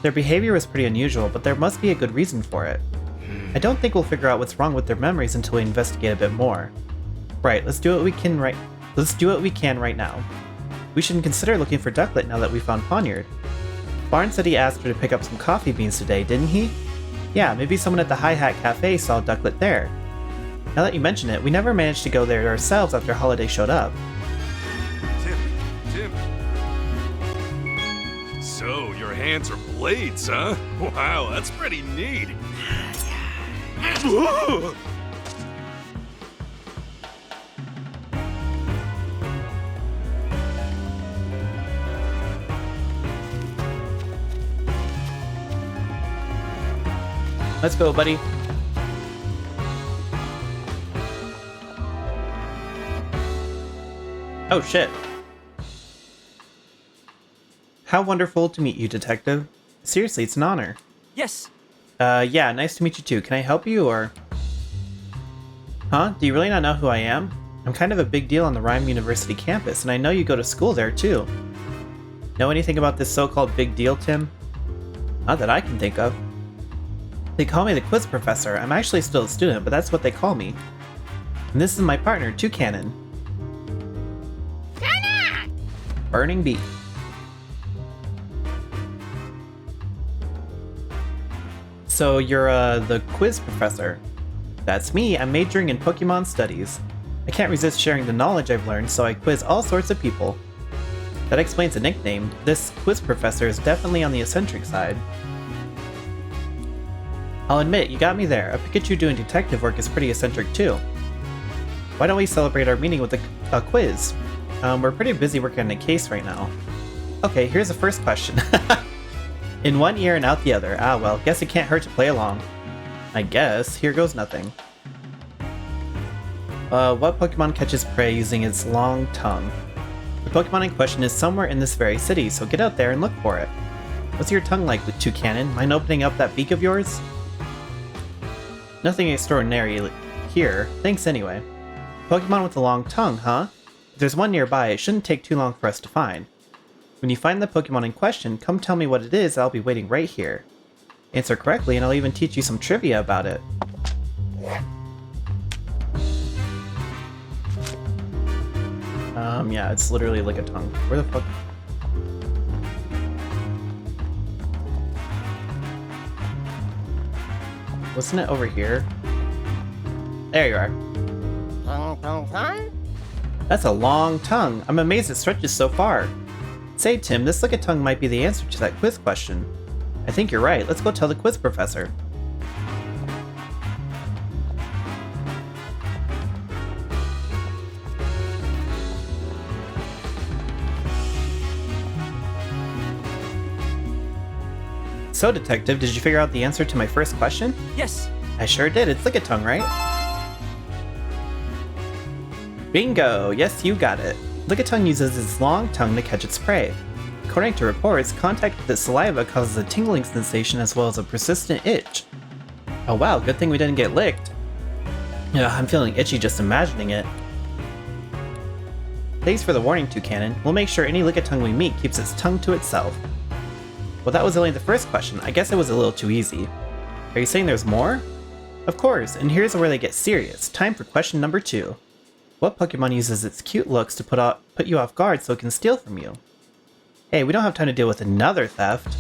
Their behavior was pretty unusual, but there must be a good reason for it. I don't think we'll figure out what's wrong with their memories until we investigate a bit more. Right, let's do what we can right now. We should consider looking for Ducklet now that we found Poniard. Barnes said he asked her to pick up some coffee beans today, didn't he? Yeah, maybe someone at the Hi Hat Cafe saw Ducklet there. Now that you mention it, we never managed to go there ourselves after Holiday showed up. Tim. So, your hands are blades, huh? Wow, that's pretty neat. Let's go, buddy. Oh shit. How wonderful to meet you, Detective. Seriously, it's an honor. Yes. Yeah, nice to meet you too. Can I help you, or...? Huh? Do you really not know who I am? I'm kind of a big deal on the Rhyme University campus, and I know you go to school there too. Know anything about this so-called big deal, Tim? Not that I can think of. They call me the quiz professor. I'm actually still a student, but that's what they call me. And this is my partner, Toucanon. Burning Bee. So you're the quiz professor. That's me. I'm majoring in Pokemon studies. I can't resist sharing the knowledge I've learned, so I quiz all sorts of people. That explains the nickname. This quiz professor is definitely on the eccentric side. I'll admit, you got me there. A Pikachu doing detective work is pretty eccentric too. Why don't we celebrate our meeting with a quiz. We're pretty busy working on a case right now. Okay, here's the first question. In one ear and out the other. Ah, well, guess it can't hurt to play along. I guess. Here goes nothing. What Pokemon catches prey using its long tongue? The Pokemon in question is somewhere in this very city, so get out there and look for it. What's your tongue like, with Toucanon? Mind opening up that beak of yours? Nothing extraordinary here. Thanks anyway. Pokemon with a long tongue, huh? If there's one nearby, it shouldn't take too long for us to find. When you find the Pokemon in question, come tell me what it is, I'll be waiting right here. Answer correctly and I'll even teach you some trivia about it. Yeah, it's literally like a tongue. Where the fuck? Wasn't it over here? There you are. That's a long tongue. I'm amazed it stretches so far. Say, Tim, this tongue might be the answer to that quiz question. I think you're right. Let's go tell the quiz professor. So, Detective, did you figure out the answer to my first question? Yes. I sure did. It's Lickitung, right? Bingo! Yes, you got it. Lickitung uses its long tongue to catch its prey. According to reports, contact with its saliva causes a tingling sensation as well as a persistent itch. Oh wow, good thing we didn't get licked. Yeah, I'm feeling itchy just imagining it. Thanks for the warning, Toucanon. We'll make sure any Lickitung we meet keeps its tongue to itself. Well, that was only the first question. I guess it was a little too easy. Are you saying there's more? Of course, and here's where they get serious. Time for question number 2. What Pokemon uses its cute looks to put you off guard so it can steal from you? Hey, we don't have time to deal with another theft.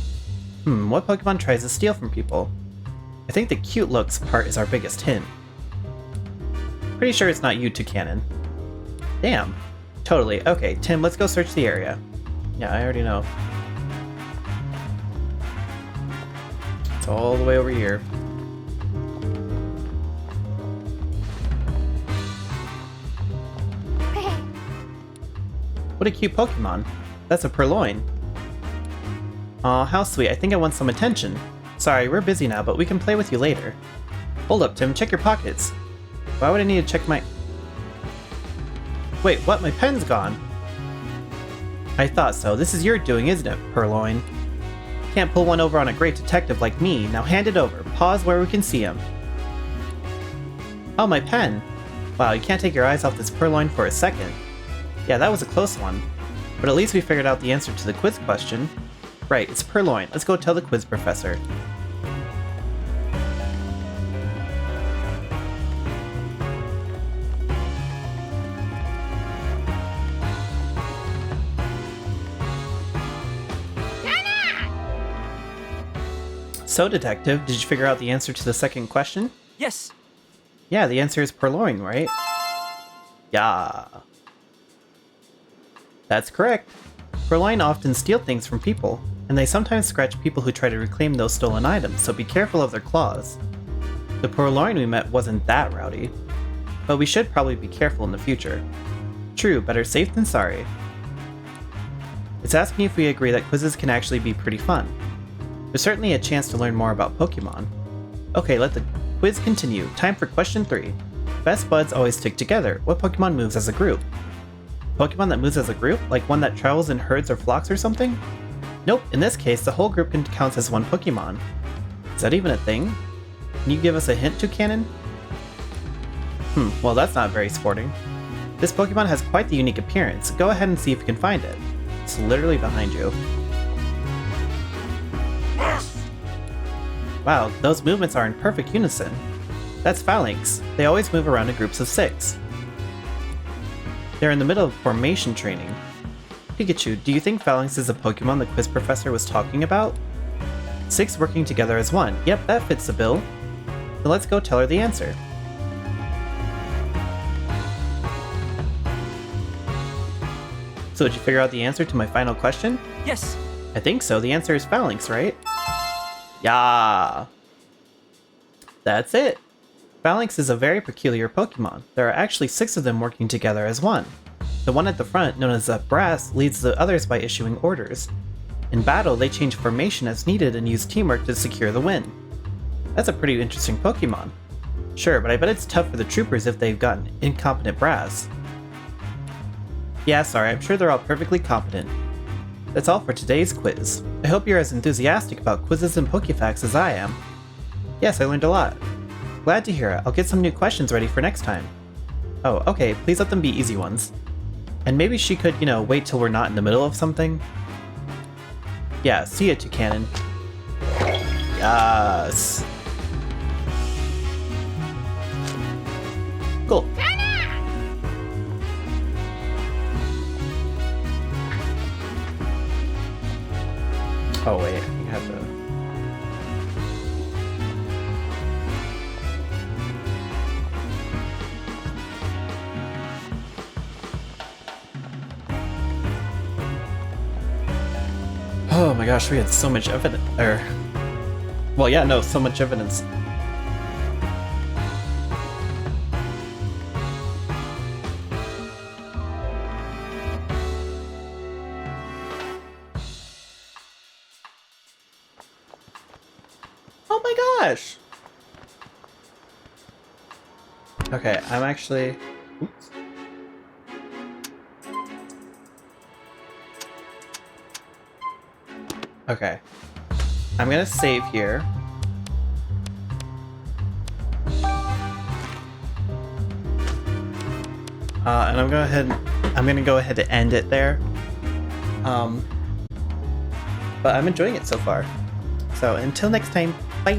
What Pokemon tries to steal from people? I think the cute looks part is our biggest hint. Pretty sure it's not you, Toucanon. Damn. Totally. Okay, Tim, let's go search the area. Yeah, I already know. It's all the way over here. What a cute Pokemon. That's a Purloin. Aw, how sweet. I think I want some attention. Sorry, we're busy now, but we can play with you later. Hold up, Tim. Check your pockets. Why would I need to check my... Wait, what? My pen's gone. I thought so. This is your doing, isn't it, Purloin? Can't pull one over on a great detective like me. Now hand it over. Pause where we can see him. Oh, my pen. Wow, you can't take your eyes off this Purloin for a second. Yeah, that was a close one. But at least we figured out the answer to the quiz question. Right, it's Purloin. Let's go tell the quiz professor. So, Detective, did you figure out the answer to the second question? Yes. Yeah, the answer is Purloin, right? Yeah. That's correct. Purloin often steal things from people, and they sometimes scratch people who try to reclaim those stolen items, so be careful of their claws. The Purloin we met wasn't that rowdy, but we should probably be careful in the future. True, better safe than sorry. It's asking if we agree that quizzes can actually be pretty fun. There's certainly a chance to learn more about Pokemon. Okay, let the quiz continue. Time for question 3. Best buds always stick together. What Pokemon moves as a group? Pokemon that moves as a group? Like one that travels in herds or flocks or something? Nope, in this case, the whole group can count as one Pokemon. Is that even a thing? Can you give us a hint, Toucanon? Well that's not very sporting. This Pokemon has quite the unique appearance. Go ahead and see if you can find it. It's literally behind you. Wow, those movements are in perfect unison. That's Phalanx. They always move around in groups of 6. They're in the middle of formation training. Pikachu, do you think Phalanx is a Pokemon the quiz professor was talking about? 6 working together as one. Yep, that fits the bill. Then let's go tell her the answer. So did you figure out the answer to my final question? Yes. I think so. The answer is Phalanx, right? Yeah. That's it. Phalanx is a very peculiar Pokemon. There are actually 6 of them working together as one. The one at the front, known as Brass, leads the others by issuing orders. In battle, they change formation as needed and use teamwork to secure the win. That's a pretty interesting Pokemon. Sure, but I bet it's tough for the troopers if they've got an incompetent Brass. Yeah, sorry, I'm sure they're all perfectly competent. That's all for today's quiz. I hope you're as enthusiastic about quizzes and Pokefacts as I am. Yes, I learned a lot. Glad to hear it. I'll get some new questions ready for next time. Oh, okay, please let them be easy ones. And maybe she could, wait till we're not in the middle of something? Yeah, see ya, Toucanon. Yes! Cool. Oh wait, I think I have to... Oh my gosh, we had so much evidence, well, yeah, no, so much evidence. Oh my gosh! Okay, I'm actually... Oops. Okay. I'm gonna save here. And I'm gonna go ahead and end it there. But I'm enjoying it so far. So until next time, bye!